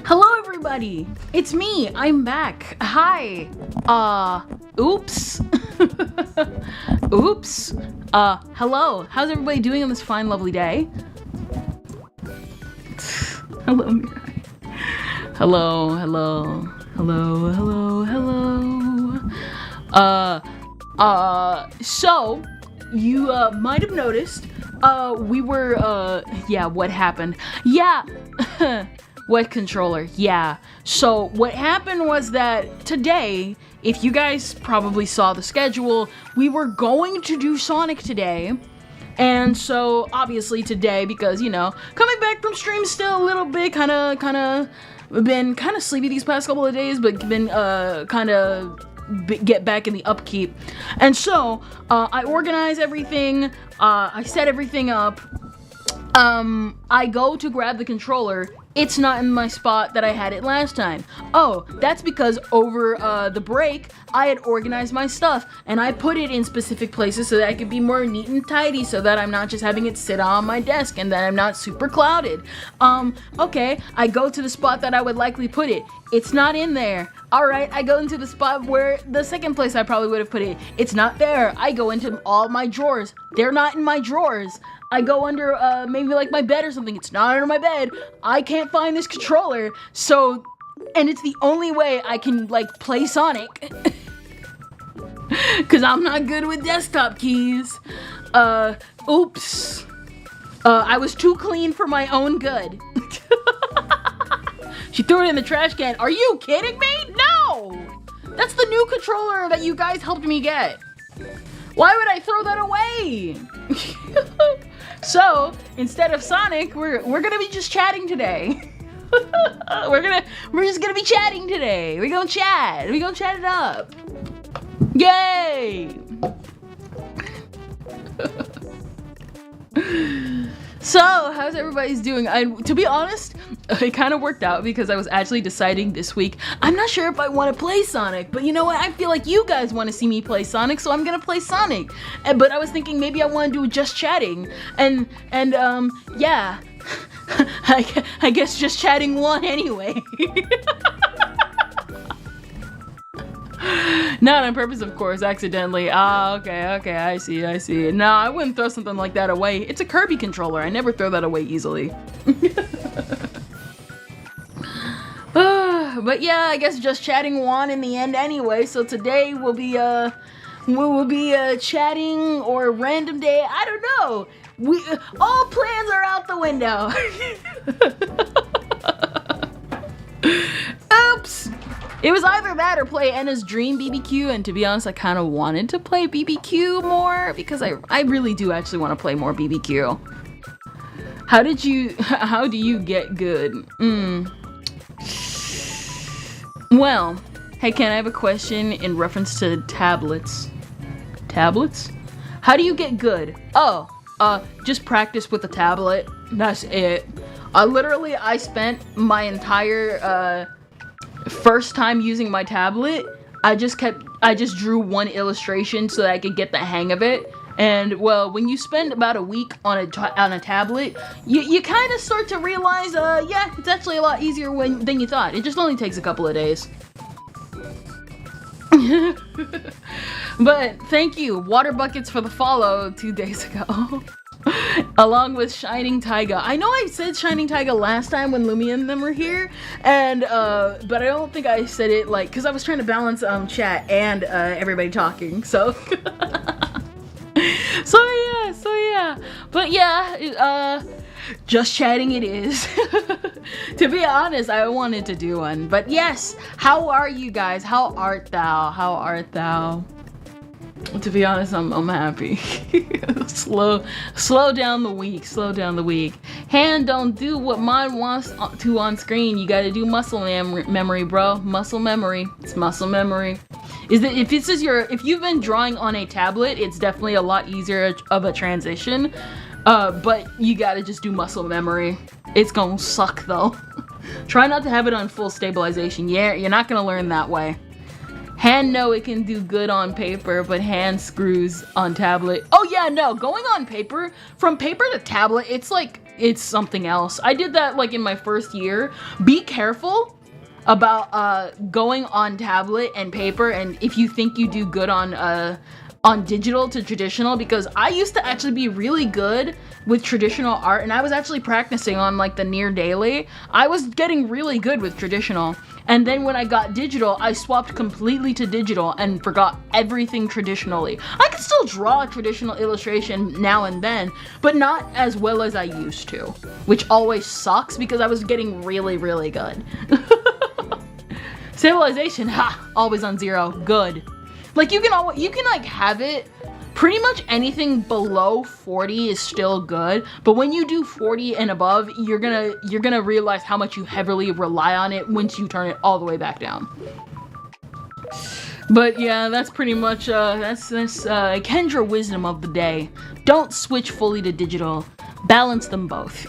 Hello everybody! It's me! I'm back! Hi! Oops! Oops! Hello! How's everybody doing on this fine, lovely day? Hello, Mirai. Hello, hello, hello, hello, hello. So, you, might have noticed, we were, yeah, what happened? Yeah, what controller? Yeah. So, what happened was that today, if you guys probably saw the schedule, we were going to do Sonic today. And so, obviously today, because, you know, coming back from stream still a little bit, been kind of sleepy these past couple of days, but been, get back in the upkeep. And so, I organize everything, I set everything up, I go to grab the controller. It's not in my spot that I had it last time. Oh, that's because over the break, I had organized my stuff and I put it in specific places so that I could be more neat and tidy so that I'm not just having it sit on my desk and that I'm not super clouded. Okay, I go to the spot that I would likely put it. It's not in there. Alright, I go into the spot where the second place I probably would have put it. It's not there. I go into all my drawers. They're not in my drawers. I go under, maybe like my bed or something. It's not under my bed. I can't find this controller. So, and it's the only way I can, like, play Sonic. Cause I'm not good with desktop keys. Oops. I was too clean for my own good. She threw it in the trash can. Are you kidding me? No! That's the new controller that you guys helped me get. Why would I throw that away? So, instead of Sonic, we're gonna be just chatting today. We're just gonna be chatting today. We're gonna chat it up. Yay! So, how's everybody's doing? To be honest, it kind of worked out because I was actually deciding this week, I'm not sure if I want to play Sonic, but you know what? I feel like you guys want to see me play Sonic, so I'm gonna play Sonic. But I was thinking maybe I want to do just chatting, and yeah, I guess just chatting won anyway. Not on purpose, of course, accidentally. Ah, okay, I see. No, I wouldn't throw something like that away. It's a Kirby controller. I never throw that away easily. But yeah, I guess just chatting won in the end anyway. So today we'll be chatting or random day. I don't know. All plans are out the window. Oops. It was either that or play Enna's Dream BBQ, and to be honest, I kind of wanted to play BBQ more because I really do actually want to play more BBQ. How do you get good? Well, hey Ken, I have a question in reference to tablets. Tablets? How do you get good? Oh, just practice with the tablet. That's it. I spent my entire, first time using my tablet, I just drew one illustration so that I could get the hang of it. And well, when you spend about a week on a tablet, you kind of start to realize, yeah, it's actually a lot easier than you thought. It just only takes a couple of days. But thank you, Water Buckets, for the follow 2 days ago. Along with Shining Taiga. I know I said Shining Taiga last time when Lumia and them were here, and but I don't think I said it like because I was trying to balance chat and everybody talking. So so yeah. But yeah, just chatting it is. To be honest, I wanted to do one. But yes, how are you guys? How art thou? How art thou? To be honest, I'm happy. Slow down the week. Hand don't do what mine wants to on screen. You gotta do muscle memory, bro. Muscle memory. It's muscle memory. If you've been drawing on a tablet, it's definitely a lot easier of a transition. But you gotta just do muscle memory. It's gonna suck though. Try not to have it on full stabilization. Yeah, you're not gonna learn that way. Hand know it can do good on paper, but hand screws on tablet. Oh yeah, no, going on paper, from paper to tablet, it's something else. I did that like in my first year. Be careful about going on tablet and paper, and if you think you do good on on digital to traditional, because I used to actually be really good with traditional art, and I was actually practicing on like the near daily. I was getting really good with traditional, and then when I got digital, I swapped completely to digital and forgot everything traditionally. I could still draw a traditional illustration now and then, but not as well as I used to, which always sucks because I was getting really, really good. Civilization, ha, always on 0, good. Like you can like have it, pretty much anything below 40 is still good, but when you do 40 and above, you're gonna realize how much you heavily rely on it once you turn it all the way back down. But yeah, that's pretty much that's Kendra wisdom of the day. Don't switch fully to digital. Balance them both.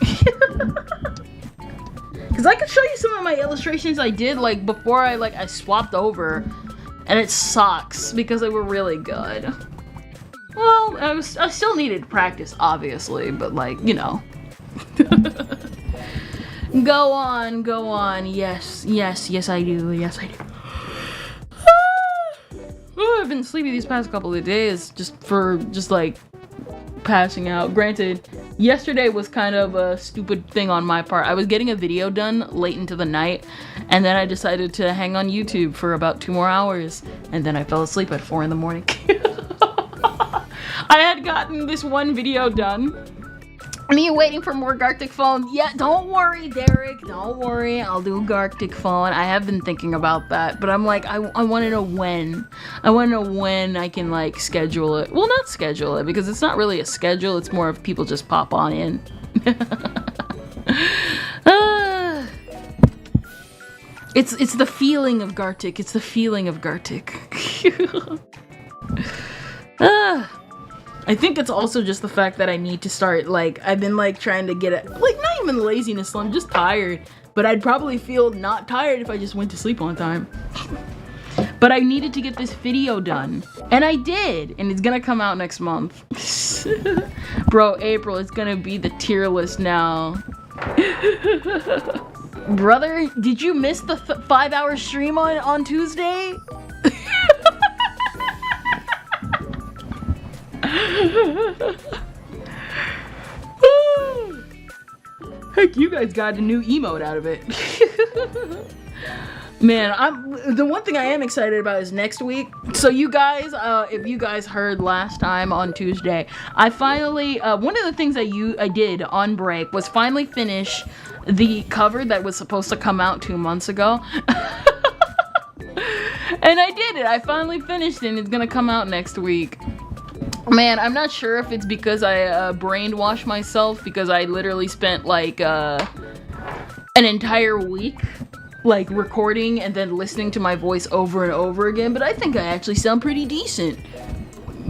Cause I could show you some of my illustrations I did like before I swapped over, and it sucks because they were really good. Well, I still needed practice, obviously, but like, you know. Go on. Yes, I do. Yes, I do. Oh, I've been sleepy these past couple of days just like passing out. Granted, yesterday was kind of a stupid thing on my part. I was getting a video done late into the night, and then I decided to hang on YouTube for about 2 more hours, and then I fell asleep at 4 in the morning. I had gotten this one video done. Me waiting for more Gartic phone. Yeah, don't worry, Derek. Don't worry. I'll do Gartic phone. I have been thinking about that, but I'm like, I want to know when. I want to know when I can like schedule it. Well, not schedule it because it's not really a schedule. It's more of people just pop on in. It's the feeling of Gartic. It's the feeling of Gartic. I think it's also just the fact that I need to start, like, I've been, like, trying to get it, like, not even laziness, I'm just tired. But I'd probably feel not tired if I just went to sleep on time. But I needed to get this video done. And I did, and it's gonna come out next month. Bro, April, it's gonna be the tier list now. Brother, did you miss the 5-hour stream on Tuesday? Heck, you guys got a new emote out of it. Man, the one thing I am excited about is next week. So you guys, if you guys heard last time on Tuesday, I finally, one of the things I did on break was finally finish the cover that was supposed to come out 2 months ago. And I did it. I finally finished it, and it's gonna come out next week. Man, I'm not sure if it's because I brainwashed myself, because I literally spent like an entire week like recording and then listening to my voice over and over again, but I think I actually sound pretty decent.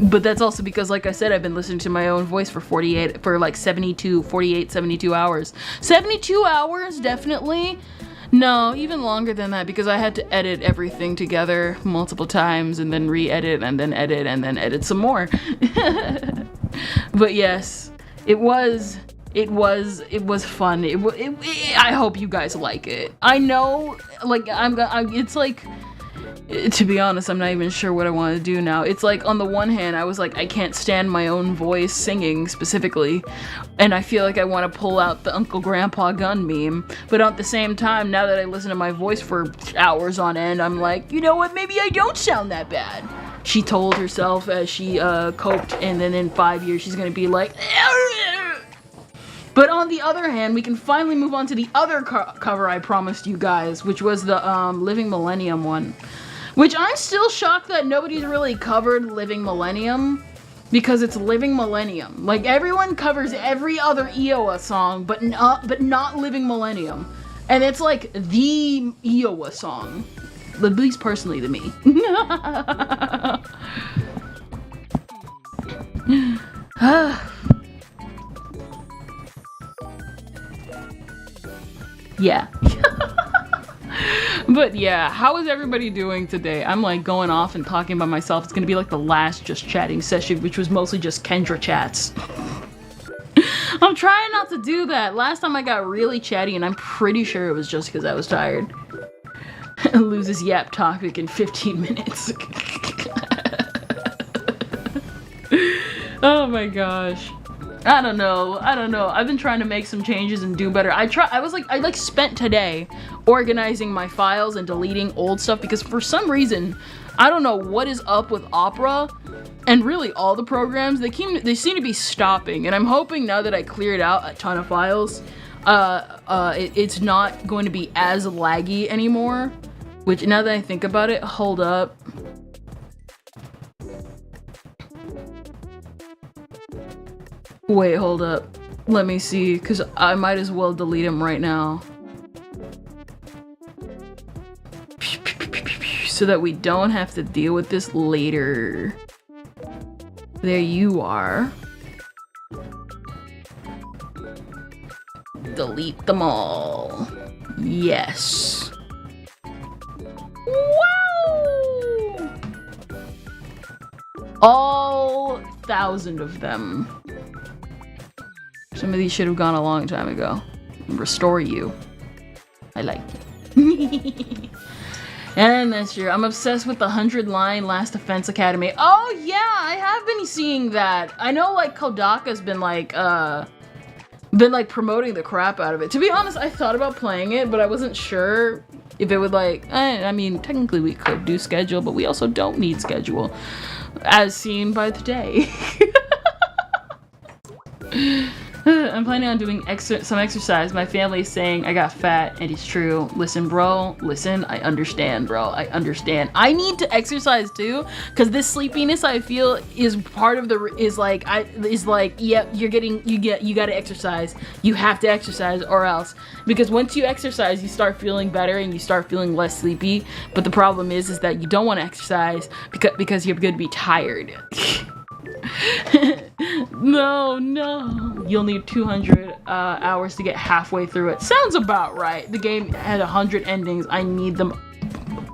But that's also because, like I said, I've been listening to my own voice for 72 hours. 72 hours, definitely. No, even longer than that, because I had to edit everything together multiple times and then re-edit and then edit and then edit some more. But yes, it was fun. I hope you guys like it. I know, like, it's like, to be honest, I'm not even sure what I want to do now. It's like, on the one hand, I was like, I can't stand my own voice singing specifically, and I feel like I want to pull out the Uncle Grandpa gun meme. But at the same time, now that I listen to my voice for hours on end, I'm like, you know what, maybe I don't sound that bad. She told herself as she coped, and then in 5 years she's gonna be like, but on the other hand, we can finally move on to the other cover I promised you guys, which was the Living Millennium one. Which I'm still shocked that nobody's really covered Living Millennium, because it's Living Millennium. Like, everyone covers every other Iowa song, but not Living Millennium. And it's like the Iowa song, at least personally to me. Yeah. But yeah, how is everybody doing today? I'm like going off and talking by myself. It's gonna be like the last just chatting session, which was mostly just Kendra chats. I'm trying not to do that. Last time I got really chatty, and I'm pretty sure it was just because I was tired. Loses yap topic in 15 minutes. Oh my gosh. I don't know. I've been trying to make some changes and do better. I spent today organizing my files and deleting old stuff because for some reason, I don't know what is up with Opera and really all the programs. They seem to be stopping, and I'm hoping now that I cleared out a ton of files, it's not going to be as laggy anymore. Which now that I think about it, hold up. Wait, hold up. Let me see, because I might as well delete him right now. So that we don't have to deal with this later. There you are. Delete them all. Yes. Wow! All 1,000 of them. Some of these should have gone a long time ago. Restore you. I like it. And that's true. I'm obsessed with the 100-line Last Defense Academy. Oh yeah, I have been seeing that. I know like Kodaka's been like promoting the crap out of it. To be honest, I thought about playing it, but I wasn't sure if it would like, I mean, technically we could do schedule, but we also don't need schedule, as seen by today. I'm planning on doing some exercise. My family is saying I got fat, and it's true. Listen, bro. Listen, I understand, bro. I understand. I need to exercise too, because this sleepiness I feel is part of the yep. You got to exercise. You have to exercise, or else. Because once you exercise, you start feeling better and you start feeling less sleepy. But the problem is that you don't want to exercise because you're going to be tired. No. You'll need 200 hours to get halfway through it. Sounds about right. The game had 100 endings. I need them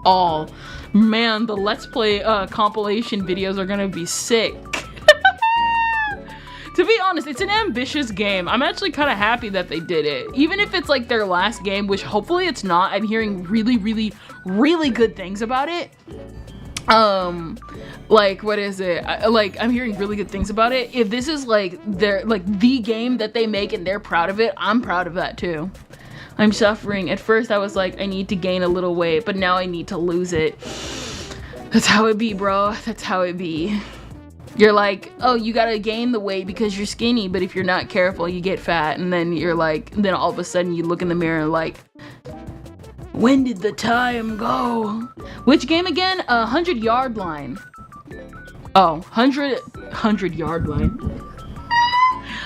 all. Man, the Let's Play compilation videos are gonna be sick. To be honest, it's an ambitious game. I'm actually kind of happy that they did it. Even if it's like their last game, which hopefully it's not. I'm hearing really, really, really good things about it. Like, what is it? I'm hearing really good things about it. If this is like the game that they make and they're proud of it, I'm proud of that too. I'm suffering. At first I was like, I need to gain a little weight, but now I need to lose it. That's how it be, bro. That's how it be. You're like, oh, you gotta gain the weight because you're skinny, but if you're not careful, you get fat, and then you're like, then all of a sudden you look in the mirror and like, when did the time go? Which game again? 100-yard line. Oh, 100-yard line.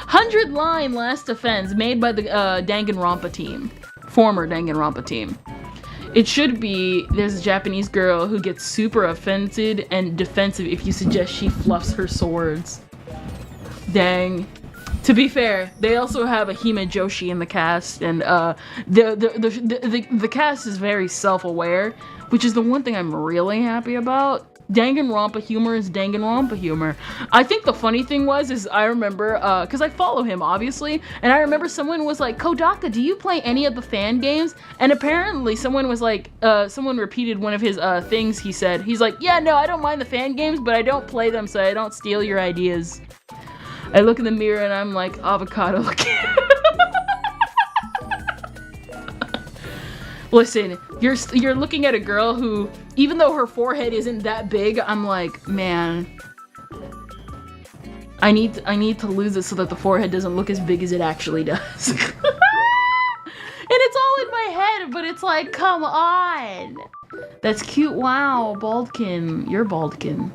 100-line Last Defense, made by the Danganronpa team. Former Danganronpa team. It should be, there's a Japanese girl who gets super offended and defensive if you suggest she fluffs her swords. Dang. To be fair, they also have a Hime Joshi in the cast, and the cast is very self-aware, which is the one thing I'm really happy about. Danganronpa humor is Danganronpa humor. I think the funny thing is I remember, because I follow him, obviously, and I remember someone was like, Kodaka, do you play any of the fan games? And apparently someone was like, someone repeated one of his things he said. He's like, yeah, no, I don't mind the fan games, but I don't play them, so I don't steal your ideas. I look in the mirror and I'm like, avocado looking. Listen, you're looking at a girl who, even though her forehead isn't that big, I'm like, man, I need to lose it so that the forehead doesn't look as big as it actually does. And it's all in my head, but it's like, come on. That's cute. Wow, Baldkin. You're Baldkin.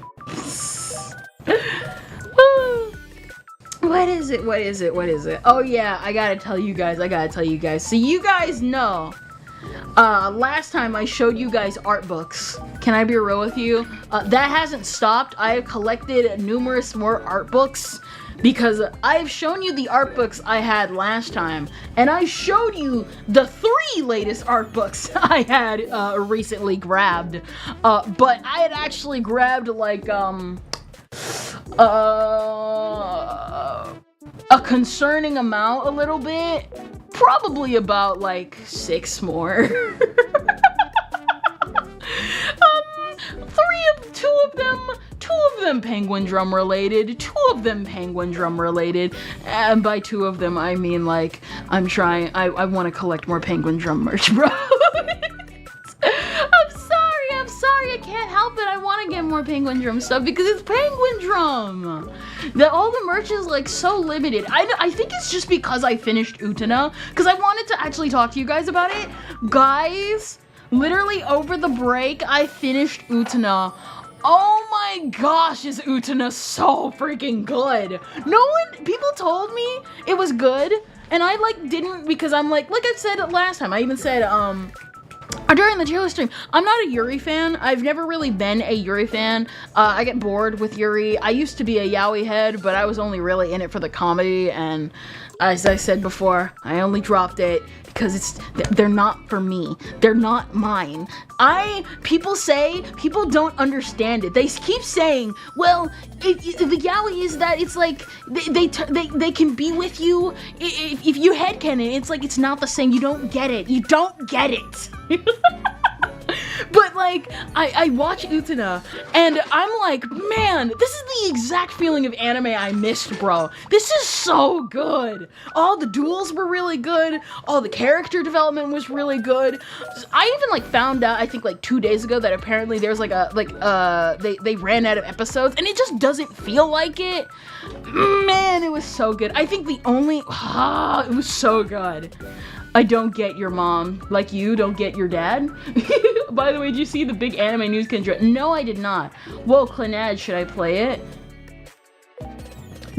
What is it? Oh yeah, I gotta tell you guys. So you guys know, last time I showed you guys art books. Can I be real with you? That hasn't stopped. I have collected numerous more art books because I've shown you the art books I had last time, and I showed you the 3 latest art books I had recently grabbed. But I had actually grabbed like a concerning amount, a little bit, probably about like 6 more. Two of them penguin drum related, 2 of them Penguin Drum related. And by two of them, I mean like I want to collect more Penguin Drum merch, bro. I'm sorry, I can't help it. I want to get more Penguin Drum stuff because it's Penguin Drum. All the merch is like so limited. I think it's just because I finished Utena, because I wanted to actually talk to you guys about it. Guys, literally over the break, I finished Utena. Oh my gosh, is Utena so freaking good. People told me it was good, and I like didn't, because I'm like I said last time, I even said, during the trailer stream, I'm not a Yuri fan. I've never really been a Yuri fan. I get bored with Yuri. I used to be a yaoi head, but I was only really in it for the comedy, and as I said before, I only dropped it because they're not for me. They're not mine. People don't understand it. They keep saying, well, the yaoi is that it's like, they can be with you if you headcanon. It's like, it's not the same. You don't get it. You don't get it. But like, I watch Utena, and I'm like, man, this is the exact feeling of anime I missed, bro. This is so good. All the duels were really good. All the character development was really good. I even like found out, I think like 2 days ago, that apparently there's like they ran out of episodes, and it just doesn't feel like it. Man, it was so good. I think it was so good. I don't get your mom, like you don't get your dad. By the way, did you see the big anime news, Kendra? No, I did not. Whoa, Clinad, should I play it?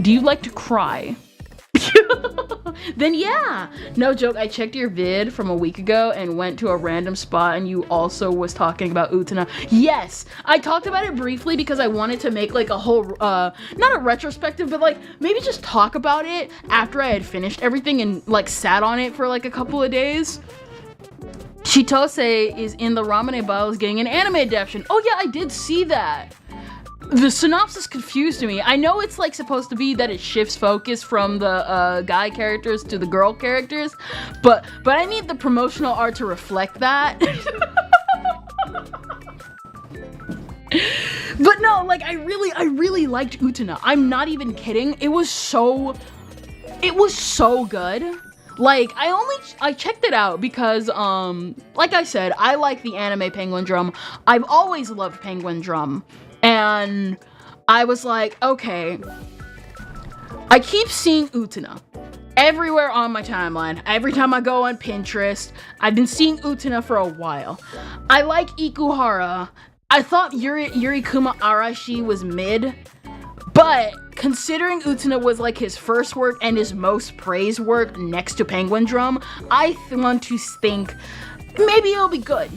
Do you like to cry? Then yeah, no joke, I checked your vid from a week ago and went to a random spot, and you also was talking about Utena. Yes, I talked about it briefly because I wanted to make like a whole, not a retrospective, but like maybe just talk about it after I had finished everything and like sat on it for like a couple of days. Chitose is in the Ramune Battles getting an anime adaptation. Oh yeah, I did see that. The synopsis confused me. I know it's like supposed to be that it shifts focus from the guy characters to the girl characters, but I need the promotional art to reflect that. But no, like I really liked Utena. I'm not even kidding. It was so good. Like, I checked it out because, like I said, I like the anime Penguin Drum. I've always loved Penguin Drum. And I was like, okay, I keep seeing Utena everywhere on my timeline. Every time I go on Pinterest, I've been seeing Utena for a while. I like Ikuhara. I thought Yurikuma Arashi was mid, but considering Utena was like his first work and his most praised work next to Penguin Drum, I want to think maybe it'll be good.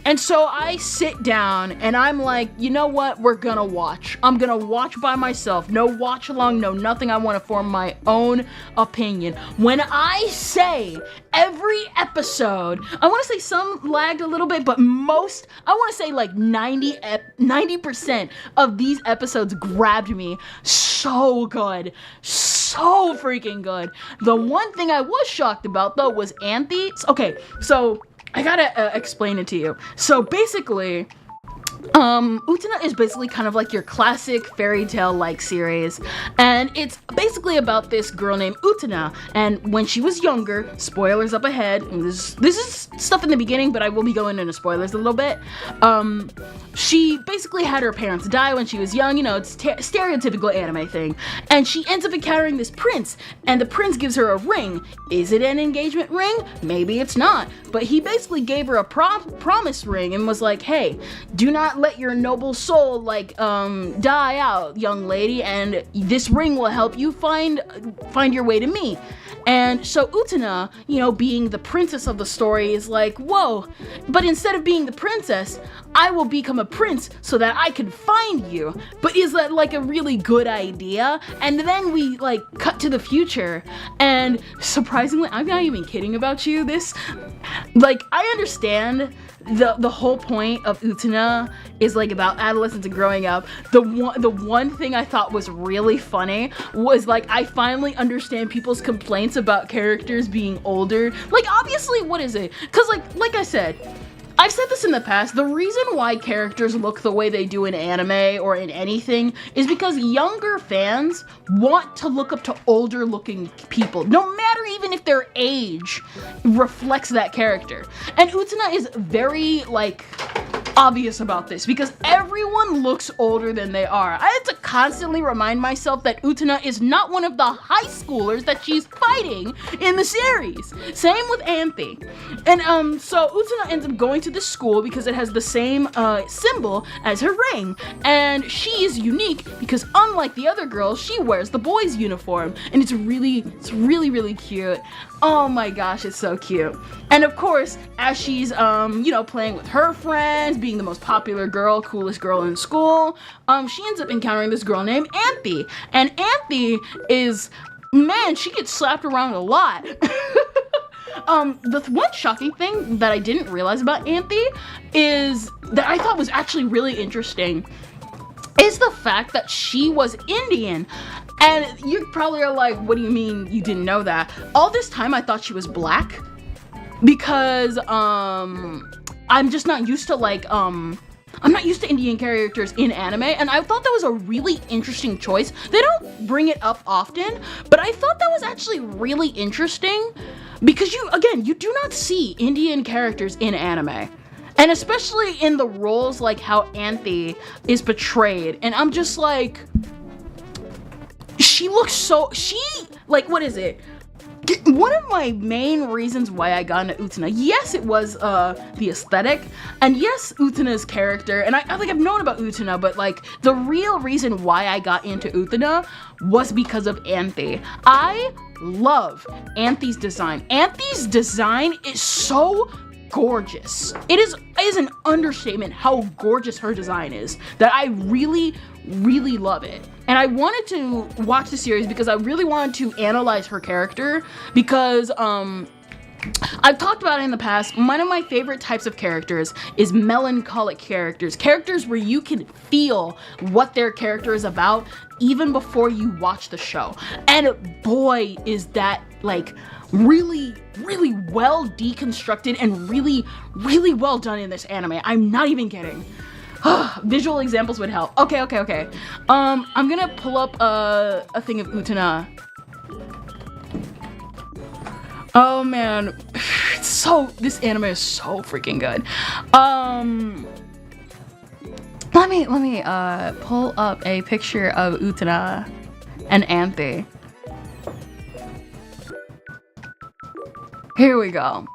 And so I sit down and I'm like, you know what? We're gonna watch. I'm gonna watch by myself. No watch along, no nothing. I want to form my own opinion. When I say every episode, I want to say some lagged a little bit, but most, I want to say like 90% of these episodes grabbed me. So good. So freaking good. The one thing I was shocked about though was Anthe. Okay, so I gotta explain it to you. So basically, Utena is basically kind of like your classic fairy tale like series, and it's basically about this girl named Utena, and when she was younger, spoilers up ahead, and this is stuff in the beginning, but I will be going into spoilers a little bit. She basically had her parents die when she was young, you know, it's stereotypical anime thing, and she ends up encountering this prince, and the prince gives her a ring. Is it an engagement ring? Maybe it's not, but he basically gave her a promise ring and was like, hey, do not let your noble soul like die out, young lady, and this ring will help you find your way to me. And so Utena, you know, being the princess of the story, is like, whoa, but instead of being the princess, I will become a prince so that I can find you. But is that like a really good idea? And then we like cut to the future, and surprisingly, I'm not even kidding about you, this, like, I understand the whole point of Utena is like about adolescence and growing up. The one thing I thought was really funny was like, I finally understand people's complaints about characters being older. Like, obviously, what is it? Because like I said, I I've said this in the past, the reason why characters look the way they do in anime or in anything is because younger fans want to look up to older looking people, no matter even if their age reflects that character. And Utena is very, like, obvious about this because everyone looks older than they are. I had to constantly remind myself that Utena is not one of the high schoolers that she's fighting in the series. Same with Anthe. And so Utena ends up going to this school because it has the same symbol as her ring, and she is unique because unlike the other girls, she wears the boys' uniform, and it's really cute. Oh my gosh, it's so cute. And of course, as she's playing with her friends, being the most popular girl, coolest girl in school, she ends up encountering this girl named Anthe. And Anthe is, man, she gets slapped around a lot. The one shocking thing that I didn't realize about Anthe is that I thought was actually really interesting is the fact that she was Indian. And you probably are like, what do you mean you didn't know that? All this time I thought she was black because I'm just not used to I'm not used to Indian characters in anime, and I thought that was a really interesting choice. They don't bring it up often, but I thought that was actually really interesting because you do not see Indian characters in anime. And especially in the roles like how Anthe is portrayed. And I'm just like, she looks so, what is it? One of my main reasons why I got into Utena, yes, it was the aesthetic, and yes, Utena's character, and I've known about Utena, but like the real reason why I got into Utena was because of Anthe. I love Anthe's design. Anthe's design is so gorgeous. It is an understatement how gorgeous her design is, that I really love it. And I wanted to watch the series because I really wanted to analyze her character because I've talked about it in the past. One of my favorite types of characters is melancholic characters where you can feel what their character is about even before you watch the show. And boy, is that like really well deconstructed and really well done in this anime. I'm not even kidding. Visual examples would help. Okay. I'm gonna pull up a thing of Utena. Oh man, this anime is so freaking good. Let me pull up a picture of Utena and Anthe. Here we go.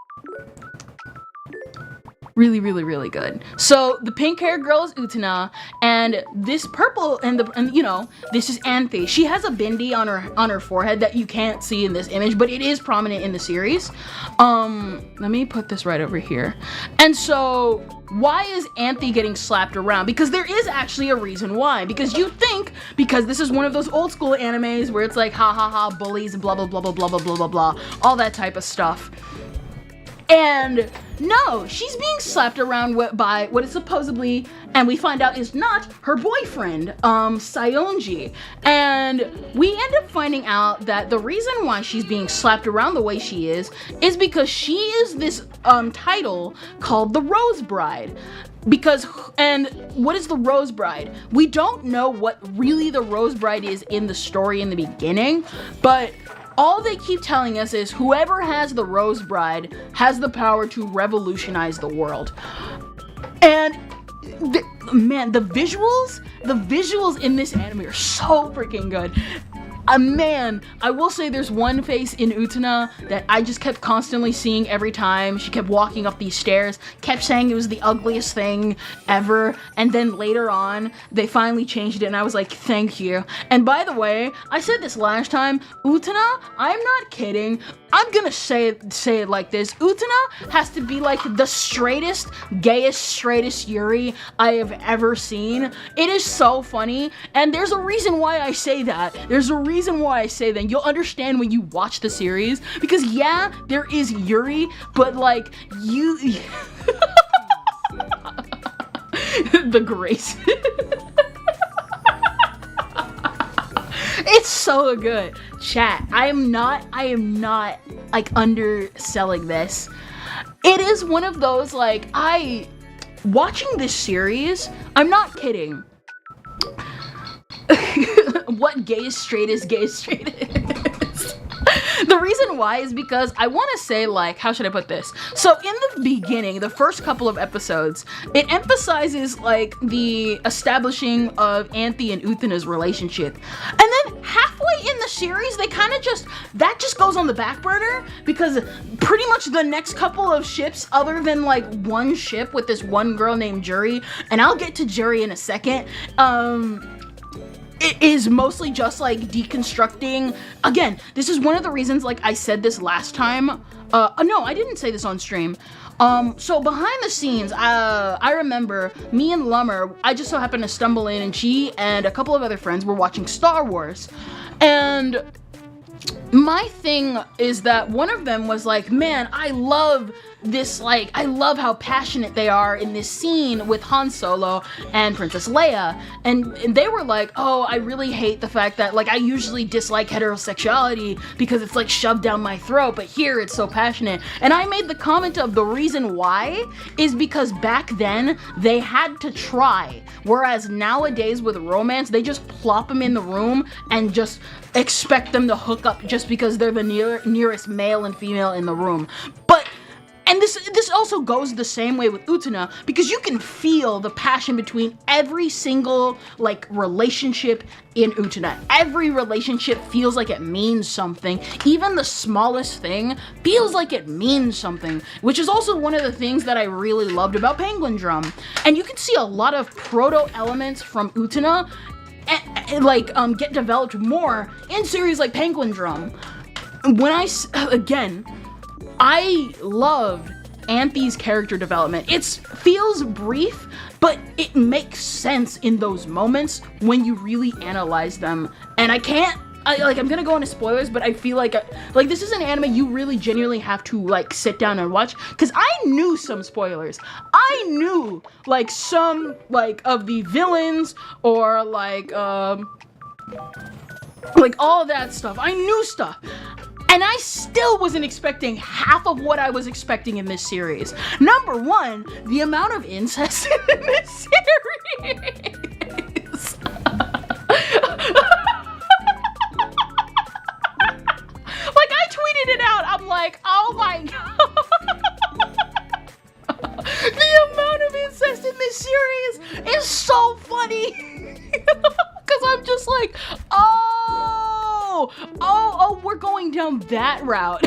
Really good. So the pink haired girl is Utena, and this purple and this is Anthe. She has a bindi on her forehead that you can't see in this image, but it is prominent in the series. Let me put this right over here. And so why is Anthe getting slapped around? Because there is actually a reason why. Because you think, because this is one of those old school animes where it's like ha bullies and blah blah, all that type of stuff. And no, she's being slapped around by what is supposedly, and we find out is not her boyfriend, Sayonji. And we end up finding out that the reason why she's being slapped around the way she is because she is this title called the Rose Bride. And what is the Rose Bride? We don't know what really the Rose Bride is in the story in the beginning, but all they keep telling us is whoever has the Rose Bride has the power to revolutionize the world. And the visuals in this anime are so freaking good. Man, I will say there's one face in Utena that I just kept constantly seeing every time she kept walking up these stairs, kept saying it was the ugliest thing ever, and then later on, they finally changed it, and I was like, thank you. And by the way, I said this last time, Utena, I'm not kidding, I'm gonna say it like this, Utena has to be like the straightest, gayest, straightest Yuri I have ever seen. It is so funny, and there's a reason why I say that. There's a reason why I say that. You'll understand when you watch the series, because yeah, there is Yuri, but like, the grace. It's so good. Chat, I am not like underselling this. it is one of those, like, watching this series, I'm not kidding. What gay is straight is. The reason why is because I want to say, like, how should I put this? So in the beginning, the first couple of episodes, it emphasizes, like, the establishing of Anthe and Utana's relationship. And then halfway in the series, they kind of that just goes on the back burner, because pretty much the next couple of ships, other than, like, one ship with this one girl named Juri, and I'll get to Juri in a second, it is mostly just, like, deconstructing. Again, this is one of the reasons, like, I said this last time. No, I didn't say this on stream. So behind the scenes, I remember me and Lummer, I just so happened to stumble in, and she and a couple of other friends were watching Star Wars. And my thing is that one of them was like, man, I love this, like, I love how passionate they are in this scene with Han Solo and Princess Leia. And they were like, oh, I really hate the fact that, like, I usually dislike heterosexuality because it's, like, shoved down my throat, but here it's so passionate. And I made the comment of the reason why is because back then they had to try. Whereas nowadays with romance, they just plop them in the room and just expect them to hook up just because they're the nearest male and female in the room. And this also goes the same way with Utena, because you can feel the passion between every single, like, relationship in Utena. Every relationship feels like it means something. Even the smallest thing feels like it means something, which is also one of the things that I really loved about Penguin Drum. And you can see a lot of proto-elements from Utena get developed more in series like Penguin Drum. I loved Anthe's character development. It feels brief, but it makes sense in those moments when you really analyze them. And I'm gonna go into spoilers, but I feel like this is an anime you really genuinely have to, like, sit down and watch, because I knew some spoilers. I knew, like, some, like, of the villains, or like all that stuff. I knew stuff. And I still wasn't expecting half of what I was expecting in this series. Number one, the amount of incest in this series. Like, I tweeted it out. I'm like, oh my god. The amount of incest in this series is so funny. Because I'm just like, oh, we're going down that route.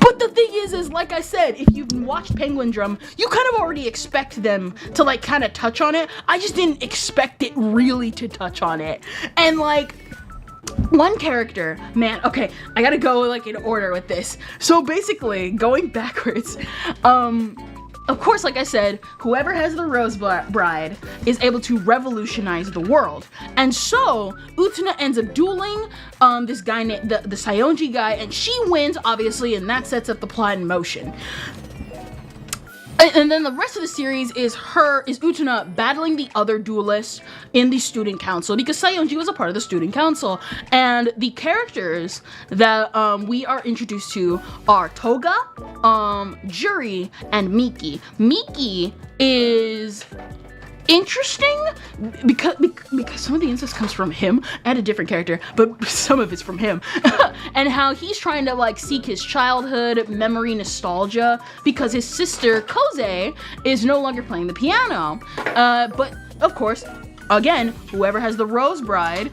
But the thing is like I said, if you've watched Penguin Drum, you kind of already expect them to, like, kind of touch on it. I just didn't expect it really to touch on it. And, like, one character, man, okay, I gotta go, like, in order with this. So basically, going backwards, of course, like I said, whoever has the Rose Bride is able to revolutionize the world. And so, Utena ends up dueling this guy named the Saionji guy, and she wins, obviously, and that sets up the plot in motion. And then the rest of the series is Utena battling the other duelists in the student council, because Saionji was a part of the student council. And the characters that we are introduced to are Toga, Juri, and Miki. Miki is interesting because some of the incest comes from him and a different character, but some of it's from him. And how he's trying to, like, seek his childhood memory nostalgia because his sister Koze is no longer playing the piano. But of course, again, whoever has the Rose Bride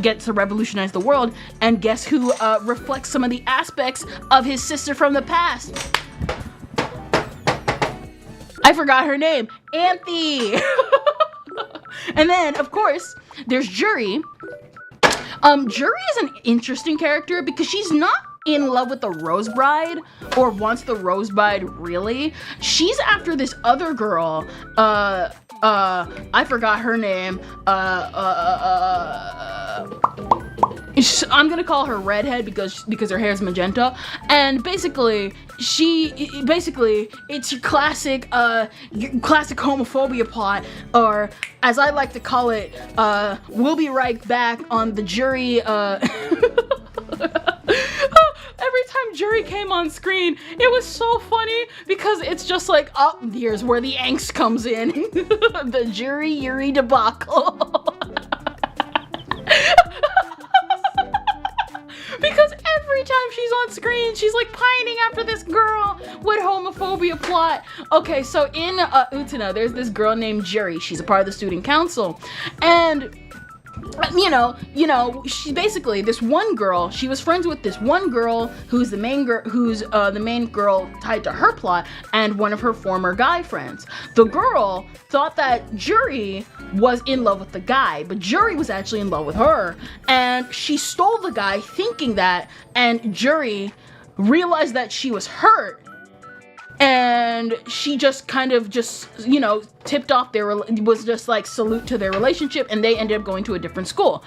gets to revolutionize the world, and guess who reflects some of the aspects of his sister from the past? I forgot her name. Anthe! And then, of course, there's Juri. Juri is an interesting character because she's not in love with the Rose Bride or wants the Rose Bride really. She's after this other girl. I forgot her name. I'm gonna call her Redhead because her hair is magenta, and basically it's your classic homophobia plot, or as I like to call it, we'll be right back on the Juri every time Jury came on screen, it was so funny because it's just like, oh, here's where the angst comes in. The Jury Yuri debacle. Because every time she's on screen, she's like pining after this girl with homophobia plot. Okay, so in Utena, there's this girl named Jury. She's a part of the student council. And you know, she basically, this one girl, she was friends with this one girl who's the main girl tied to her plot, and one of her former guy friends. The girl thought that Jury was in love with the guy, but Jury was actually in love with her, and she stole the guy thinking that, and Jury realized that she was hurt, and she just kind of just, you know, tipped off was just like salute to their relationship, and they ended up going to a different school.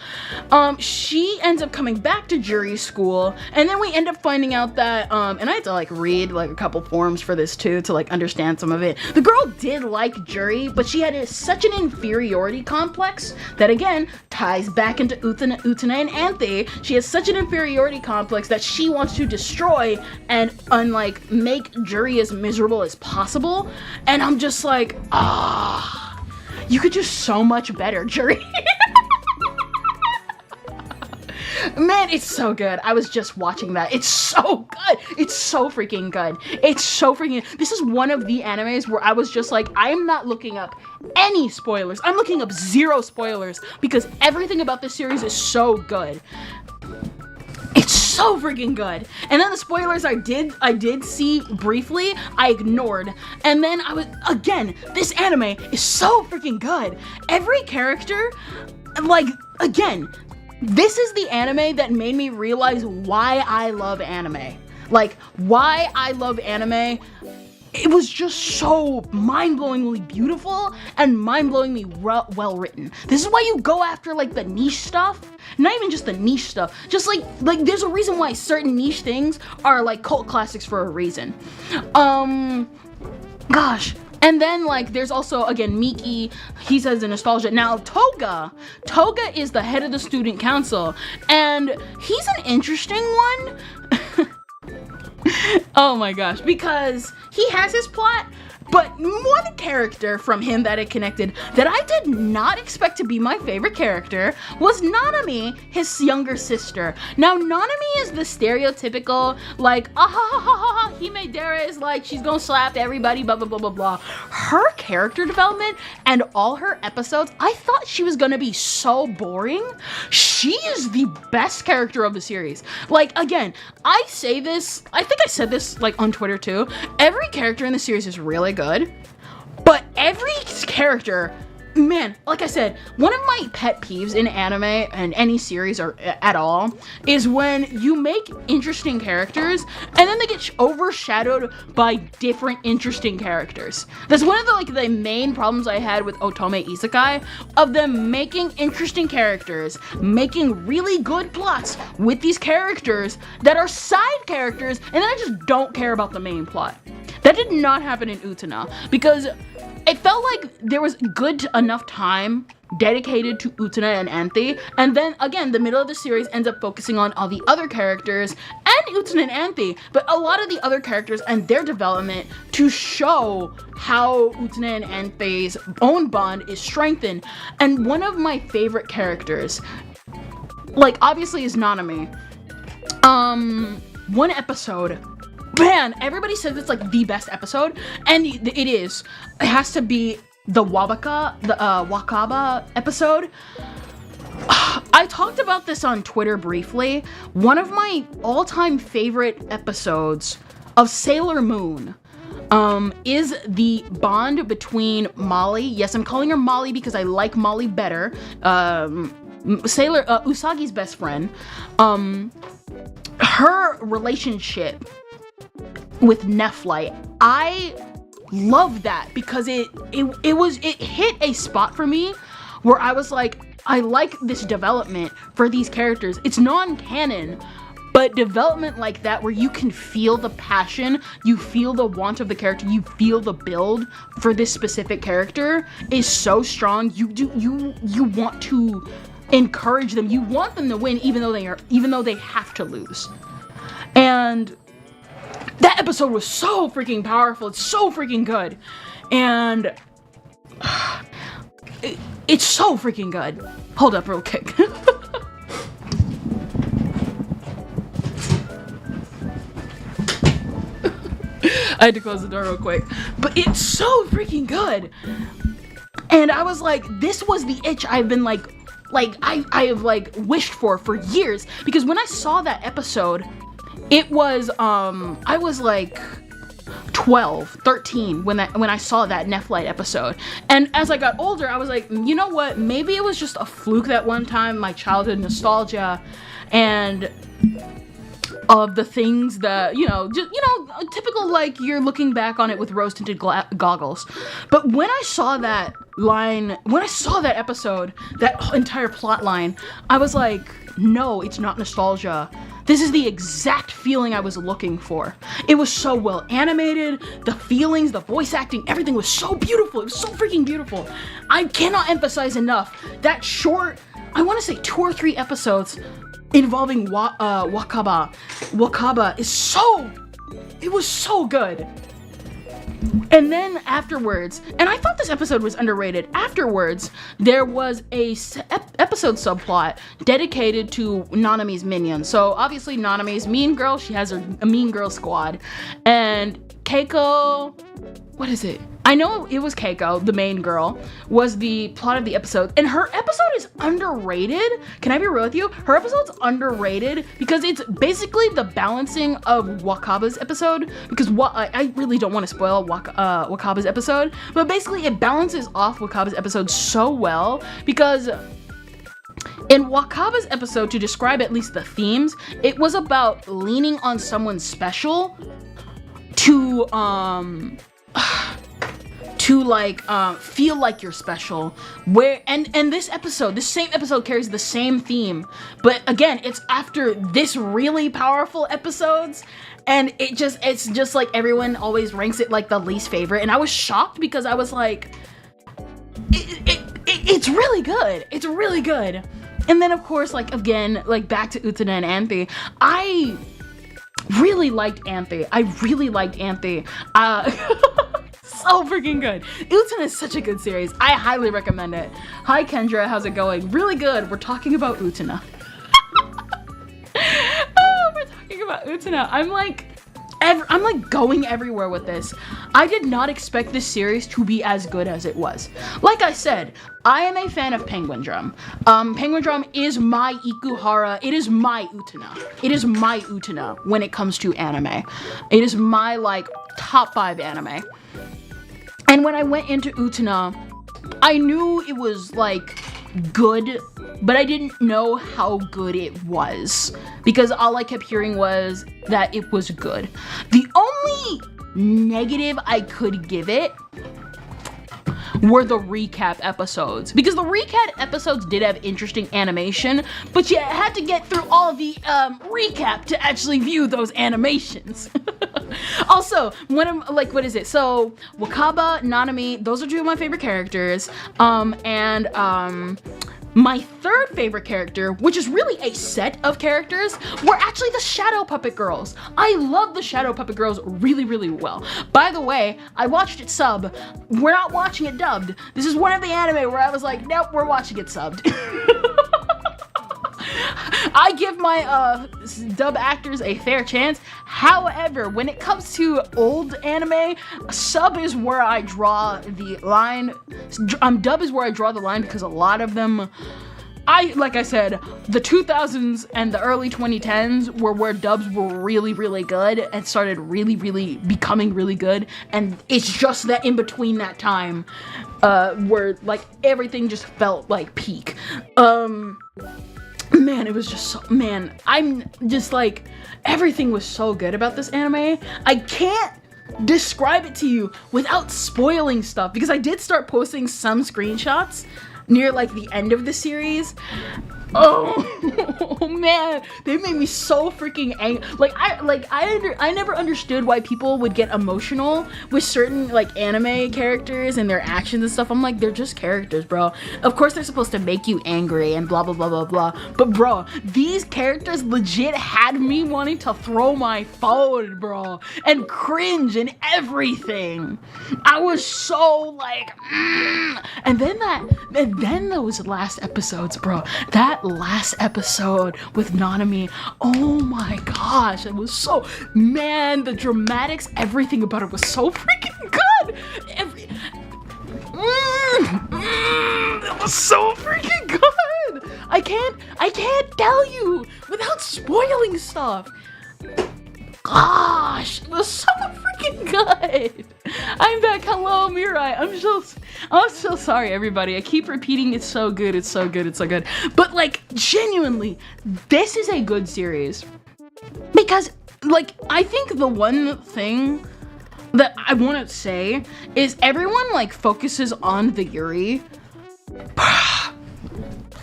She ends up coming back to Jury's school, and then we end up finding out that, and I had to like read like a couple forums for this too to like understand some of it. The girl did like Jury, but she had such an inferiority complex that again ties back into Utena and Anthe. She has such an inferiority complex that she wants to destroy and unlike make Jury as miserable as possible. And I'm just like, you could do so much better, Jury. Man, it's so good. I was just watching that. It's so good. It's so freaking good. It's so freaking... This is one of the animes where I was just like, I am not looking up any spoilers. I'm looking up 0 spoilers because everything about this series is so good. It's so freaking good. And then the spoilers I did see briefly, I ignored. And then I was, again, this anime is so freaking good. Every character, like, again, this is the anime that made me realize why I love anime. Like, why I love anime. It was just so mind-blowingly beautiful and mind-blowingly well written. This is why you go after like the niche stuff. Not even just the niche stuff. Just like there's a reason why certain niche things are like cult classics for a reason. Gosh. And then like there's also again Miki, he says the nostalgia. Now Toga is the head of the student council, and he's an interesting one. Oh my gosh, because he has his plot, but one character from him that it connected that I did not expect to be my favorite character was Nanami, his younger sister. Now, Nanami is the stereotypical, like, Hime Dara is like, she's gonna slap everybody, blah, blah, blah, blah, blah. Her character development and all her episodes, I thought she was gonna be so boring. She is the best character of the series. Like, again, I say this, I think I said this, like, on Twitter, too. Every character in the series is really good, but every character, man, like I said, one of my pet peeves in anime and any series or at all is when you make interesting characters and then they get overshadowed by different interesting characters. That's one of the main problems I had with Otome Isekai, of them making interesting characters, making really good plots with these characters that are side characters, and then I just don't care about the main plot. That did not happen in Utena, because it felt like there was good enough time dedicated to Utena and Anthe, and then again the middle of the series ends up focusing on all the other characters and Utena and Anthe, but a lot of the other characters and their development to show how Utena and Anthe's own bond is strengthened. And one of my favorite characters, like, obviously is Nanami. One episode, man, everybody says it's like the best episode, and it is. It has to be the Wakaba episode. I talked about this on Twitter briefly. One of my all-time favorite episodes of Sailor Moon is the bond between Molly. Yes, I'm calling her Molly because I like Molly better. Usagi's best friend. Her relationship with Nephlite, I love that because it hit a spot for me where I was like, I like this development for these characters. It's non-canon, but development like that where you can feel the passion, you feel the want of the character, you feel the build for this specific character is so strong. You want to encourage them, you want them to win even though they have to lose. And that episode was so freaking powerful. It's so freaking good. And it's so freaking good. Hold up real quick. I had to close the door real quick. But it's so freaking good. And I was like, this was the itch I've been I have like wished for years. Because when I saw that episode, it was I was like 12, 13 when I saw that Nephlite episode. And as I got older, I was like, you know what? Maybe it was just a fluke that one time, my childhood nostalgia and of the things that, typical, like, you're looking back on it with rose-tinted goggles. But when I saw that episode, that entire plot line, I was like, no, it's not nostalgia. This is the exact feeling I was looking for. It was so well animated, the feelings, the voice acting, everything was so beautiful. It was so freaking beautiful. I cannot emphasize enough that short, I want to say 2 or 3 episodes involving Wakaba. Wakaba it was so good. And then afterwards, and I thought this episode was underrated, afterwards, there was a episode subplot dedicated to Nanami's minions. So obviously Nanami's mean girl, she has a mean girl squad. And Keiko, what is it? I know it was Keiko, the main girl, was the plot of the episode. And her episode is underrated. Can I be real with you? Her episode's underrated because it's basically the balancing of Wakaba's episode. Because I really don't want to spoil Wakaba's episode. But basically it balances off Wakaba's episode so well. Because in Wakaba's episode, to describe at least the themes, it was about leaning on someone special to feel like you're special. And this same episode carries the same theme, but again, it's after this really powerful episodes, and it's just like everyone always ranks it like the least favorite, and I was shocked because I was like, it's really good. It's really good. And then of course, like again, like back to Utena and Anthe, I really liked Anthe. So freaking good. Utena is such a good series. I highly recommend it. Hi Kendra, how's it going? Really good. We're talking about Utena. We're talking about Utena. I'm like going everywhere with this. I did not expect this series to be as good as it was. Like I said, I am a fan of Penguin Drum. Penguin Drum is my Ikuhara. It is my Utena. It is my Utena when it comes to anime. It is my like top 5 anime. And when I went into Utena, I knew it was like good, but I didn't know how good it was because all I kept hearing was that it was good. The only negative I could give it were the recap episodes, because the recap episodes did have interesting animation, but you had to get through all of the recap to actually view those animations. Also, what is it? So Wakaba, Nanami, those are 2 of my favorite characters. My third favorite character, which is really a set of characters, were actually the Shadow Puppet Girls. I love the Shadow Puppet Girls really, really well. By the way, I watched it sub. We're not watching it dubbed. This is one of the anime where I was like, nope, we're watching it subbed. I give my dub actors a fair chance. However, when it comes to old anime, sub is where I draw the line. Dub is where I draw the line because a lot of them, like I said, the 2000s and the early 2010s were where dubs were really, really good and started really, really becoming really good. And it's just that in between that time where like everything just felt like peak. Man, it was just so, I'm just like, everything was so good about this anime. I can't describe it to you without spoiling stuff, because I did start posting some screenshots near like the end of the series, Oh man, they made me so freaking angry. I never understood why people would get emotional with certain like anime characters and their actions and stuff. I'm like, they're just characters, bro. Of course they're supposed to make you angry and blah blah blah blah blah. But bro, these characters legit had me wanting to throw my phone, bro, and cringe and everything. I was so like, and then those last episodes, bro. That last episode with Nanami, oh my gosh, it was so, man, the dramatics, everything about it was so freaking good. It was so freaking good. I can't tell you without spoiling stuff. Gosh, it was so freaking good. I'm back. Hello, Mirai. I'm so sorry, everybody. I keep repeating it's so good, it's so good, it's so good. But like, genuinely, this is a good series. Because, like, I think the one thing that I want to say is everyone, like, focuses on the Yuri.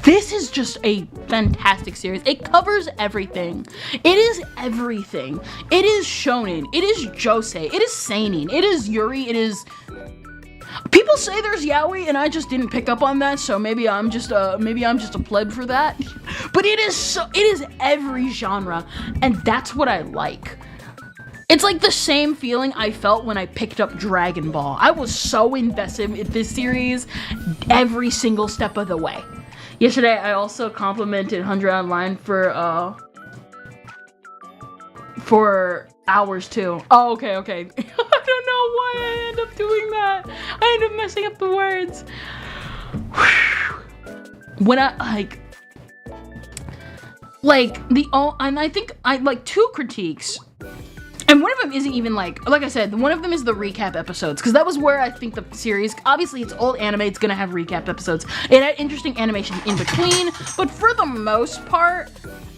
This is just a fantastic series. It covers everything. It is everything. It is shonen. It is josei. It is seinen. It is Yuri. It is... People say there's yaoi, and I just didn't pick up on that, so maybe I'm just a pleb for that. But it is every genre, and that's what I like. It's like the same feeling I felt when I picked up Dragon Ball. I was so invested in this series every single step of the way. Yesterday, I also complimented 100 Online for hours too. Oh, okay. I don't know why I end up doing that. I end up messing up the words. When I and I think I like two critiques. And one of them isn't even like I said, one of them is the recap episodes, because that was where I think the series, obviously it's old anime, it's gonna have recap episodes. It had interesting animation in between, but for the most part,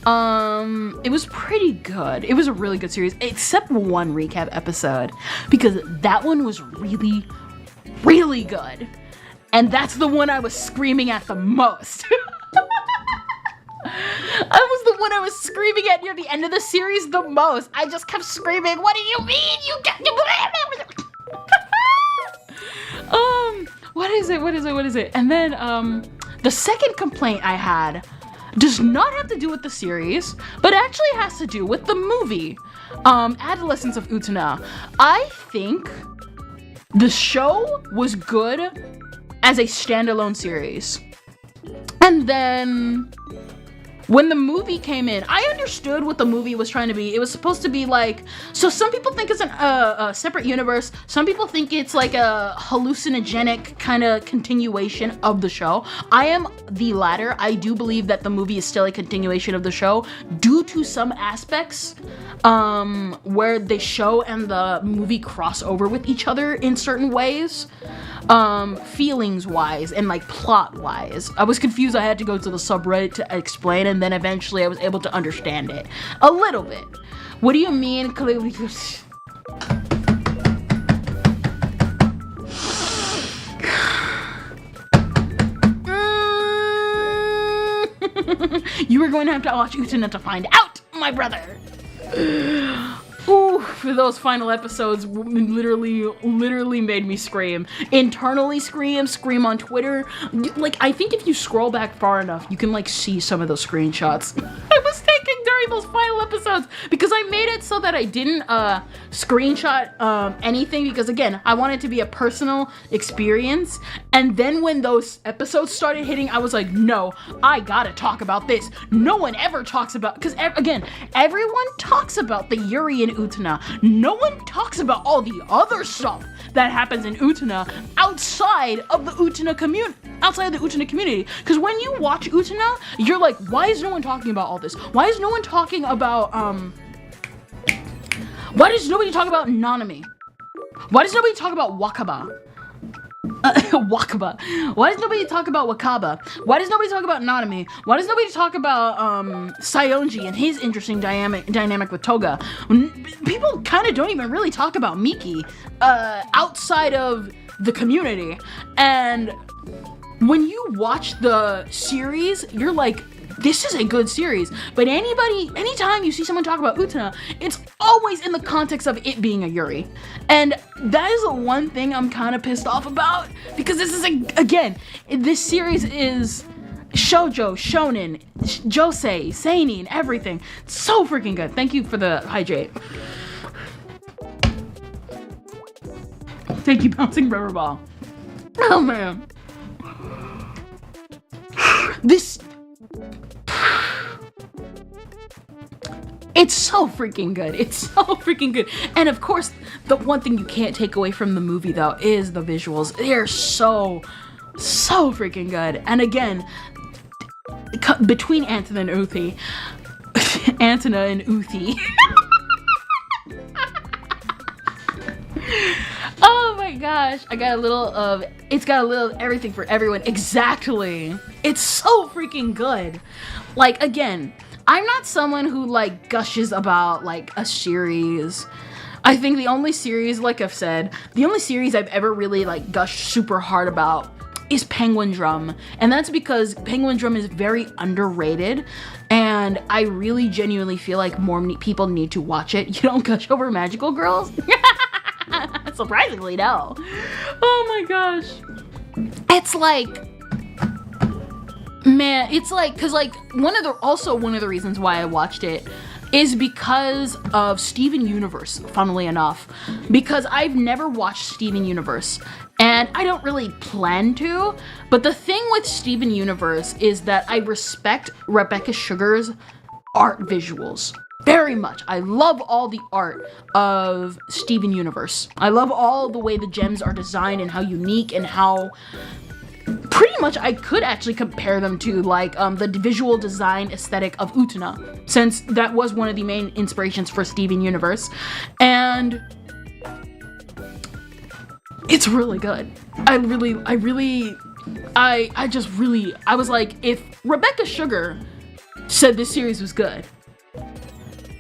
it was pretty good. It was a really good series, except one recap episode, because that one was really, really good. And that's the one I was screaming at the most. I was the one I was screaming at near the end of the series the most. I just kept screaming, what do you mean? You got what is it? And then, the second complaint I had does not have to do with the series, but actually has to do with the movie, Adolescence of Utena. I think the show was good as a standalone series. And then... when the movie came in, I understood what the movie was trying to be. It was supposed to be like, so some people think it's a separate universe. Some people think it's like a hallucinogenic kind of continuation of the show. I am the latter. I do believe that the movie is still a continuation of the show due to some aspects where the show and the movie cross over with each other in certain ways. Feelings wise and like plot wise. I was confused. I had to go to the subreddit to explain, and then eventually I was able to understand it a little bit. What do you mean? You were going to have to watch Utena to find out, my brother. Ooh, for those final episodes, literally made me scream. Internally scream on Twitter. Like, I think if you scroll back far enough, you can, like, see some of those screenshots I was taking during those final episodes, because I made it so that I didn't, screenshot, anything, because, again, I want it to be a personal experience. And then when those episodes started hitting, I was like, no, I gotta talk about this. No one ever talks about, because, again, everyone talks about the Yuri and Utena. No one talks about all the other stuff that happens in Utena outside of the Utena community. Because when you watch Utena, you're like, why is no one talking about all this? Why is no one talking about why does nobody talk about Nanami? Why does nobody talk about Wakaba? Wakaba. Why does nobody talk about Wakaba? Why does nobody talk about Nanami? Why does nobody talk about Sayonji and his interesting dynamic with Toga? People kind of don't even really talk about Miki outside of the community. And when you watch the series, you're like, this is a good series. But anytime you see someone talk about Utena, it's always in the context of it being a Yuri. And that is the one thing I'm kind of pissed off about, because this is, again, this series is shoujo, shonen, josei, seinen, everything. It's so freaking good. Thank you for the hydrate. Thank you, bouncing rubber ball. Oh man. This, it's so freaking good. It's so freaking good. And of course, the one thing you can't take away from the movie though is the visuals. They're so freaking good. And again, between Antina and Uthi, Antina and Uthi. Oh my gosh, I got a little of, it's got a little everything for everyone. Exactly. It's so freaking good. Like, again, I'm not someone who like gushes about like a series. I think the only series, like I've said, the only series I've ever really like gushed super hard about is Penguin Drum. And that's because Penguin Drum is very underrated, and I really genuinely feel like more people need to watch it. You don't gush over Magical Girls? Surprisingly, no. Oh my gosh. It's like, man, it's like, cause like one of the reasons why I watched it is because of Steven Universe, funnily enough, because I've never watched Steven Universe and I don't really plan to, but the thing with Steven Universe is that I respect Rebecca Sugar's art visuals very much. I love all the art of Steven Universe. I love all the way the gems are designed and how unique and how pretty much I could actually compare them to like the visual design aesthetic of Utena, since that was one of the main inspirations for Steven Universe. And it's really good. I was like, if Rebecca Sugar said this series was good,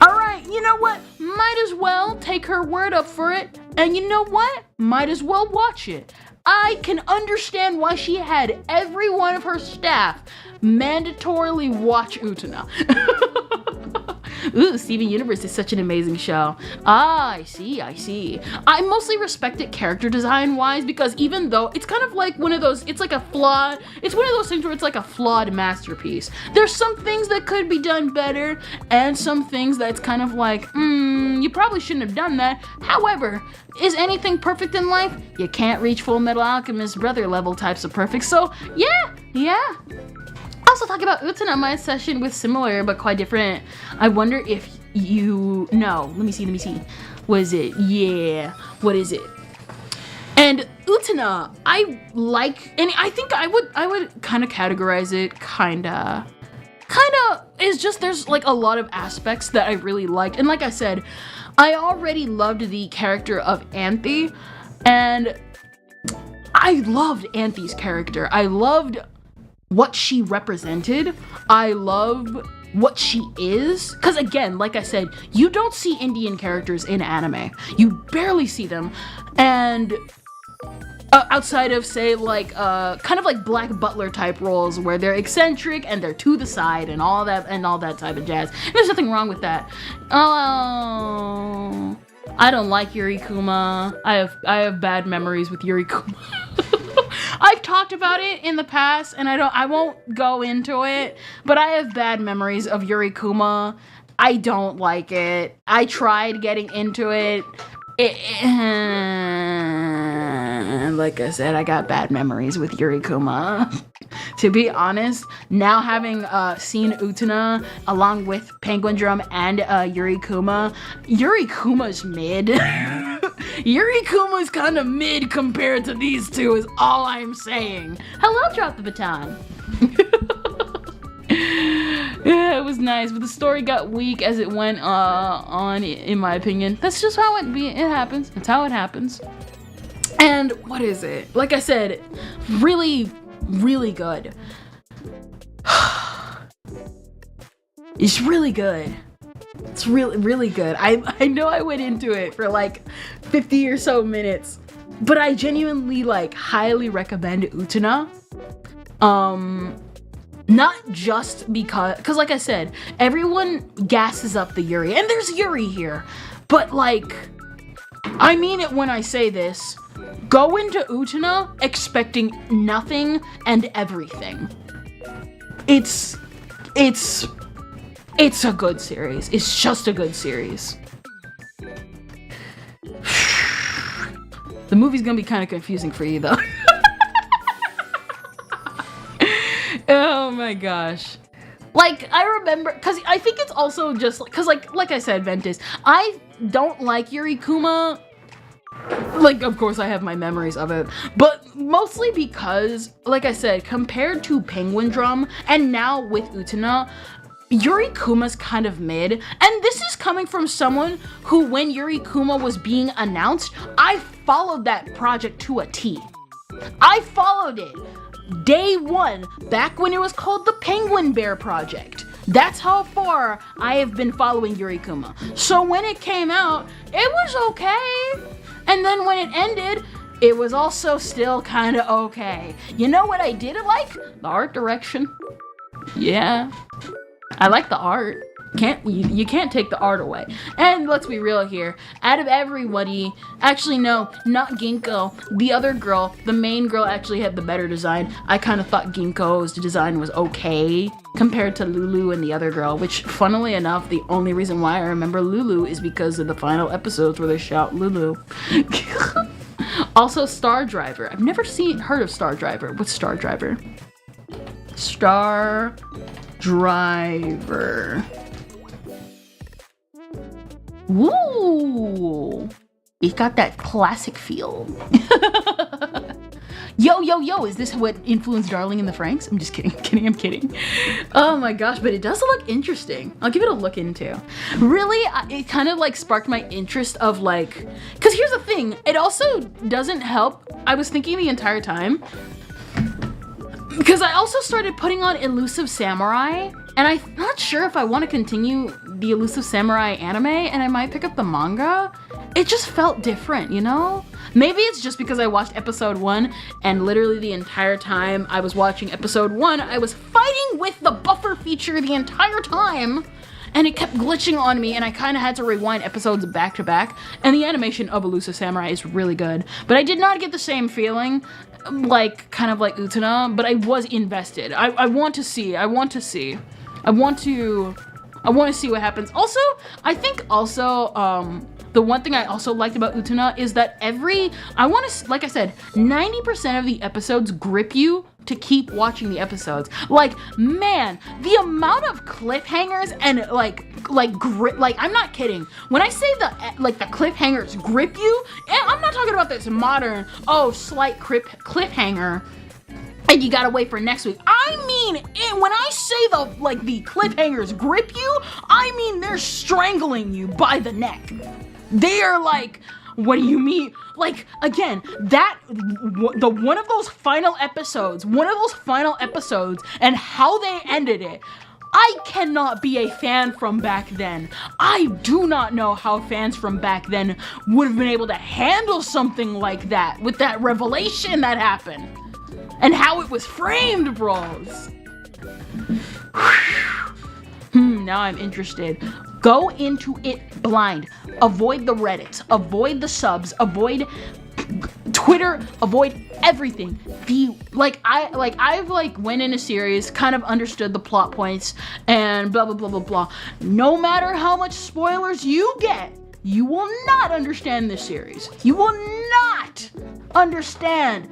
alright, you know what? Might as well take her word up for it. And you know what? Might as well watch it. I can understand why she had every one of her staff mandatorily watch Utena. Ooh, Steven Universe is such an amazing show. Ah, I see. I mostly respect it character design wise, because even though it's kind of like one of those, it's one of those things where it's like a flawed masterpiece. There's some things that could be done better, and some things that's kind of like, you probably shouldn't have done that. However, is anything perfect in life? You can't reach Full Metal Alchemist brother level types of perfect, so yeah. Also talking about Utena, my session with similar but quite different. I wonder if you know. Let me see. What is it? Yeah. What is it? And Utena, I like, and I think I would kind of categorize it kinda is just, there's like a lot of aspects that I really liked. And like I said, I already loved the character of Anthe, and I loved Anthe's character. I loved what she represented. I love what she is, because again, like I said, you don't see Indian characters in anime. You barely see them, and outside of say like kind of like Black Butler type roles where they're eccentric and they're to the side and all that type of jazz. And there's nothing wrong with that. Oh, I don't like Yuri Kuma. I have bad memories with Yuri Kuma. I've talked about it in the past, and I won't go into it, but I have bad memories of Yuri Kuma. I don't like it. I tried getting into it. Like I said, I got bad memories with Yuri Kuma. To be honest, now having seen Utena along with Penguin Drum and Yuri Kuma's mid. Yuri Kuma's kind of mid compared to these two is all I'm saying. Hello, Drop the Baton. Yeah, it was nice, but the story got weak as it went on, in my opinion. That's just how it happens. That's how it happens. And what is it? Like I said, really, really good. It's really good. It's really, really good. I know I went into it for like 50 or so minutes, but I genuinely like highly recommend Utena. Not just because like I said, everyone gasses up the Yuri, and there's Yuri here, but like, I mean it when I say this. Go into Utena expecting nothing and everything. It's a good series. It's just a good series. The movie's gonna be kind of confusing for you though. Oh my gosh. Like, I remember, because I think it's also just, because like I said, Ventus, I don't like Yuri Kuma. Like, of course I have my memories of it, but mostly because, like I said, compared to Penguin Drum, and now with Utena, Yuri Kuma's kind of mid, and this is coming from someone who, when Yuri Kuma was being announced, I followed that project to a T. I followed it. Day one, back when it was called the Penguin Bear Project. That's how far I have been following Yuri Kuma. So when it came out, it was okay. And then when it ended, it was also still kind of okay. You know what I did like? The art direction. Yeah, I like the art. You can't take the art away. And let's be real here. Out of everybody, actually no, not Ginkgo. The other girl, the main girl, actually had the better design. I kind of thought Ginkgo's design was okay compared to Lulu and the other girl, which funnily enough, the only reason why I remember Lulu is because of the final episodes where they shout Lulu. Also Star Driver. I've never heard of Star Driver. What's Star Driver? Star Driver. Woo! It got that classic feel. Yo, is this what influenced Darling in the Franxx? I'm just kidding, I'm kidding. Oh my gosh, but it does look interesting. I'll give it a look into. Really, it kind of like sparked my interest of like, because here's the thing, it also doesn't help. I was thinking the entire time, because I also started putting on Elusive Samurai, and I'm not sure if I want to continue the Elusive Samurai anime, and I might pick up the manga. It just felt different, you know? Maybe it's just because I watched episode 1, and literally the entire time I was watching episode 1, I was fighting with the buffer feature the entire time, and it kept glitching on me, and I kind of had to rewind episodes back to back, and the animation of Elusive Samurai is really good, but I did not get the same feeling, like, kind of like Utena, but I was invested. I want to see. I want to see what happens. Also, I think also, the one thing I also liked about Utena is that like I said, 90% of the episodes grip you to keep watching the episodes. Like, man, the amount of cliffhangers and I'm not kidding. When I say the cliffhangers grip you, and I'm not talking about this modern, slight cliffhanger, and you gotta wait for next week. I mean, when I say the cliffhangers grip you, I mean they're strangling you by the neck. They are like, what do you mean? Like, again, one of those final episodes, and how they ended it, I cannot be a fan from back then. I do not know how fans from back then would have been able to handle something like that, with that revelation that happened. And how it was framed, bros. Now I'm interested. Go into it blind. Avoid the Reddits. Avoid the subs. Avoid Twitter. Avoid everything. I've went in a series, kind of understood the plot points, and blah blah blah blah blah. No matter how much spoilers you get, you will not understand this series. You will not understand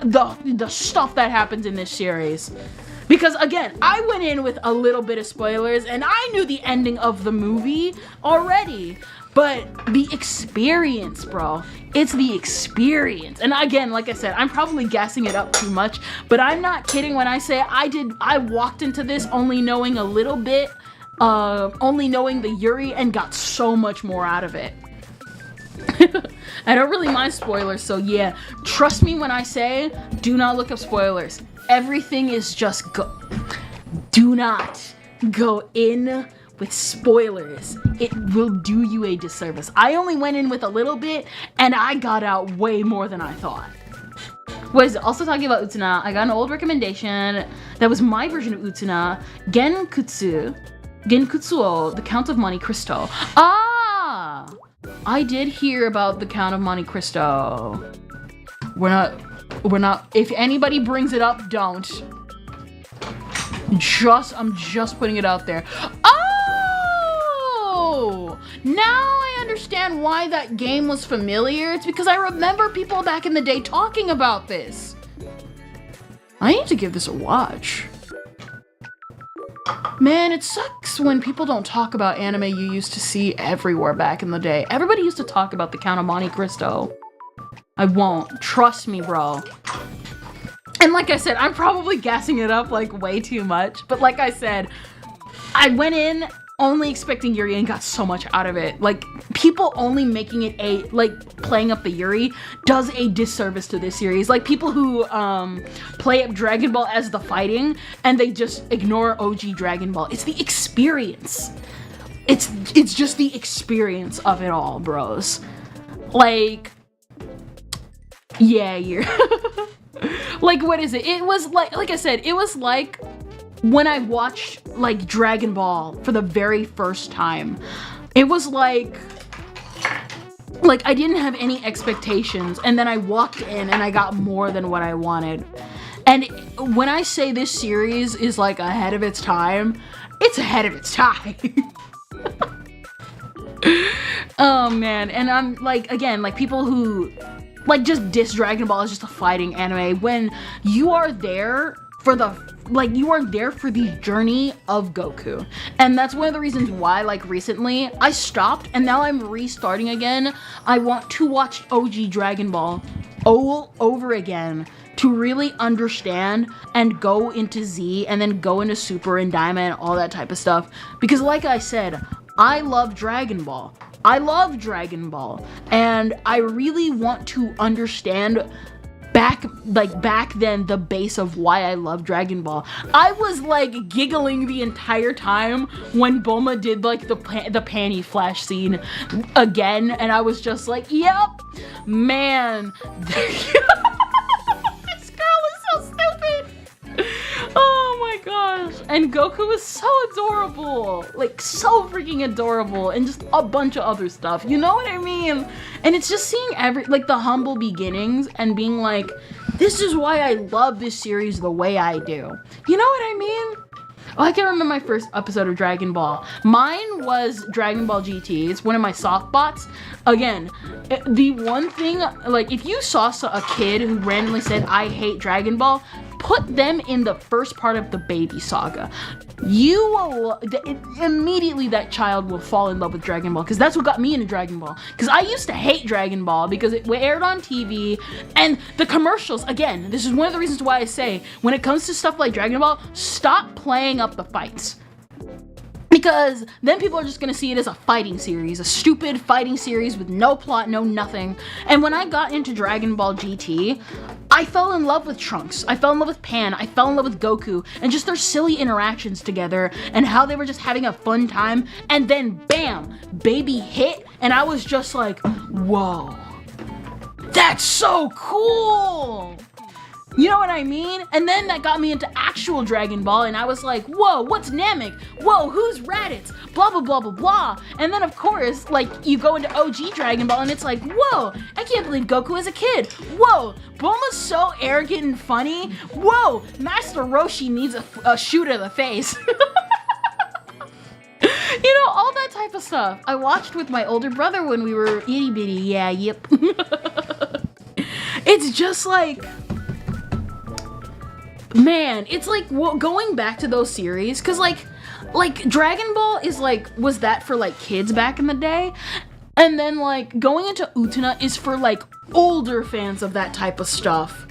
the stuff that happens in this series. Because again, I went in with a little bit of spoilers and I knew the ending of the movie already. But the experience, bro, it's the experience. And again, like I said, I'm probably gassing it up too much, but I'm not kidding when I say I walked into this only knowing a little bit, only knowing the Yuri, and got so much more out of it. I don't really mind spoilers, so yeah, trust me when I say, do not look up spoilers. Everything is just do not go in with spoilers. It will do you a disservice. I only went in with a little bit, and I got out way more than I thought. Was also talking about Utena. I got an old recommendation that was my version of Utena. Genkutsuo, the Count of Monte Cristo. Ah! I did hear about the Count of Monte Cristo. We're not, if anybody brings it up, don't. I'm just putting it out there. Oh! Now I understand why that game was familiar. It's because I remember people back in the day talking about this. I need to give this a watch. Man, it sucks when people don't talk about anime you used to see everywhere back in the day. Everybody used to talk about the Count of Monte Cristo. I won't. Trust me, bro. And like I said, I'm probably gassing it up like way too much. But like I said, I went in only expecting Yuri and got so much out of it. Like, people only making it playing up the Yuri does a disservice to this series. Like, people who play up Dragon Ball as the fighting and they just ignore OG Dragon Ball. It's the experience. It's just the experience of it all, bros. Like, yeah, you're like, what is it? It was like I said, it was like when I watched like Dragon Ball for the very first time. It was like I didn't have any expectations, and then I walked in and I got more than what I wanted. And when I say this series is like ahead of its time, it's ahead of its time. Oh man, and I'm like, again, like people who like just diss Dragon Ball as just a fighting anime, when you are there for the journey of Goku. And that's one of the reasons why, like, recently I stopped and now I'm restarting again. I want to watch OG Dragon Ball all over again to really understand and go into Z and then go into Super and Diamond and all that type of stuff. Because like I said, I love Dragon Ball. I love Dragon Ball. And I really want to understand back then the base of why I love Dragon Ball. I was like giggling the entire time when Bulma did like the panty flash scene again, and I was just like, yep, man. This girl is so stupid. Oh my gosh. And Goku is so adorable. Like, so freaking adorable. And just a bunch of other stuff. You know what I mean? And it's just seeing the humble beginnings and being like, this is why I love this series the way I do. You know what I mean? Oh, I can remember my first episode of Dragon Ball. Mine was Dragon Ball GT. It's one of my soft bots. Again, the one thing, like, if you saw a kid who randomly said, I hate Dragon Ball, put them in the first part of the baby saga. You will, immediately that child will fall in love with Dragon Ball, because that's what got me into Dragon Ball. Because I used to hate Dragon Ball because it aired on TV, and the commercials, again, this is one of the reasons why I say, when it comes to stuff like Dragon Ball, stop playing up the fights. Because then people are just gonna see it as a fighting series, a stupid fighting series with no plot, no nothing. And when I got into Dragon Ball GT, I fell in love with Trunks, I fell in love with Pan, I fell in love with Goku, and just their silly interactions together, and how they were just having a fun time, and then bam, baby hit, and I was just like, whoa, that's so cool! You know what I mean? And then that got me into actual Dragon Ball, and I was like, whoa, what's Namek? Whoa, who's Raditz? Blah, blah, blah, blah, blah. And then, of course, like, you go into OG Dragon Ball, and it's like, whoa, I can't believe Goku is a kid. Whoa, Bulma's so arrogant and funny. Whoa, Master Roshi needs a shoe to the face. You know, all that type of stuff. I watched with my older brother when we were itty bitty. Yeah, yep. It's just like, man, it's like going back to those series, because like Dragon Ball is like, was that for like kids back in the day, and then like going into Utena is for like older fans of that type of stuff.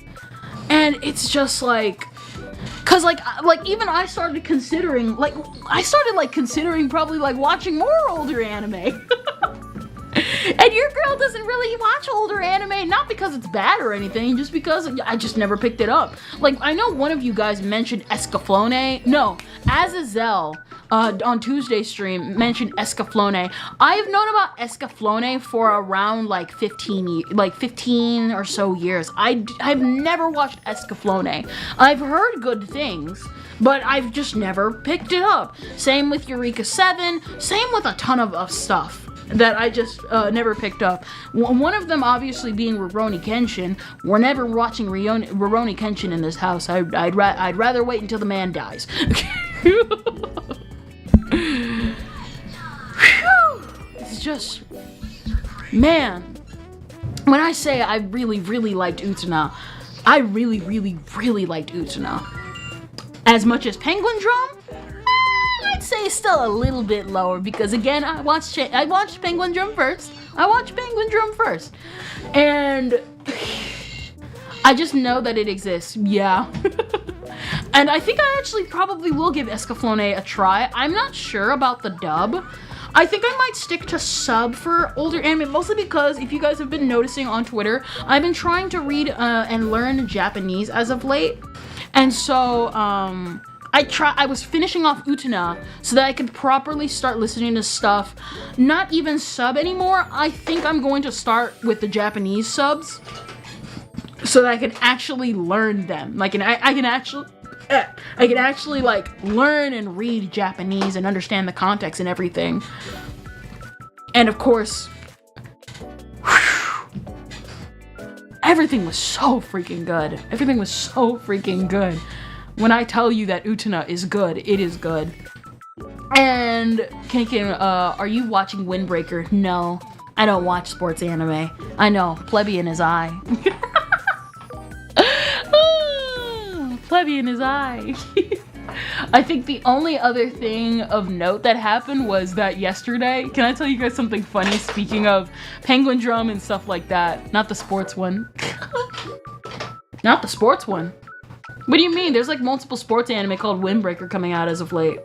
And it's just like, cause like even I started considering probably like watching more older anime. And your girl doesn't really watch older anime, not because it's bad or anything, just because I just never picked it up. Like, I know one of you guys mentioned Escaflowne. No, Azazel on Tuesday's stream mentioned Escaflowne. I've known about Escaflowne for around like 15 or so years. I've never watched Escaflowne. I've heard good things, but I've just never picked it up. Same with Eureka 7, same with a ton of stuff that I just never picked up. One of them obviously being Rurouni Kenshin. We're never watching Rurouni Kenshin in this house. I'd rather wait until the man dies. It's just, man, when I say I really, really liked Utena, I really, really, really liked Utena. As much as Penguin Drum, I'd say it's still a little bit lower because, again, I watched Penguin Drum first. And I just know that it exists. Yeah. And I think I actually probably will give Escaflowne a try. I'm not sure about the dub. I think I might stick to sub for older anime, mostly because if you guys have been noticing on Twitter, I've been trying to read and learn Japanese as of late. And so, I was finishing off Utena so that I could properly start listening to stuff, not even sub anymore. I think I'm going to start with the Japanese subs so that I can actually learn them. Like, I can actually like learn and read Japanese and understand the context and everything. And of course, everything was so freaking good. Everything was so freaking good. When I tell you that Utena is good, it is good. And are you watching Windbreaker? No, I don't watch sports anime. I know, plebeian is I. Plebeian is I. I think the only other thing of note that happened was that yesterday, can I tell you guys something funny speaking of Penguin Drum and stuff like that? Not the sports one. Not the sports one. What do you mean? There's like multiple sports anime called Windbreaker coming out as of late.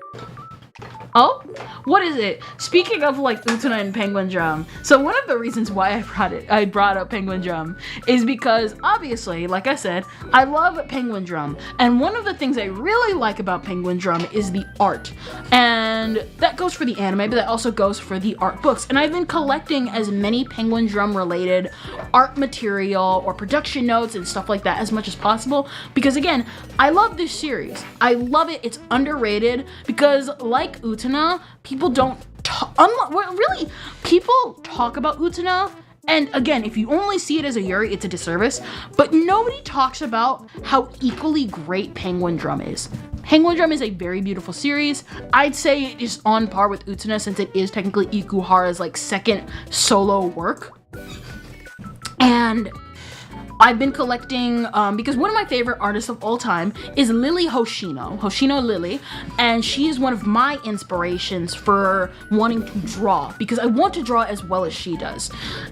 Oh? What is it? Speaking of like Utena and Penguin Drum, so one of the reasons why I brought up Penguin Drum is because obviously, like I said, I love Penguin Drum, and one of the things I really like about Penguin Drum is the art, and that goes for the anime, but that also goes for the art books, and I've been collecting as many Penguin Drum related art material or production notes and stuff like that as much as possible, because again, I love this series. I love it. It's underrated because like Utena, people don't people talk about Utena, and again, if you only see it as a Yuri, it's a disservice, but nobody talks about how equally great Penguin Drum is. Penguin Drum is a very beautiful series. I'd say it is on par with Utena since it is technically Ikuhara's like second solo work. And I've been collecting, because one of my favorite artists of all time is Lily Hoshino Lily, and she is one of my inspirations for wanting to draw, because I want to draw as well as she does.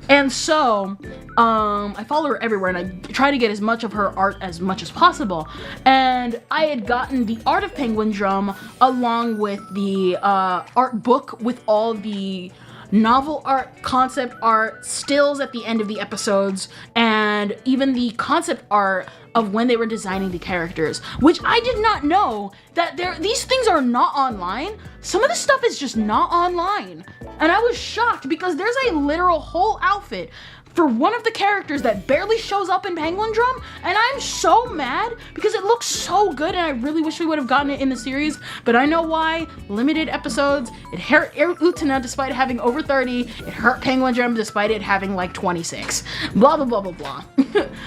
And so, I follow her everywhere, and I try to get as much of her art as much as possible. And I had gotten the Art of Penguin Drum along with the art book with all the novel art, concept art, stills at the end of the episodes, and even the concept art of when they were designing the characters, which I did not know that these things are not online. Some of the stuff is just not online. And I was shocked because there's a literal whole outfit for one of the characters that barely shows up in Penguin Drum, and I'm so mad because it looks so good and I really wish we would have gotten it in the series, but I know why. Limited episodes. It hurt Utena despite having over 30. It hurt Penguin Drum despite it having like 26. Blah, blah, blah, blah, blah.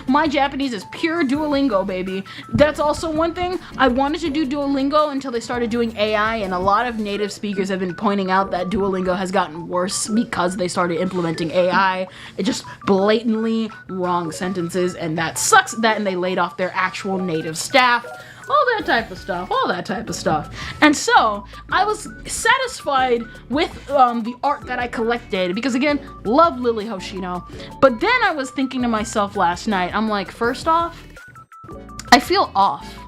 My Japanese is pure Duolingo, baby. That's also one thing. I wanted to do Duolingo until they started doing AI, and a lot of native speakers have been pointing out that Duolingo has gotten worse because they started implementing AI. It just blatantly wrong sentences, and that sucks. That, and they laid off their actual native staff. All that type of stuff. And so, I was satisfied with the art that I collected, because again, love Lily Hoshino. But then I was thinking to myself last night, I'm like, first off, I feel off.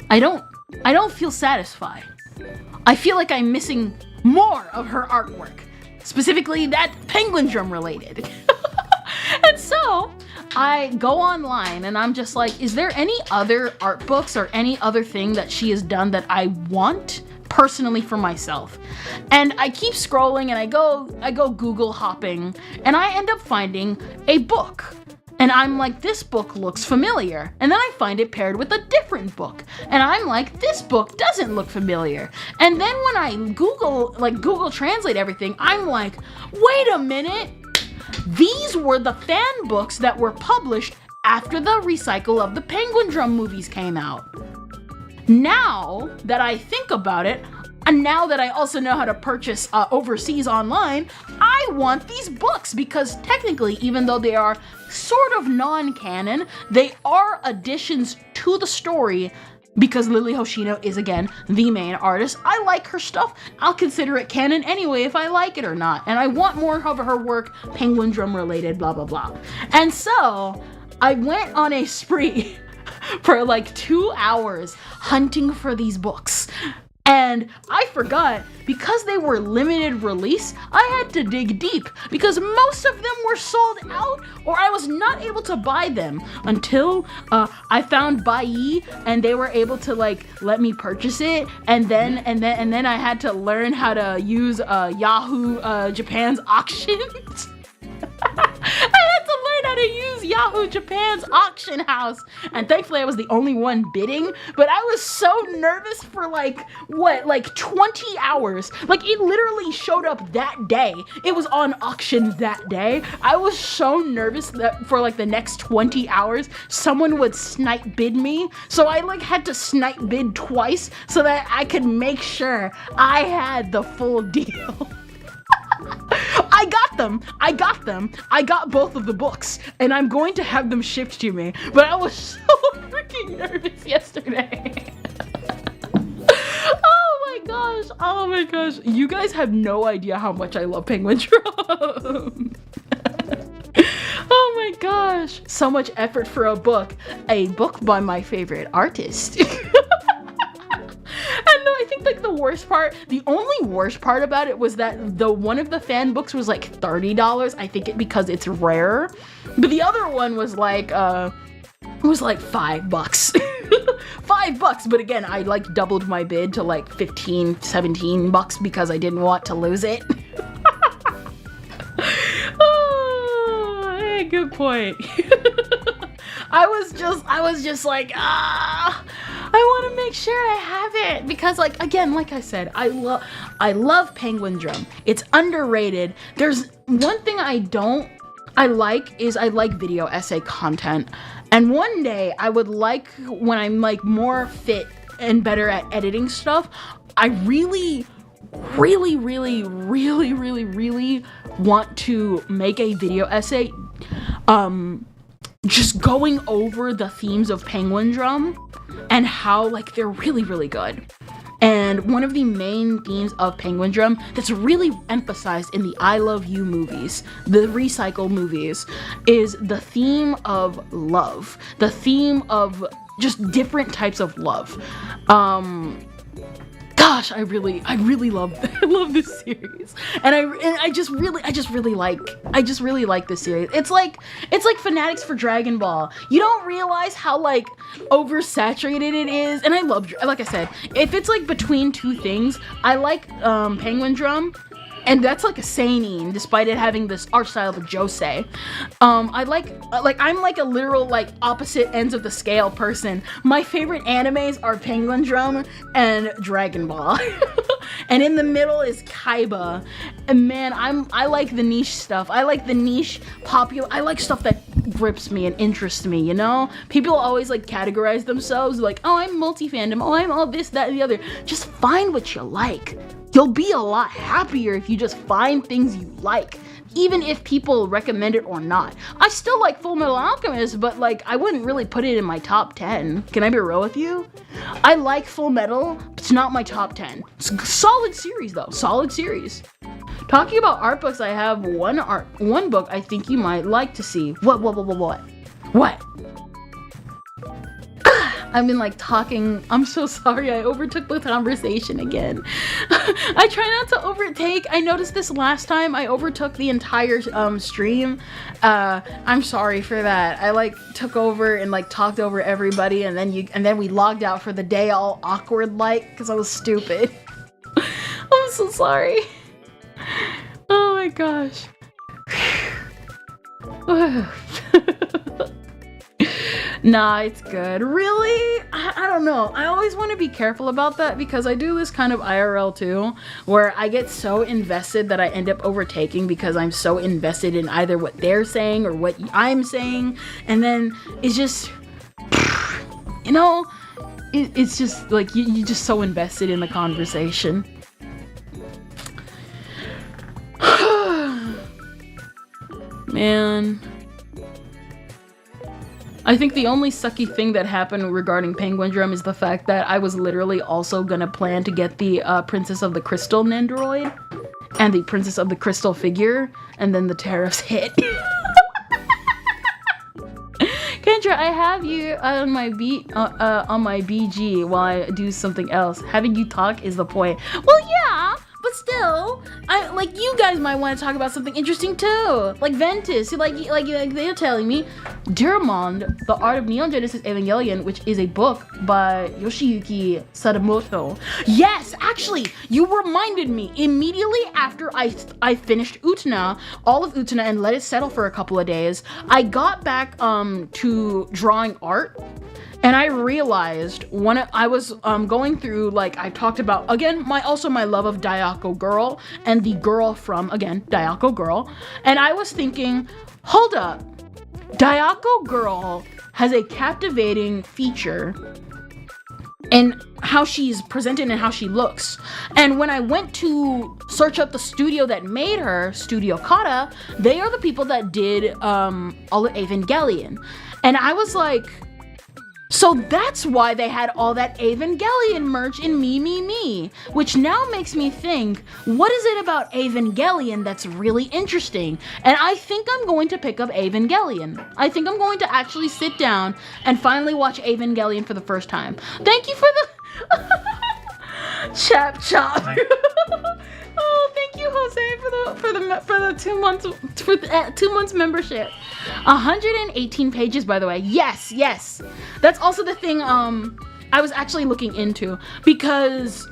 I don't feel satisfied. I feel like I'm missing more of her artwork. specifically that penguin drum related. And so I go online and I'm just like, is there any other art books or any other thing that she has done that I want personally for myself? And I keep scrolling and I go Google hopping and I end up finding a book. And I'm like, this book looks familiar. And then I find it paired with a different book. And I'm like, this book doesn't look familiar. And then when I Google Translate everything, I'm like, wait a minute. These were the fan books that were published after the recycle of the Penguin Drum movies came out. Now that I think about it, and now that I also know how to purchase overseas online, I want these books because technically, even though they are sort of non-canon, they are additions to the story because Lily Hoshino is, again, the main artist. I like her stuff. I'll consider it canon anyway if I like it or not. And I want more of her work, Penguin Drum related, blah, blah, blah. And so I went on a spree for like 2 hours hunting for these books. And I forgot, because they were limited release, I had to dig deep because most of them were sold out or I was not able to buy them until I found Buyee and they were able to like let me purchase it. And then I had to learn how to use Yahoo Japan's auctions. I had to learn how to use Yahoo Japan's auction house, and thankfully I was the only one bidding, but I was so nervous for like 20 hours. Like, it literally showed up that day. It was on auction that day. I was so nervous that for like the next 20 hours someone would snipe bid me, so I like had to snipe bid twice so that I could make sure I had the full deal. I got them. I got both of the books, and I'm going to have them shipped to me. But I was so freaking nervous yesterday. Oh my gosh. You guys have no idea how much I love Penguin Drum. Oh my gosh. So much effort for a book by my favorite artist. And no, I think like the only worst part about it was that one of the fan books was like $30. I think because it's rare. But the other one was like $5. $5, but again, I like doubled my bid to like $15, $17 because I didn't want to lose it. Oh, hey, good point. I was just like, I want to make sure I have it because, like, again, like I said, I love Penguin Drum. It's underrated. There's one thing I like video essay content. And one day I would like, when I'm like more fit and better at editing stuff, I really want to make a video essay just going over the themes of Penguin Drum and how like they're really good. And one of the main themes of Penguin Drum that's really emphasized in the I Love You movies, the recycle movies, is the theme of love. The theme of just different types of love. Gosh, I really love this series, and I just really like this series. It's like Fanatics for Dragon Ball. You don't realize how like oversaturated it is, and I love, like I said, if it's like between two things, I like Penguin Drum. And that's like a seinen, despite it having this art style of a josei. I'm like a literal like opposite ends of the scale person. My favorite animes are Penguin Drum and Dragon Ball. And in the middle is Kaiba. And man, I like the niche stuff. I like the niche popular. I like stuff that grips me and interests me, you know? People always like categorize themselves like, oh, I'm multi-fandom. Oh, I'm all this, that, and the other. Just find what you like. You'll be a lot happier if you just find things you like, even if people recommend it or not. I still like Full Metal Alchemist, but like I wouldn't really put it in my top 10. Can I be real with you? I like Full Metal, but it's not my top 10. It's a solid series though, solid series. Talking about art books, I have one book I think you might like to see. What? I've been like talking. I'm so sorry. I overtook the conversation again. I try not to overtake. I noticed this last time. I overtook the entire stream. I'm sorry for that. I like took over and like talked over everybody, and then we logged out for the day all awkward like because I was stupid. I'm so sorry. Oh my gosh. Nah, it's good. Really? I don't know. I always want to be careful about that because I do this kind of IRL too, where I get so invested that I end up overtaking because I'm so invested in either what they're saying or what I'm saying. And then it's just, you know, it's just like you're just so invested in the conversation. Man. I think the only sucky thing that happened regarding Penguin Drum is the fact that I was literally also gonna plan to get the Princess of the Crystal Nendoroid and the Princess of the Crystal figure, and then the tariffs hit. Kendra, I have you on my BG while I do something else. Having you talk is the point. Well, yeah. But still, you guys might want to talk about something interesting too. Like Ventus, like they're telling me, Duramond, The Art of Neon Genesis Evangelion, which is a book by Yoshiyuki Sadamoto. Yes, actually, you reminded me immediately after I finished Utena, all of Utena, and let it settle for a couple of days. I got back to drawing art. And I realized when I was going through, like I talked about, again, my love of Dayako Girl and the girl from, again, Dayako Girl. And I was thinking, hold up, Dayako Girl has a captivating feature in how she's presented and how she looks. And when I went to search up the studio that made her, Studio Kata, they are the people that did all of Evangelion. And I was like, so that's why they had all that Evangelion merch in Me, which now makes me think, what is it about Evangelion that's really interesting? And I think I'm going to pick up Evangelion. I think I'm going to actually sit down and finally watch Evangelion for the first time. Thank you for the chap chop. Oh, thank you, Jose, for the 2 months for the 2 months membership. 118 pages, by the way. Yes. That's also the thing I was actually looking into because,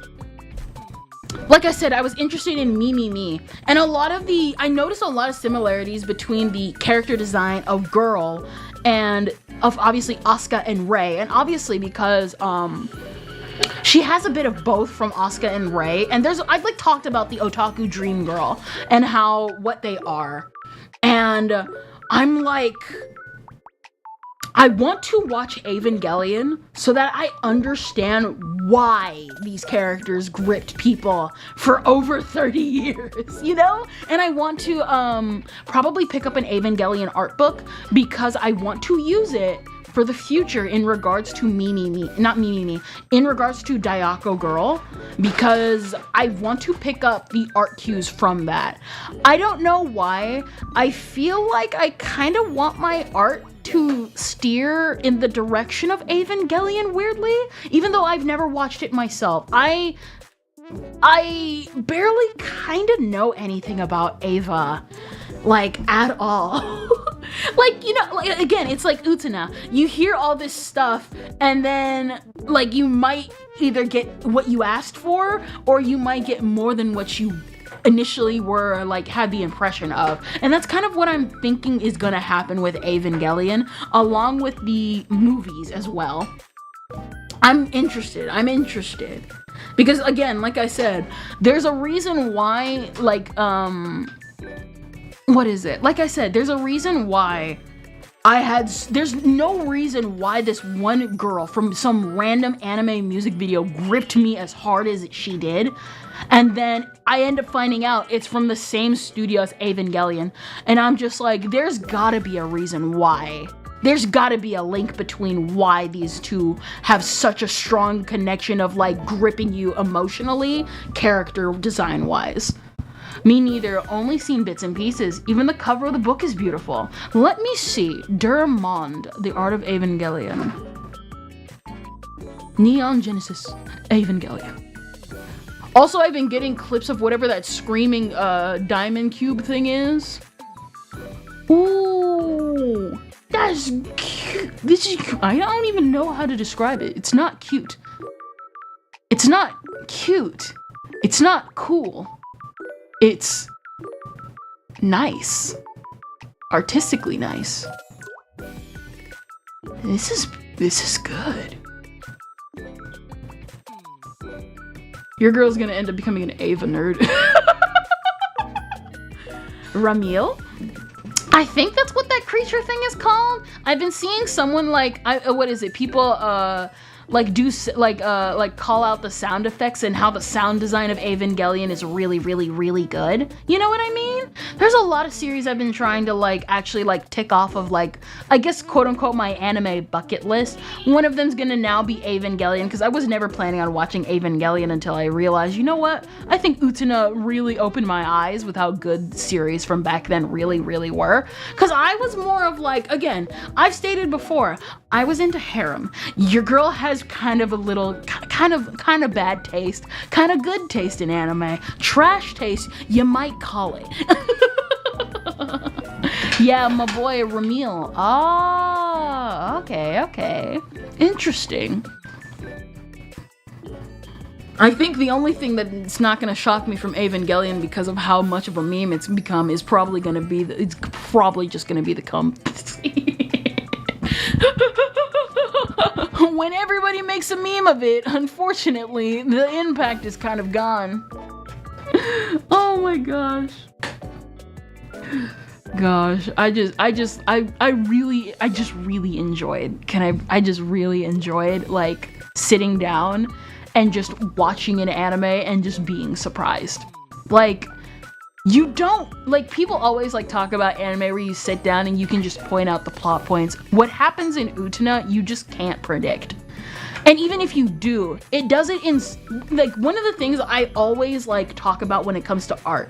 like I said, I was interested in Me, and I noticed a lot of similarities between the character design of Girl and of obviously Asuka and Rei, and obviously because she has a bit of both from Asuka and Rei, and I've like talked about the Otaku Dream Girl and what they are, and I'm like, I want to watch Evangelion so that I understand why these characters gripped people for over 30 years, you know? And I want to probably pick up an Evangelion art book because I want to use it for the future in regards to in regards to Dayako Girl, because I want to pick up the art cues from that. I don't know why. I feel like I kind of want my art to steer in the direction of Evangelion, weirdly, even though I've never watched it myself. I barely kind of know anything about Eva, like, at all. Like, you know, like, again, it's like Utena. You hear all this stuff, and then, like, you might either get what you asked for, or you might get more than what you initially were, like, had the impression of. And that's kind of what I'm thinking is gonna happen with Evangelion, along with the movies as well. I'm interested. Because, again, like I said, there's a reason why, like, what is it? Like I said, there's a reason why there's no reason why this one girl from some random anime music video gripped me as hard as she did. And then I end up finding out it's from the same studio as Evangelion. And I'm just like, there's gotta be a reason why. There's gotta be a link between why these two have such a strong connection of, like, gripping you emotionally, character design wise. Me neither, only seen bits and pieces. Even the cover of the book is beautiful. Let me see. Duramond, The Art of Evangelion. Neon Genesis Evangelion. Also, I've been getting clips of whatever that screaming diamond cube thing is. Ooh, that's cute. This is, I don't even know how to describe it. It's not cute. It's not cute. It's not cool. It's nice. Artistically nice. This is good. Your girl's gonna end up becoming an Ava nerd. Ramil? I think that's what that creature thing is called. I've been seeing someone like, what is it? People like do like call out the sound effects and how the sound design of Evangelion is really, really, really good. You know what I mean? There's a lot of series I've been trying to like actually like tick off of like, I guess quote unquote my anime bucket list. One of them's gonna now be Evangelion because I was never planning on watching Evangelion until I realized, you know what? I think Utena really opened my eyes with how good series from back then really, really were. Because I was more of like, again, I've stated before, I was into harem. Your girl has kind of a little, kind of bad taste, kind of good taste in anime. Trash taste, you might call it. Yeah, my boy Ramil. Oh, okay. Interesting. I think the only thing that's not going to shock me from Evangelion because of how much of a meme it's become is probably going to be, it's probably just going to be the when everybody makes a meme of it, unfortunately, the impact is kind of gone. Oh my gosh. Gosh, I just really enjoyed. I just really enjoyed like sitting down and just watching an anime and just being surprised. Like, you don't, like, people always like talk about anime where you sit down and you can just point out the plot points. What happens in Utena, you just can't predict. And even if you do, it does it in, like, one of the things I always like talk about when it comes to art,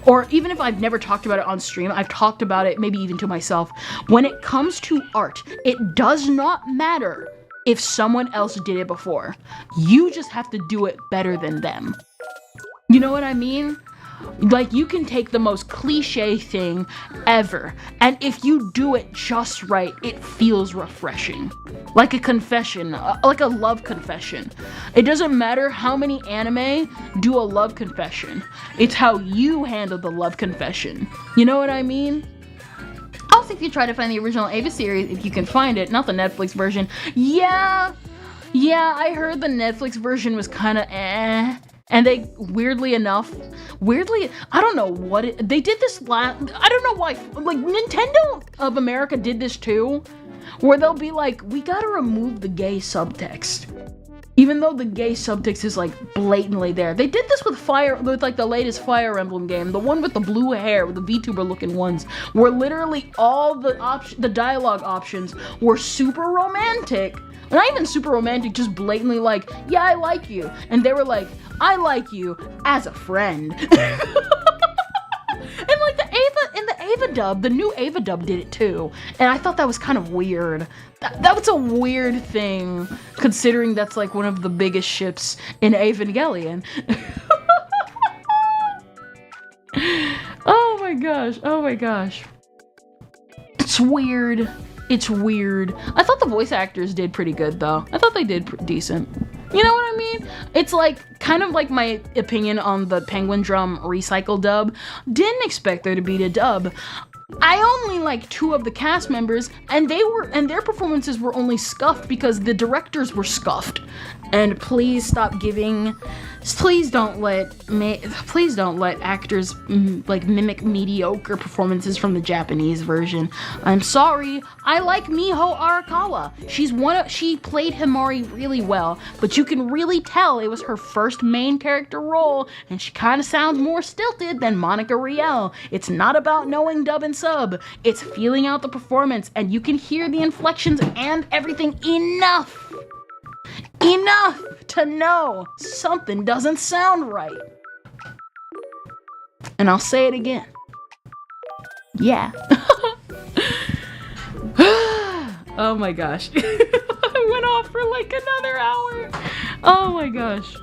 or even if I've never talked about it on stream, I've talked about it maybe even to myself. When it comes to art, it does not matter if someone else did it before. You just have to do it better than them. You know what I mean? Like, you can take the most cliche thing ever, and if you do it just right, it feels refreshing. Like a confession, like a love confession. It doesn't matter how many anime do a love confession. It's how you handle the love confession. You know what I mean? Also, if you try to find the original Ava series, if you can find it, not the Netflix version. Yeah, I heard the Netflix version was kind of eh. And they, weirdly, I don't know what they did this I don't know why, like, Nintendo of America did this too, where they'll be like, we gotta remove the gay subtext. Even though the gay subtext is, like, blatantly there. They did this with like, the latest Fire Emblem game, the one with the blue hair, with the VTuber looking ones, where literally all the dialogue options were super romantic. Not even super romantic, just blatantly like, yeah, I like you. And they were like, I like you as a friend. And like the Ava dub, the new Ava dub did it too. And I thought that was kind of weird. That was a weird thing, considering that's like one of the biggest ships in Evangelion. Oh my gosh. It's weird. I thought the voice actors did pretty good though. I thought they did decent. You know what I mean? It's like, kind of like my opinion on the Penguin Drum recycle dub. Didn't expect there to be a dub. I only like 2 of the cast members, and their performances were only scuffed because the directors were scuffed. And please don't let actors like mimic mediocre performances from the Japanese version. I'm sorry. I like Miho Arakawa. She played Himari really well, but you can really tell it was her first main character role, and she kind of sounds more stilted than Monica Riel. It's not about knowing dub and sub. It's feeling out the performance, and you can hear the inflections and everything enough to know something doesn't sound right. And I'll say it again. Yeah. Oh my gosh. went off for like another hour. Oh my gosh.